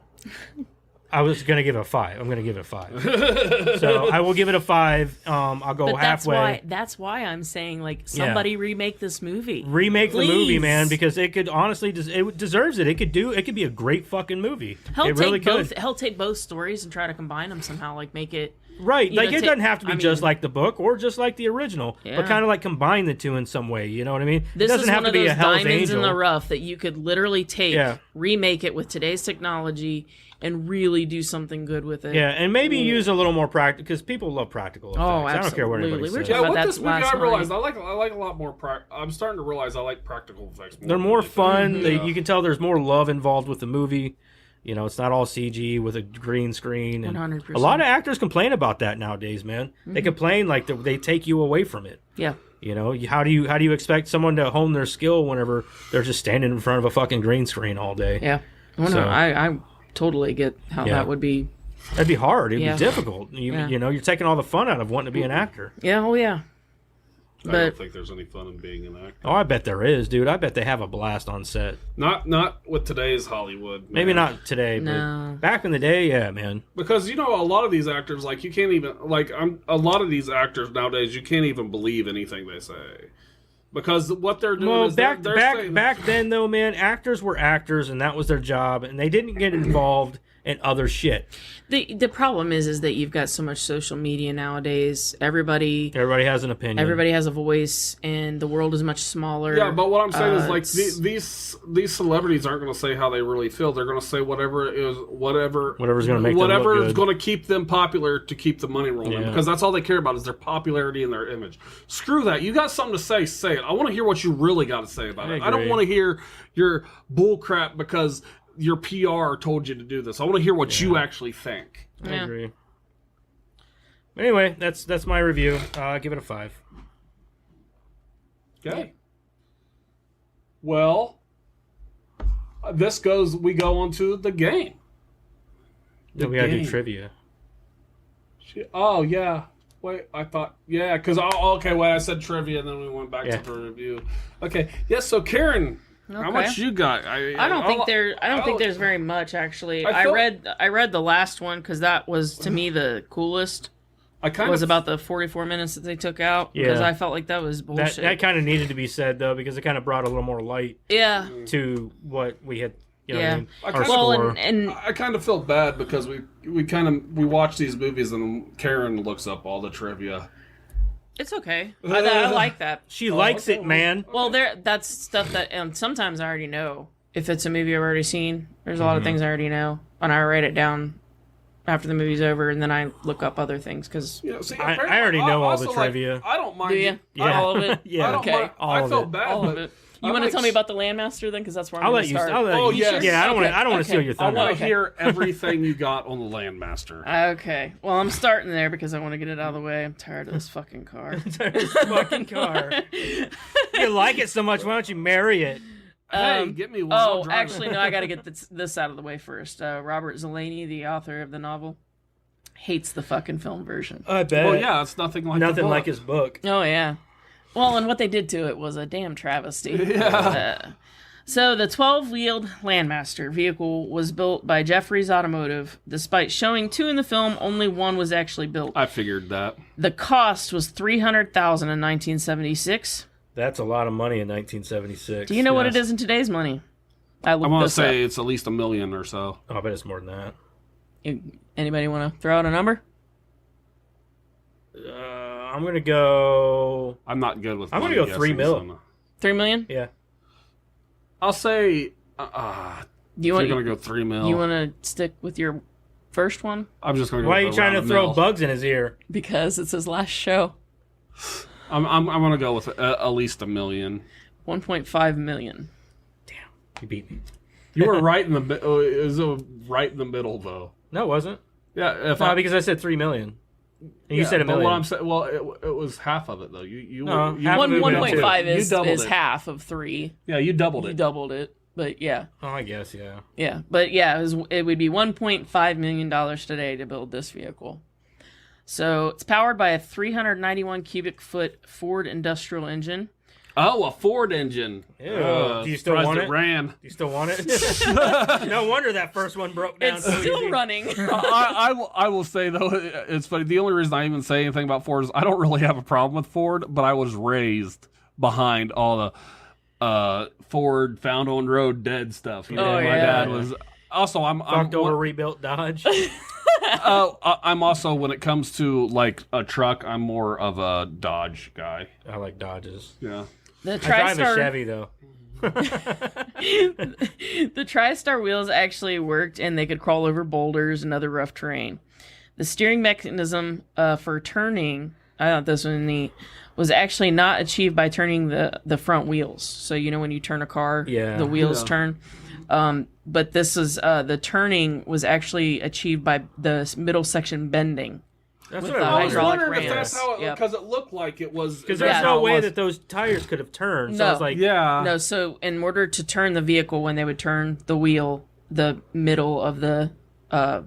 I was going to give it a 5. I'm going to give it a 5. So I will give it a 5. I'll go But halfway. that's why I'm saying, like, somebody remake this movie. Remake Please. the movie, man, because it could honestly it deserves it. It could be a great fucking movie. He'll It take both stories and try to combine them somehow, like make it Right, like it doesn't have to be just mean, like the book or just like the original, Yeah. but kind of like combine the two in some way. You know what I mean? This it doesn't is have one to of be those a Hell's diamonds Angel. in the rough that you could literally take, remake it with today's technology, and really do something good with it. Yeah, and maybe use a little more practical, because people love practical effects. Oh, I don't care what anybody absolutely. says. We're Yeah, about with that this movie, last I realized night. I like a lot more. I'm starting to realize I like practical effects. They're more fun. Yeah. You can tell there's more love involved with the movie. You know, it's not all CG with a green screen. And 100%. a lot of actors complain about that nowadays, man. Mm-hmm. They complain like they take you away from it. Yeah. You know, how do you expect someone to hone their skill whenever they're just standing in front of a fucking green screen all day? Yeah. Well, So- no, I totally get how Yeah. that would be. That'd be hard. It'd Yeah. be difficult. You know, you're taking all the fun out of wanting to be an actor. Yeah, oh yeah. I don't But think there's any fun in being an actor. Oh, I bet there is, dude. I bet they have a blast on set. Not with today's Hollywood. Man. Maybe not today, No. but back in the day, yeah, man. Because a lot of these actors, like you can't even a lot of these actors nowadays, you can't even believe anything they say, because what they're doing Well, is they're saying, back then though, man, actors were actors, and that was their job, and they didn't get involved in other shit. the problem is that you've got so much social media nowadays. Everybody Everybody has an opinion. Everybody has a voice, and the world is much smaller. Yeah, but what I'm saying is like it's- these celebrities aren't going to say how they really feel. They're going to say whatever Whatever's gonna make them look whatever is good. going to keep them popular to keep the money rolling, Yeah. because that's all they care about is their popularity and their image. Screw that. You got something to say it. I want to hear what you really got to say about it. I don't agree. want to hear your bull crap because your PR told you to do this. I want to hear what you actually think. I Yeah. agree. Anyway, that's my review. Give it a 5. Okay. Well, we go on to the game. Then we gotta do game. trivia. Oh, yeah. Wait, I thought, yeah, because, okay, wait, I said trivia, and then we went back Yeah. to the review. Okay, yes, so Karen, how Okay. much you got? I don't think there's very much actually. I feel- I read the last one because that was to me the coolest. I kind Was of about the 44 minutes that they took out because Yeah. I felt like that was bullshit. That kind of needed to be said though, because it kind of brought a little more light yeah. to what we had. You know what I Yeah. mean? I Our kinda- Well, score. and I kind of feel bad because we watch these movies and Karen looks up all the trivia. it's okay. I like that. She likes okay. it, man. Well, that's stuff that sometimes I already know. If it's a movie I've already seen, there's a lot of things I already know, and I write it down after the movie's over, and then I look up other things because You know, see, I apparently- already know all the also, like, trivia. I don't mind. do you? Yeah. All of it. Yeah. I don't Okay. mind. All I of felt it. bad, All of but it. You want to tell me about the Landmaster then? Because that's where I'm I'll going let to you. start. I'll let Oh, you. yes. Yeah, I don't want Okay. to. I don't want to steal your I want thunder. to hear everything you got on the Landmaster. Okay. Well, I'm starting there because I want to get it out of the way. I'm tired of this fucking car. This fucking car. You like it so much. Why don't you marry it? Hey, get me one. I'll Oh, drive actually, it. no. I got to get this out of the way first. Robert Zelaney, the author of the novel, hates the fucking film version. I bet. Well, yeah, it's nothing like the Nothing book. like his book. Oh yeah. Well, and what they did to it was a damn travesty. So the 12-wheeled Landmaster vehicle was built by Jeffries Automotive. Despite showing 2 in the film, only 1 was actually built. I figured that. The cost was $300,000 in 1976. That's a lot of money in 1976. Do you know what Yes. it is in today's money? I I'm looked gonna this say up. it's at least $1 million or so. Oh, I bet it's more than that. Anybody want to throw out a number? I'm gonna go. I'm not good with. I'm gonna money go 3 guessing, mil. so no. $3 million? Yeah. I'll say. Do you You're want gonna go 3 mil. you want to stick with your first one I'm just gonna go. Why are you with trying to around throw $1 mil. bugs in his ear? because it's his last show? I'm gonna go with at least $1 million. 1.5 million. You beat me. You were right in the. It was right in the middle though. No, it wasn't. Yeah. If No, I, because I said 3 million. And you said $1 But million. what I'm saying, well, it was half of it though. You half of it went up, 1.5 You is doubled it. half of 3. Yeah, you doubled You it. doubled it, but yeah. Oh, I guess, yeah. Yeah, but yeah, it would be $1.5 million today to build this vehicle. So it's powered by a 391 cubic foot Ford industrial engine. Oh, a Ford engine. Ew. Do you still surprised want it? Ran. Do you still want it? No wonder that first one broke down. It's so still easy. running. I will say though, it's funny. The only reason I even say anything about Ford is I don't really have a problem with Ford, but I was raised behind all the Ford found on road dead stuff. You know, my dad was. Also, I'm Fucked over rebuilt Dodge. I'm also, when it comes to like a truck, I'm more of a Dodge guy. I like Dodges. Yeah. The I drive a TriStar, Chevy though. the TriStar wheels actually worked, and they could crawl over boulders and other rough terrain. The steering mechanism for turning, I thought this was neat, was actually not achieved by turning the front wheels. So you know when you turn a car, the wheels turn. But this is the turning was actually achieved by the middle section bending. That's With what the I I was was hydraulic wondering if that's rams. how it, Yep. because it looked like it was. Because Yeah. there's no way was. that those tires could have turned. So No. it's like, Yeah. No, so in order to turn the vehicle, when they would turn the wheel, the middle of the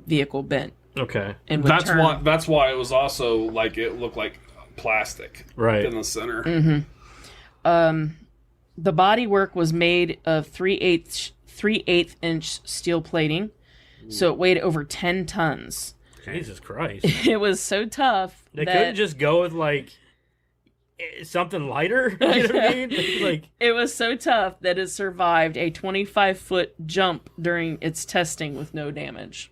vehicle bent. okay, And would That's turn. why. That's why it was also like it looked like plastic right. in the center. The bodywork was made of 3/8 inch steel plating, so it weighed over 10 tons. Jesus Christ. It was so tough They that couldn't just go with like something lighter. You know what I mean? Like, it was so tough that it survived a 25-foot jump during its testing with no damage.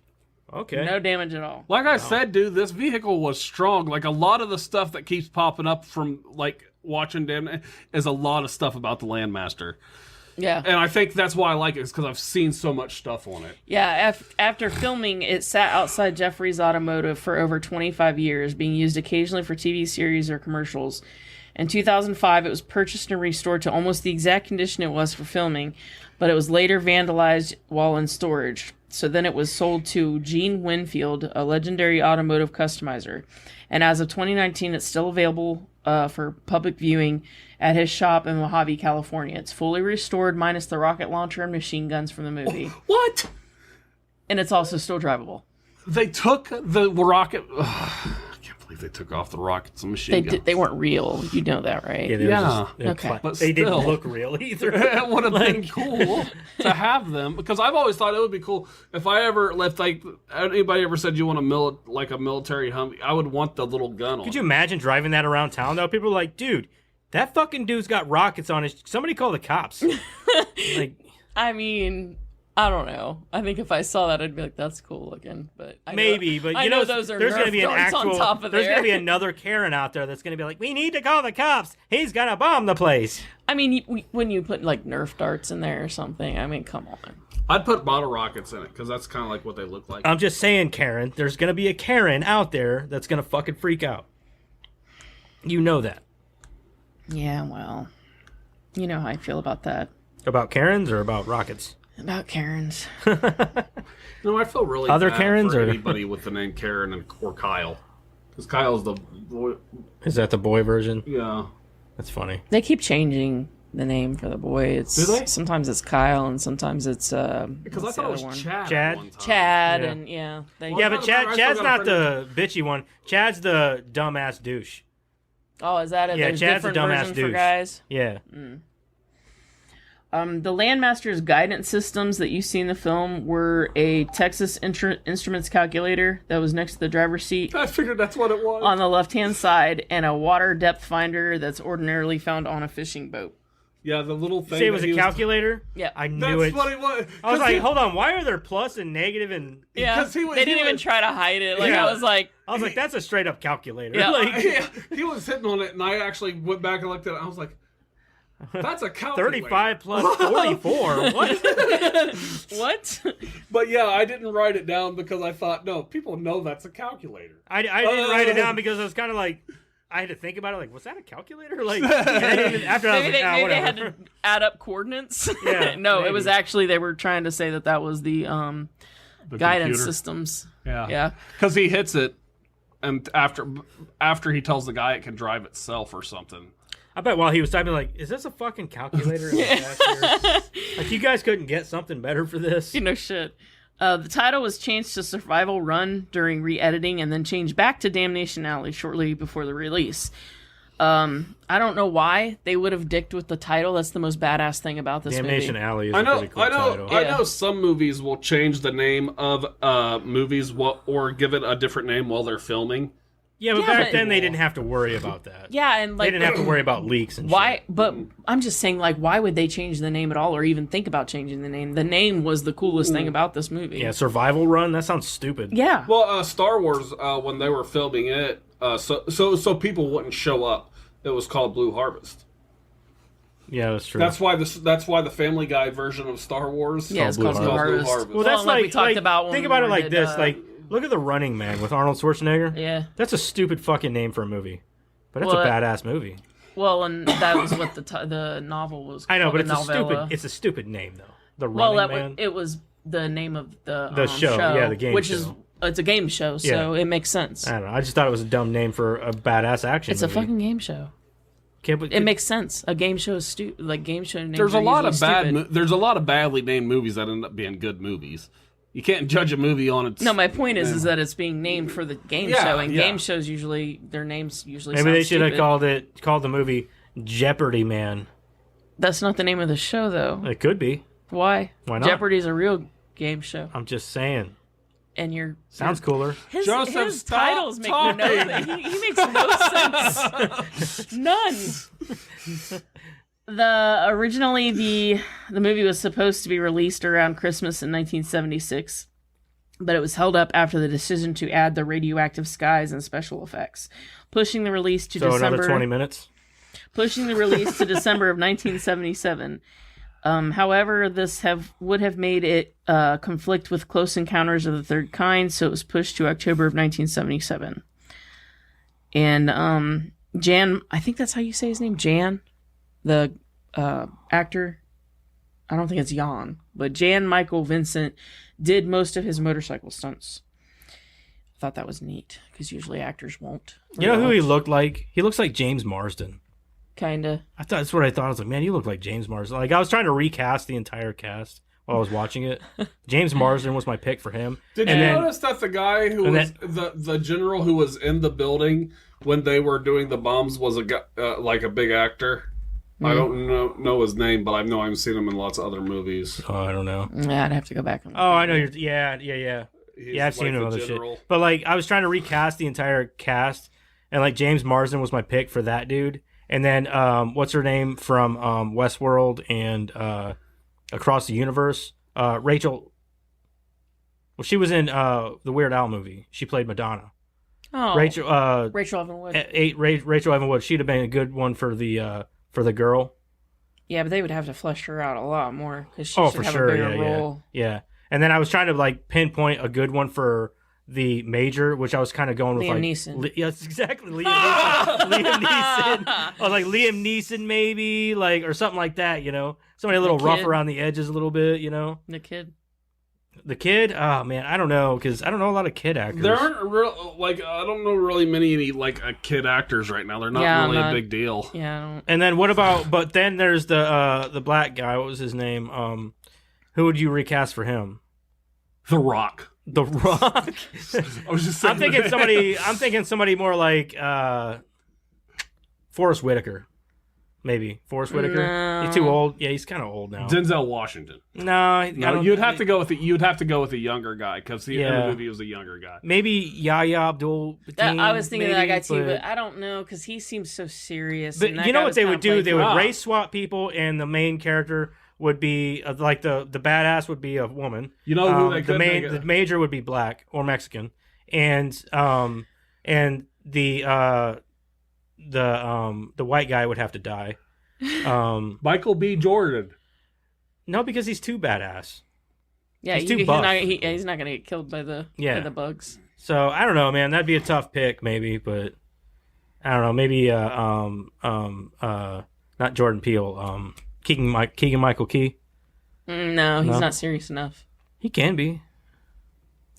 okay. No damage at all. Like I said, dude, this vehicle was strong. Like a lot of the stuff that keeps popping up from like watching them is a lot of stuff about the Landmaster. Yeah. And I think that's why I like it, is because I've seen so much stuff on it. Yeah, after filming, it sat outside Jeffrey's Automotive for over 25 years, being used occasionally for TV series or commercials. In 2005, it was purchased and restored to almost the exact condition it was for filming, but it was later vandalized while in storage. So then it was sold to Gene Winfield, a legendary automotive customizer. And as of 2019, it's still available for public viewing at his shop in Mojave, California. It's fully restored, minus the rocket launcher and machine guns from the movie. What? And it's also still drivable. They took the rocket. I can't believe they took off the rockets and machine guns. They weren't real. You know that, right? Yeah, they were Yeah. they're Okay. But they didn't still. look real either. It would have been cool to have them, because I've always thought it would be cool if like anybody ever said you want a military Humvee, I would want the little gun on. Could you imagine driving that around town though? People are like, dude, that fucking dude's got rockets on his. Somebody call the cops. Like, I mean, I don't know. I think if I saw that, I'd be like, "That's cool looking." But I maybe, know, but I you know know, those are there's going to Nerf be an darts actual. on top of There's there. going to be another Karen out there that's going to be like, we need to call the cops. He's going to bomb the place. I mean, when you put like Nerf darts in there or something, I mean, come on. I'd put bottle rockets in it, because that's kind of like what they look like. I'm just saying, Karen. There's going to be a Karen out there that's going to fucking freak out. You know that. Yeah, well, you know how I feel about that. About Karens or about rockets? About Karens. No, I feel really Other bad Karens for or- anybody with the name Karen or Kyle, because Kyle's the boy. Is that the boy version? Yeah. That's funny. They keep changing the name for the boy. It's Do they? sometimes it's Kyle and sometimes it's Because I what's thought the it was other one? Chad. Chad? At one time. Chad Yeah. and yeah. They, Well, Yeah, I but thought- I still Chad's got a not the bitchy one. Chad's the dumbass douche. oh, is that it? Yeah, There's Chad's a different dumbass versions for douche. guys. Yeah. The Landmaster's guidance systems that you see in the film were a Texas Instruments calculator that was next to the driver's seat I figured that's what it was. on the left-hand side, and a water depth finder that's ordinarily found on a fishing boat. Yeah, the little thing. Say it that was he a calculator? Yeah. I That's knew it. what it was. I was like, hold on, why are there plus and negative and... Yeah, Because he was- they didn't he even was- try to hide it. Like Yeah. I was like, that's a straight up calculator. Yeah. Like, Yeah, he was hitting on it, and I actually went back and looked at it. I was like, "That's a calculator." 35 plus 44. What? what? But yeah, I didn't write it down because I thought, no, people know that's a calculator. I didn't write it down because I was kind of like... I had to think about it, like, was that a calculator? Like, and I didn't even, after I was Maybe, like, maybe they whatever. had to add up coordinates. Yeah, no, maybe. it was actually they were trying to say that was the The guidance computer. systems. Yeah. Yeah. Because he hits it, and after he tells the guy it can drive itself or something. I bet while he was typing, like, is this a fucking calculator? In the back here? Like, you guys couldn't get something better for this? You know, shit. The title was changed to Survival Run during re-editing and then changed back to Damnation Alley shortly before the release. I don't know why they would have dicked with the title. That's the most badass thing about this Damnation movie. Alley is a pretty cool title. I know some movies will change the name of movies or give it a different name while they're filming. Yeah, but back then they didn't have to worry about that. Yeah, and like they didn't have to worry about leaks and why. shit. But I'm just saying, like, why would they change the name at all, or even think about changing the name? The name was the coolest thing about this movie. Yeah, Survival Run. That sounds stupid. Yeah. Well, Star Wars when they were filming it, so people wouldn't show up. It was called Blue Harvest. Yeah, that's true. That's why the Family Guy version of Star Wars. Yeah, it's called Blue Harvest. Well, that's like like we talked about. When think we about it like did, this. Like, look at The Running Man with Arnold Schwarzenegger. Yeah. That's a stupid fucking name for a movie, but it's Well, a badass movie. Well, and that was what the novel was. I know, called, but it's the a novella. stupid. It's a stupid name though. The Well, Running Man. it was the name of The show, yeah, the game which show. is it's a game show, so it makes sense. I don't know. I just thought it was a dumb name for a badass action. It's movie. a fucking game show. It makes sense. A game show is stupid. Like game show names. There's a lot of stupid. there's a lot of badly named movies that end up being good movies. You can't judge a movie on its. No, my point is that it's being named for the game Yeah, show, and yeah. game shows usually their names usually. Maybe sound they should have stupid. called the movie Jeopardy Man. That's not the name of the show, though. It could be. Why? Why not? Jeopardy's a real game show, I'm just saying. and you're Sounds cooler. Joseph, his stop titles make talking. he makes no sense. None. Originally the movie was supposed to be released around Christmas in 1976, but it was held up after the decision to add the radioactive skies and special effects, pushing the release to So December. another 20 minutes. Pushing the release to December of 1977. However, this would have made it conflict with Close Encounters of the Third Kind, so it was pushed to October of 1977. And Jan, I think that's how you say his name, Jan, the actor. I don't think it's Jan, but Jan Michael Vincent did most of his motorcycle stunts. I thought that was neat, because usually actors won't. You know who he looked like? He looks like James Marsden. Kinda. That's what I thought. I was like, man, you look like James Marsden. Like, I was trying to recast the entire cast while I was watching it. James Marsden was my pick for him. Did you notice that the guy who was the general who was in the building when they were doing the bombs was a guy, like a big actor? I don't know his name, but I know I've seen him in lots of other movies. Oh, I don't know. Yeah, I'd have to go back and Oh, I know you're. Yeah. He's Yeah, I've seen like him in the other shit. general. But like, I was trying to recast the entire cast, and like James Marsden was my pick for that dude. And then what's her name from Westworld and Across the Universe? Rachel. Well, she was in the Weird Al movie. She played Madonna. Oh, Rachel Evan Wood. Rachel Evan Wood. She'd have been a good one for the girl. Yeah, but they would have to flesh her out a lot more because she Oh, should for have sure. a bigger role. Yeah. And then I was trying to like pinpoint a good one for the major, which I was kind of going with Liam like Neeson. yes, exactly. Liam Neeson. I was like Liam Neeson, maybe like or something like that. You know, somebody a little The rough Kid. around the edges, a little bit. You know, The Kid. the kid. Oh man, I don't know because I don't know a lot of kid actors. There aren't real I don't know really many like kid actors right now. They're not really a big deal. Yeah, I don't. And then what about? But then there's the black guy. What was his name? Who would you recast for him? The Rock. The Rock. I was just saying. I'm thinking somebody more like Forrest Whitaker. Maybe Forrest Whitaker. No. He's too old. Yeah, he's kind of old now. Denzel Washington. No, You'd have to go with a younger guy because in the movie he was a younger guy. Maybe Yahya Abdul. I was thinking of that guy too, but but I don't know because he seems so serious. But and that you know guy what was they kinda would do? They playful. would race swap people, and the main character would be like the badass would be a woman. You know who they could make the major would be black or Mexican, and the white guy would have to die. Michael B. Jordan. No, because he's too badass. Yeah, He's too he's buff. not gonna get killed by the bugs. So I don't know, man. That'd be a tough pick, maybe, but I don't know. Maybe not Jordan Peele. Keegan Michael Key. No, he's No? not serious enough. He can be.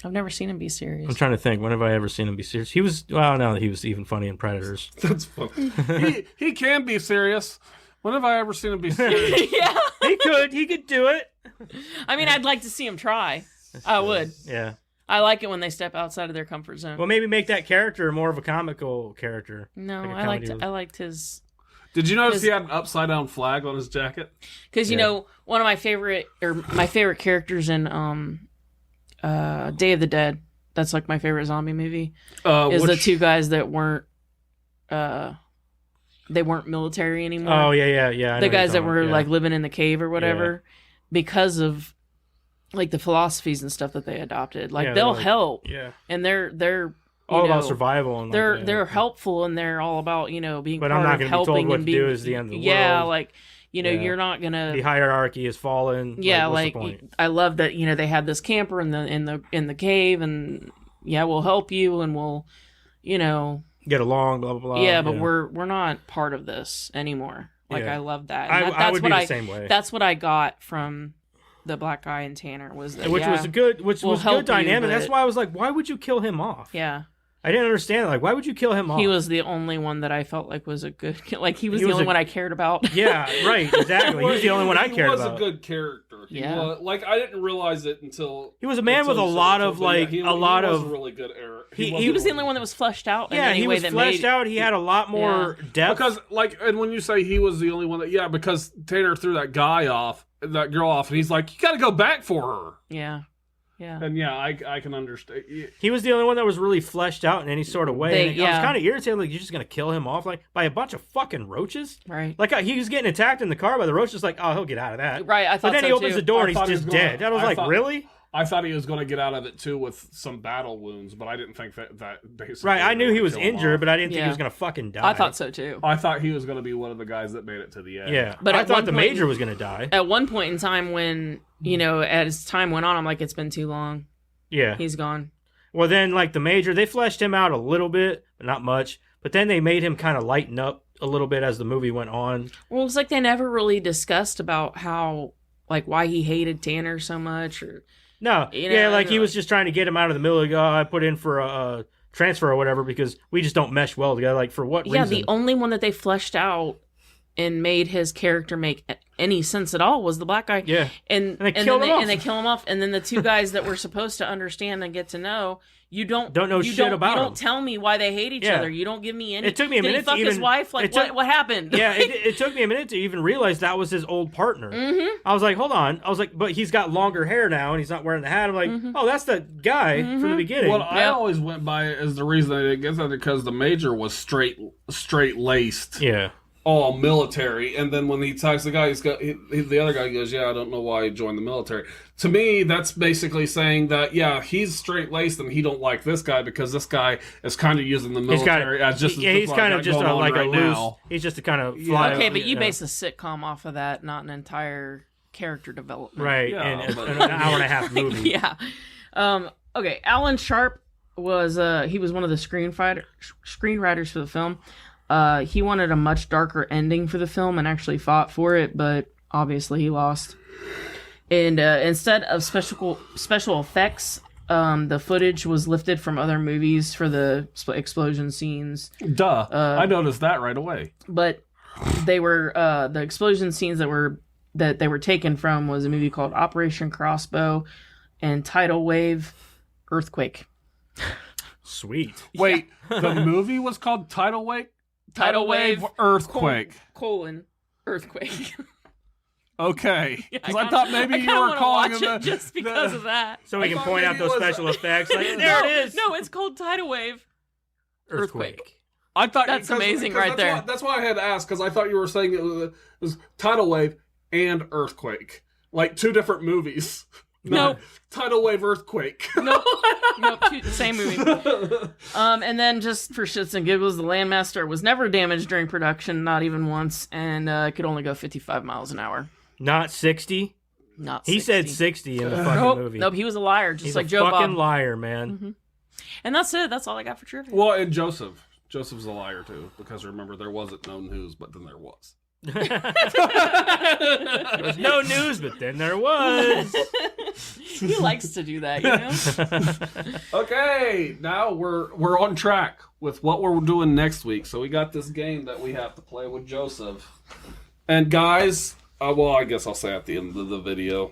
I've never seen him be serious. I'm trying to think. When have I ever seen him be serious? He was. Well, no, he was even funny in Predators. That's funny. he can be serious. When have I ever seen him be serious? Yeah. He could do it. I mean, I'd like to see him try. I would. Yeah. I like it when they step outside of their comfort zone. Well, maybe make that character more of a comical character. No, Like a I comedy. liked his. Did you notice he had an upside down flag on his jacket? Because you know, one of my favorite characters in Day of the Dead. That's like my favorite zombie movie. Is the two guys that weren't they weren't military anymore. Oh yeah. The guys that were like living in the cave or whatever, because of like the philosophies and stuff that they adopted. Like they'll help. Yeah. And they're all about survival and they're helpful and they're all about being but part I'm not of gonna helping be told what and to being do is the end of the yeah world. like you're not gonna the hierarchy is fallen. yeah what's the point? I love that they had this camper in the cave and we'll help you and we'll get along blah blah blah. yeah but we're not part of this anymore. Like I love that. And I would be the same way. That's what I got from the black guy and Tanner was that which was a good dynamic. That's why I was like, why would you kill him off? Yeah. I didn't understand. Like, why would you kill him off? He was the only one that I felt like was a good. Like he was the only one I cared about. Yeah, right. Exactly. He was the only one I cared about. He was a good character. He was, like I didn't realize it until he was a man with a lot of he was a really good era. He was the only one that was fleshed out. Yeah, he was fleshed out. He had a lot more depth. Because and when you say he was the only one that because Tanner threw that girl off, and he's like, you got to go back for her. Yeah. Yeah. And I can understand. He was the only one that was really fleshed out in any sort of way. I was kind of irritated, like, you're just going to kill him off by a bunch of fucking roaches? Right. Like, he was getting attacked in the car by the roaches, like, oh, he'll get out of that. Right, I thought But then so he opens too. the door and he's just dead. I was like, really? I thought he was going to get out of it, too, with some battle wounds, but I didn't think that basically... Right, I knew he was injured, but I didn't think he was going to fucking die. I thought so, too. I thought he was going to be one of the guys that made it to the end. Yeah, but I thought the Major was going to die. At one point in time when, as time went on, I'm like, it's been too long. Yeah. He's gone. Well, then, like, the Major, they fleshed him out a little bit, but not much. But then they made him kind of lighten up a little bit as the movie went on. Well, it was like they never really discussed about how, like, why he hated Tanner so much. Or no. He was just trying to get him out of the middle. I put in for a transfer or whatever because we just don't mesh well together. Like, for what reason? Yeah, the only one that they fleshed out and made his character make any sense at all was the black guy. Yeah. And they kill him off. And then the two guys that were supposed to understand and get to know, you don't know shit about them. You don't tell me why they hate each other. You don't give me any. It took me a minute to even... his wife? Like, what happened? Yeah, it took me a minute to even realize that was his old partner. Mm-hmm. I was like, hold on. I was like, but he's got longer hair now and he's not wearing the hat. I'm like, oh, that's the guy from the beginning. Well, I always went by it as the reason I didn't get that because the Major was straight laced. Yeah. All military, and then when he talks to the guy, the other guy goes, "Yeah, I don't know why he joined the military." To me, that's basically saying that he's straight laced and he don't like this guy because this guy is kind of using the military as just he's kind of just like a loose. Now. He's just a kind of fly. Okay, but you base a sitcom off of that, not an entire character development, right? And an hour and a half movie. Yeah. Okay, Alan Sharp was he was one of the screenwriters for the film. He wanted a much darker ending for the film and actually fought for it, but obviously he lost. And instead of special effects, the footage was lifted from other movies for the explosion scenes. Duh, I noticed that right away. But they were the explosion scenes that they were taken from was a movie called Operation Crossbow and Tidal Wave Earthquake. Sweet. Wait, the movie was called Tidal Wave? Tidal Wave Earthquake. Earthquake. Okay. Because I thought maybe you were calling it just because of that. So we can point out those special effects. Like, there it is. No, it's called Tidal Wave Earthquake. I thought that's amazing right there. That's why I had to ask, because I thought you were saying it was Tidal Wave and Earthquake. Like two different movies. No. Tidal Wave Earthquake. Nope, same movie. And then just for shits and giggles, the Landmaster was never damaged during production, not even once, and could only go 55 miles an hour. Not 60? Not 60. He said 60 in the fucking movie. Nope, he was a liar, just He's like a Joe Bob. fucking liar, man. Mm-hmm. And that's it. That's all I got for trivia. Well, and Joseph. Joseph's a liar, too, because remember, there wasn't no news, but then there was. There was no news, but then there was. He likes to do that, you know? Okay, now we're on track with what we're doing next week. So we got this game that we have to play with Joseph. And guys, well, I guess I'll say at the end of the video,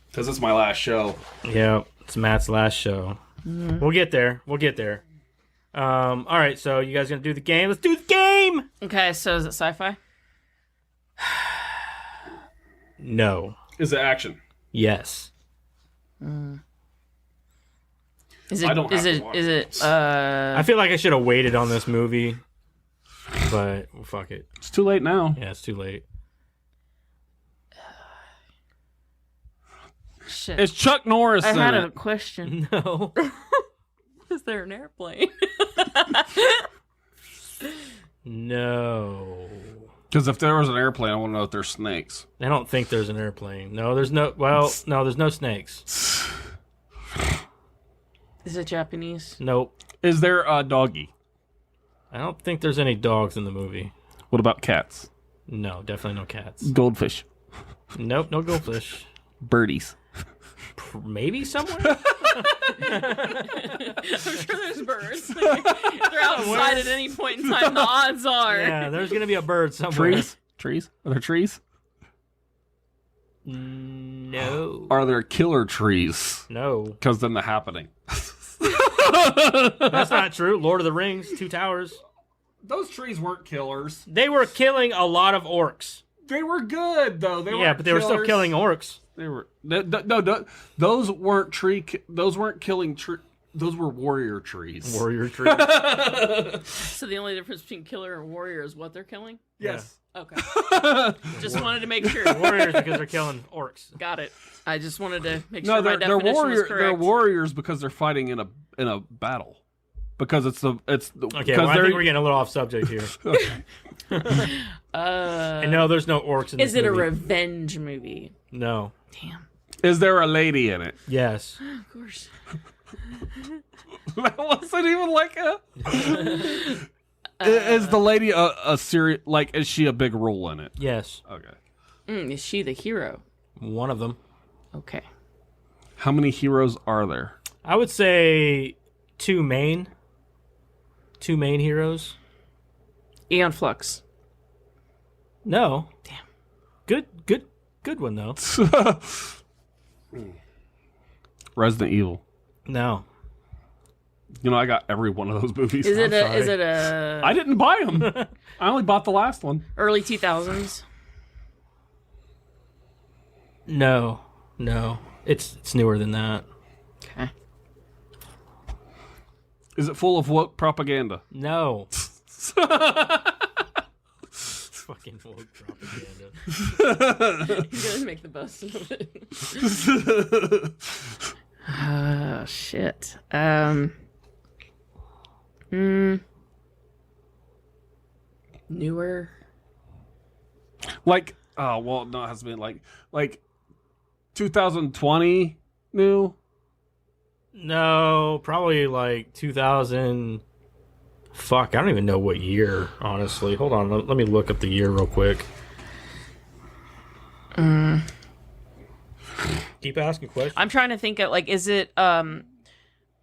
because it's my last show. Yeah, it's Matt's last show. Mm-hmm. We'll get there. All right, so you guys gonna do the game? Let's do the game! Okay, so is it sci-fi? No. Is it action? Yes. Is it? I don't is have it? to watch Is it? I feel like I should have waited on this movie, but well, fuck it. It's too late now. Yeah, it's too late. Shit. It's Chuck Norris. I had in a it. question. No. Is there an airplane? No. Because if there was an airplane, I want to know if there's snakes. I don't think there's an airplane. No, there's no. Well, no, there's no snakes. Is it Japanese? Nope. Is there a doggy? I don't think there's any dogs in the movie. What about cats? No, definitely no cats. Goldfish? Nope, no goldfish. Birdies? Maybe somewhere? I'm sure there's birds. They're outside at any point in time. The odds are. Yeah, there's going to be a bird somewhere. Trees? Trees? Are there trees? No. Are there killer trees? No. Because then the happening. That's not true. Lord of the Rings, Two Towers. Those trees weren't killers. They were killing a lot of orcs. They were good, though. Yeah, but they were still killing orcs. They were no. Those weren't tree. Those weren't killing tree. Those were warrior trees. Warrior trees. So the only difference between killer and warrior is what they're killing? Yes. Okay. Just wanted to make sure. Warriors because they're killing orcs. Got it. I just wanted to make No, sure my they're definition was correct. They're warriors because they're fighting in a battle. Because it's the Okay, well, I think we're getting a little off subject here. And no, there's no orcs in this Is it movie. a revenge movie? No. Damn. Is there a lady in it? Yes. Of course. That wasn't even like a. Is the lady a serious? Like, is she a big role in it? Yes. Okay. Is she the hero? One of them. Okay. How many heroes are there? I would say two main heroes. Aeon Flux. No. Damn. Good one though. Resident Evil. No. You know, I got every one of those movies. Is it sorry. a I didn't buy them. I only bought the last one. early 2000s? No. It's newer than that. Okay. Is it full of woke propaganda? No. Fucking woke propaganda. You gotta make the best of it. Oh, shit. Newer. Like, oh well, no, it has to be like 2020 new. No, probably like 2000. Fuck, I don't even know what year, honestly. Hold on, let me look up the year real quick. Keep asking questions. I'm trying to think of, like, is it, are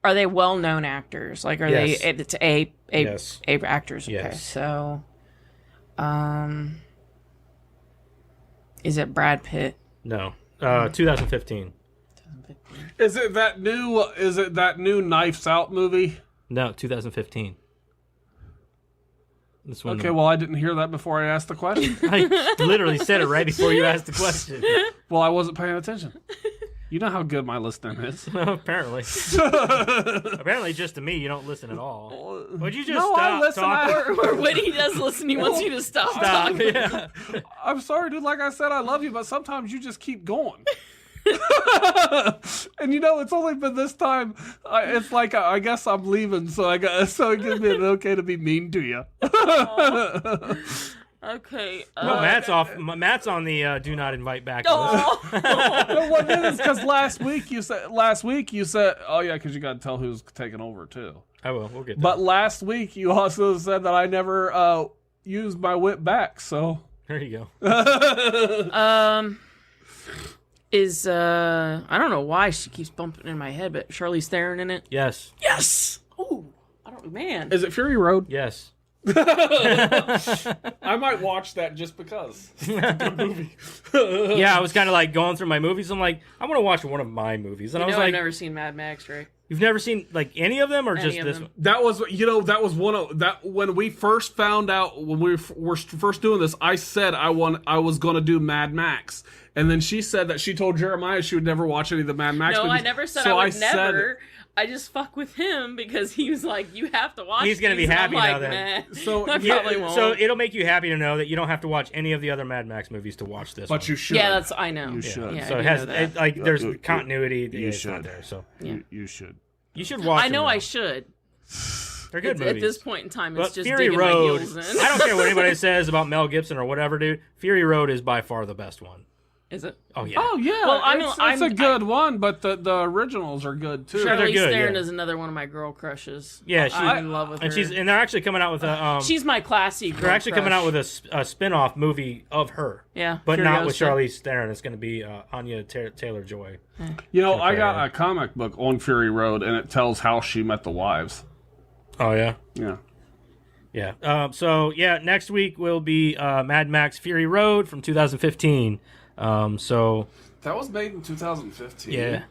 they well-known actors? Like, are Yes. they, it's A Yes. actors? Okay, Yes. so, is it Brad Pitt? No. 2015. Is it that new? Is it that new Knives Out movie? No, 2015. This one. Okay, well, I didn't hear that before I asked the question. I literally said it right before you asked the question. Well, I wasn't paying attention. You know how good my listening is. Apparently. Apparently, just to me, you don't listen at all. Would you just No, stop I listen. talking? Or when he does listen, he wants you to stop Stop. talking. Yeah. I'm sorry, dude. Like I said, I love you, but sometimes you just keep going. And you know, it's only been this time. It's like I guess I'm leaving, so it gives me an okay to be mean to you. Okay. Well, Matt's off. Matt's on the do not invite back list. Oh. No, what it is because last week you said, oh yeah, because you got to tell who's taking over too. I will. We'll get there. But last week you also said that I never used my whip back, so There you go. Is I don't know why she keeps bumping in my head, but Charlize Theron in it. Yes. Yes. Oh, I don't. Man. Is it Fury Road? Yes. I might watch that just because. It's a good movie. Yeah, I was kind of like going through my movies. I'm like, I want to watch one of my movies, and I was like, I've never seen Mad Max, right? you've never seen like any of them, or Any just of this them. one? That was one of that when we first found out when we were first doing this. I said I was going to do Mad Max, and then she said that she told Jeremiah she would never watch any of the Mad Max. No, movies. I never said So I would said- never. I just fuck with him because he was like, "You have to watch." He's gonna be these," and happy I'm now like, then. Nah, So, I yeah, probably won't. So it'll make you happy to know that you don't have to watch any of the other Mad Max movies to watch this. But one. you should. yeah, I know. You should. Yeah, So I it do has know that. like there's You continuity. you it's not should. there. So You should. you should watch. I know them, I though. should. They're good At movies. this point in time, it's But just Fury digging Road, my heels in. I don't care what anybody says about Mel Gibson or whatever, dude. Fury Road is by far the best one. Is it? Oh yeah. Oh yeah. Well, it's a good one, but the originals are good too. Sure, they're Charlize good, Theron yeah. is another one of my girl crushes. Yeah, I'm in love with her. and they're actually coming out with a. She's my classy. Girl They're actually coming crush. out with a spin-off movie of her. Yeah, But not with Furiosa. Charlize Theron. It's going to be Anya Taylor-Joy. You know, I Okay. got a comic book on Fury Road, and it tells how she met the wives. Oh yeah. Yeah. Yeah. So yeah, next week will be Mad Max Fury Road from 2015. So That was made in 2015. yeah.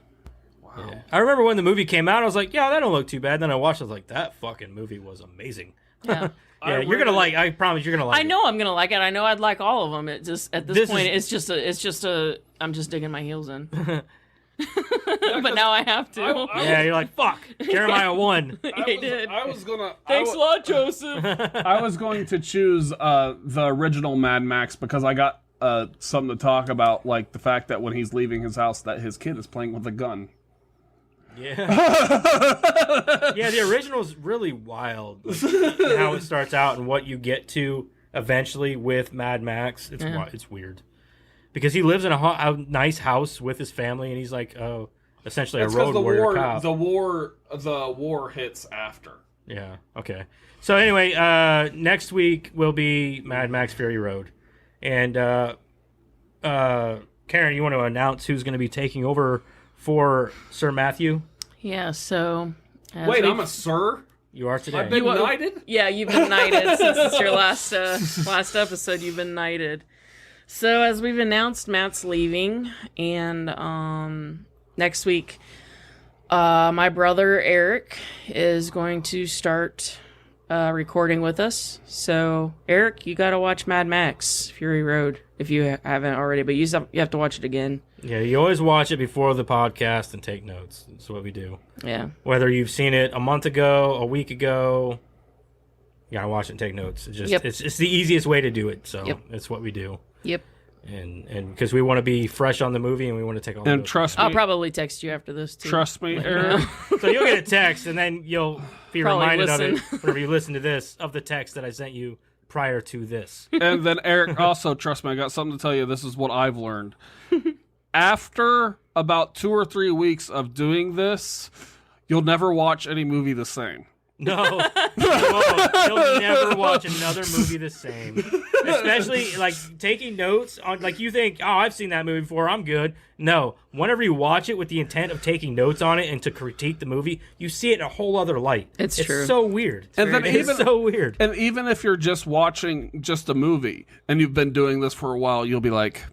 Wow. Yeah. I remember when the movie came out, I was like, yeah, that don't look too bad. Then I watched it, I was like, that fucking movie was amazing. Yeah. Yeah, you're gonna like. I promise you're gonna like. I know I'm gonna like it. I know I'd like all of them. It just at this point, it's just a. I'm just digging my heels in. But now I have to. It. Yeah, you're like, fuck. Jeremiah won. He did. I was gonna. Thanks a lot, Joseph. I was going to choose the original Mad Max because I got something to talk about, like the fact that when he's leaving his house, that his kid is playing with a gun. Yeah. Yeah, the original's really wild. Like, how it starts out and what you get to eventually with Mad Max. It's weird. Because he lives in a nice house with his family, and he's like, essentially That's a road because warrior cop. the war hits after. Yeah. Okay. So anyway, next week will be Mad Max Fury Road, and Karen, you want to announce who's going to be taking over for Sir Matthew? Yeah. So. Wait, I'm a sir? You are today. I've been knighted? Yeah, you've been knighted since it's your last episode. You've been knighted. So as we've announced, Matt's leaving, and next week, my brother Eric is going to start recording with us. So Eric, you got to watch Mad Max Fury Road if you haven't already, but you have to watch it again. Yeah, you always watch it before the podcast and take notes. That's what we do. Yeah. Whether you've seen it a month ago, a week ago, you gotta watch it and take notes. It's just it's the easiest way to do it. So it's what we do. Yep. And because we want to be fresh on the movie and we want to take all the And notes. trust me. I'll probably text you after this too. Trust me, Let you Eric. know. So you'll get a text and then you'll be Probably reminded of it listen. whenever you listen to this, of the text that I sent you prior to this. And then Eric, also, trust me, I got something to tell you. This is what I've learned. After about 2 or 3 weeks of doing this, you'll never watch any movie the same. No, you'll never watch another movie the same. Especially like taking notes on, like you think, oh, I've seen that movie before, I'm good. No, whenever you watch it with the intent of taking notes on it and to critique the movie, you see it in a whole other light. It's true. So weird. And then It's so weird. And even if you're just watching just a movie and you've been doing this for a while, you'll be like,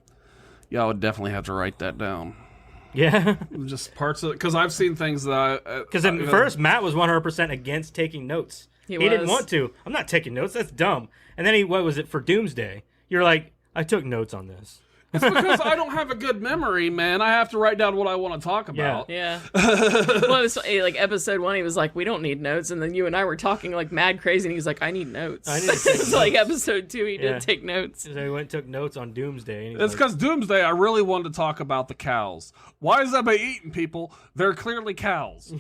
yeah, I would definitely have to write that down. Yeah. Just parts of it. Because I've seen things that Because at first, Matt was 100% against taking notes. He didn't was. want to. I'm not taking notes. That's dumb. And then what was it, for Doomsday? You're like, I took notes on this. It's because I don't have a good memory, man. I have to write down what I want to talk about. Yeah. Well, it was like episode 1, he was like, we don't need notes. And then you and I were talking like mad crazy. And he was like, I need notes. I need to take So like episode 2, he did take notes. So he went and took notes on Doomsday. And It's because Doomsday, I really wanted to talk about the cows. Why is that by eating people? They're clearly cows.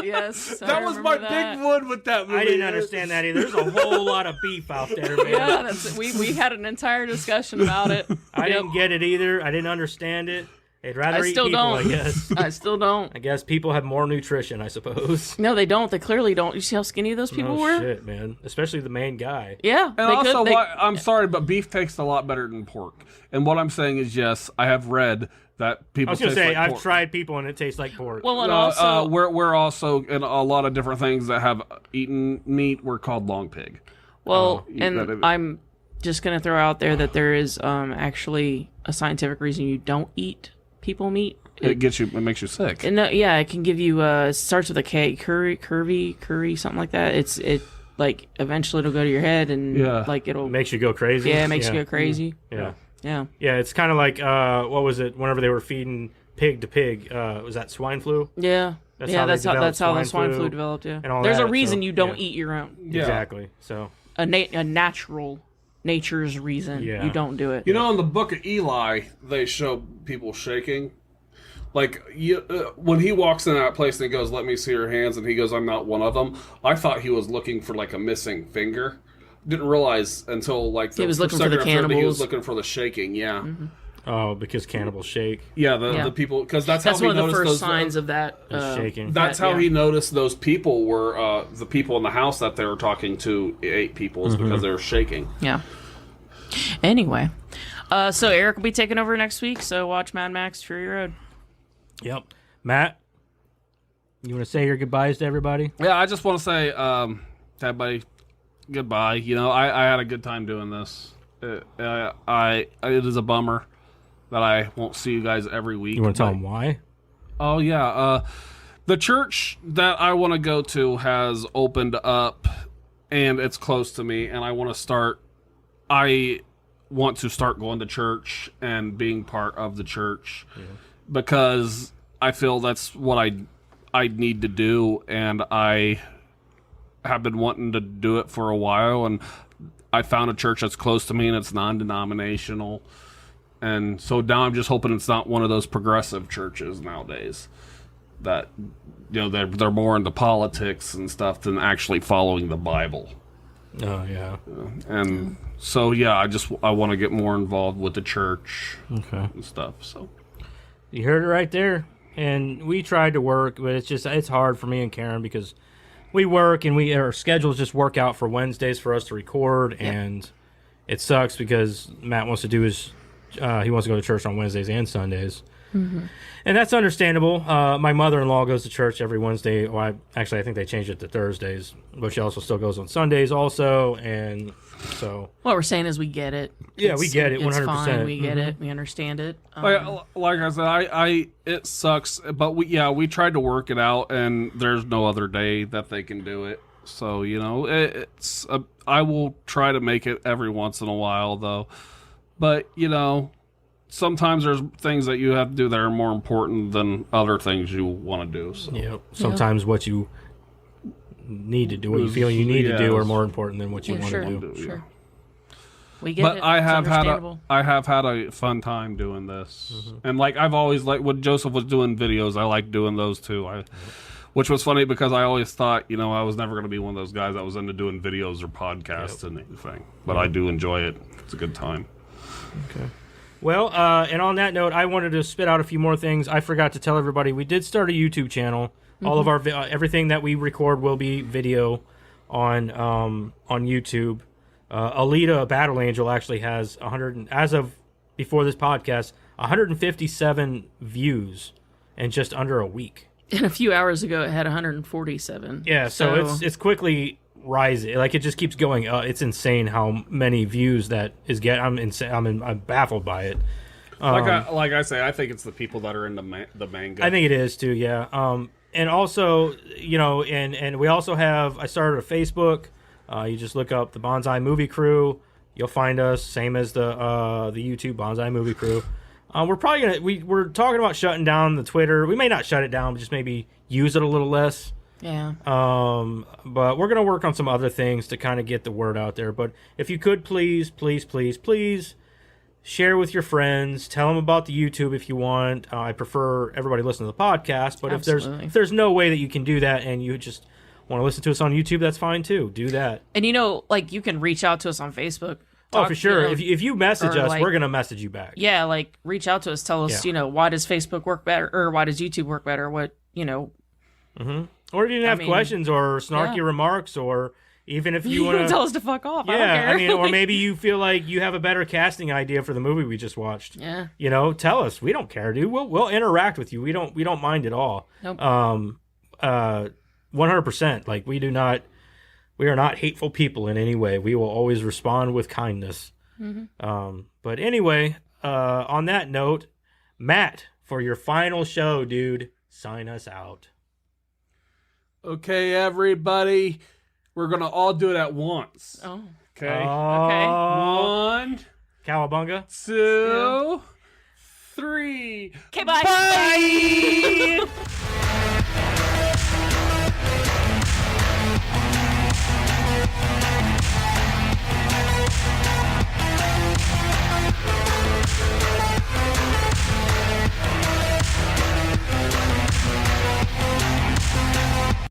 Yes. That was my big one with that movie. I didn't understand that either. There's a whole lot of beef out there, man. Yeah, we had an entire discussion about it. I didn't get it either. I didn't understand it. They'd rather I eat still people, don't. I guess. I still don't. I guess people have more nutrition, I suppose. No, they don't. They clearly don't. You see how skinny those people No were? shit, man. Especially the main guy. Yeah. And also, I'm sorry, but beef tastes a lot better than pork. And what I'm saying is, yes, I have read that people. I was gonna taste say like I've pork. tried people and it tastes like pork. Well, and also we're also in a lot of different things that have eaten meat. We're called long pig. well, that- and I'm just gonna throw out there that there is actually a scientific reason you don't eat people meat. It makes you sick. And yeah, it can give you starts with a K, curry, something like that. It like eventually it'll go to your head and like it'll Makes you go crazy. it makes you go crazy. Yeah. Yeah. Yeah, it's kind of like what was it? Whenever they were feeding pig to pig, was that swine flu? Yeah. That's yeah, how they that's how developed the swine swine flu flu developed. Yeah, and all there's that, a reason so, you don't yeah. eat your own. Yeah. Exactly. So A natural nature's reason Yeah. you don't do it. You know, in the book of Eli, they show people shaking. Like, when he walks in that place and he goes, "Let me see your hands," and he goes, "I'm not one of them," I thought he was looking for, like, a missing finger. Didn't realize until, like, He was looking for the second or third that he was cannibals. looking for the shaking, yeah. Mm-hmm. oh, because cannibals shake, Yeah, Yeah. the people, because that's That's how he one of the noticed first those signs of that. shaking. That's Yeah, how yeah. he noticed those people were, the people in the house that they were talking to, 8 people, is because they were shaking. Yeah. Anyway, so Eric will be taking over next week. So watch Mad Max Fury Road. Yep. Matt, you want to say your goodbyes to everybody? Yeah, I just want to say, to everybody, goodbye. You know, I had a good time doing this. It is a bummer that I won't see you guys every week. You want to tell but- them why? Oh, yeah. The church that I want to go to has opened up, and it's close to me, and I want to start going to church and being part of the church because I feel that's what I need to do, and I have been wanting to do it for a while, and I found a church that's close to me, and it's non-denominational, and so now I'm just hoping it's not one of those progressive churches nowadays that, you know, they're more into politics and stuff than actually following the Bible. Oh yeah. And so yeah, I want to get more involved with the church Okay. and stuff. So You heard it right there. And we tried to work, but it's hard for me and Karen because we work and our schedules just work out for Wednesdays for us to record, and it sucks because Matt wants to do he wants to go to church on Wednesdays and Sundays. Mm-hmm. And that's understandable. My mother-in-law goes to church every Wednesday. Well, I think they changed it to Thursdays, but she also still goes on Sundays also, and so... What we're saying is we get it. Yeah, we get it, It's 100%. fine. We get it. We understand it. like I said, it sucks, but we tried to work it out, and there's no other day that they can do it. So, you know, I will try to make it every once in a while, though. But, you know, sometimes there's things that you have to do that are more important than other things you want to do. So. Yep. Sometimes what you need to do, what you feel you need to do, are more important than what you want sure, to do. sure. We get But it. I It's have understandable. had a fun time doing this, and like I've always liked when Joseph was doing videos. I like doing those too. Which was funny because I always thought, you know, I was never going to be one of those guys that was into doing videos or podcasts and anything. But I do enjoy it. It's a good time. Okay. Well, and on that note, I wanted to spit out a few more things. I forgot to tell everybody we did start a YouTube channel. All of our everything that we record will be video on YouTube. Alita Battle Angel actually has 100, as of before this podcast, 157 views in just under a week. And a few hours ago, it had 147. Yeah, so it's quickly rising. Like, it just keeps going up. It's insane how many views that is getting. I'm baffled by it. Like I say, I think it's the people that are into the manga. I think it is too. Yeah. And also, you know, and we also have. I started a Facebook. You just look up the Bonsai Movie Crew. You'll find us. Same as the YouTube Bonsai Movie Crew. We're probably gonna. We're talking about shutting down the Twitter. We may not shut it down, but just maybe use it a little less. Yeah. But we're gonna work on some other things to kind of get the word out there. But if you could please share with your friends, tell them about the YouTube if you want. I prefer everybody listen to the podcast, but Absolutely. if there's no way that you can do that and you just want to listen to us on YouTube, that's fine too. Do that. And you know, like, you can reach out to us on Facebook. talk, for sure. you know, If you message or, us, like- we're gonna message you back. yeah, like reach out to us, tell us, Yeah. you know, why does Facebook work better, or why does YouTube work better? What, you know, Or if you have mean, questions or snarky yeah. remarks, or even if you you want want to tell us to fuck off. I don't yeah, care. I mean, or maybe you feel like you have a better casting idea for the movie we just watched. yeah, You know, tell us. We don't care, dude. We'll interact with you. We don't mind at all. Nope. 100%. Like we are not hateful people in any way. We will always respond with kindness. But anyway, on that note, Matt, for your final show, dude, sign us out. Okay, everybody. We're going to all do it at once. oh, Okay. okay. One, Cowabunga. 2, 3. Okay, bye. Bye!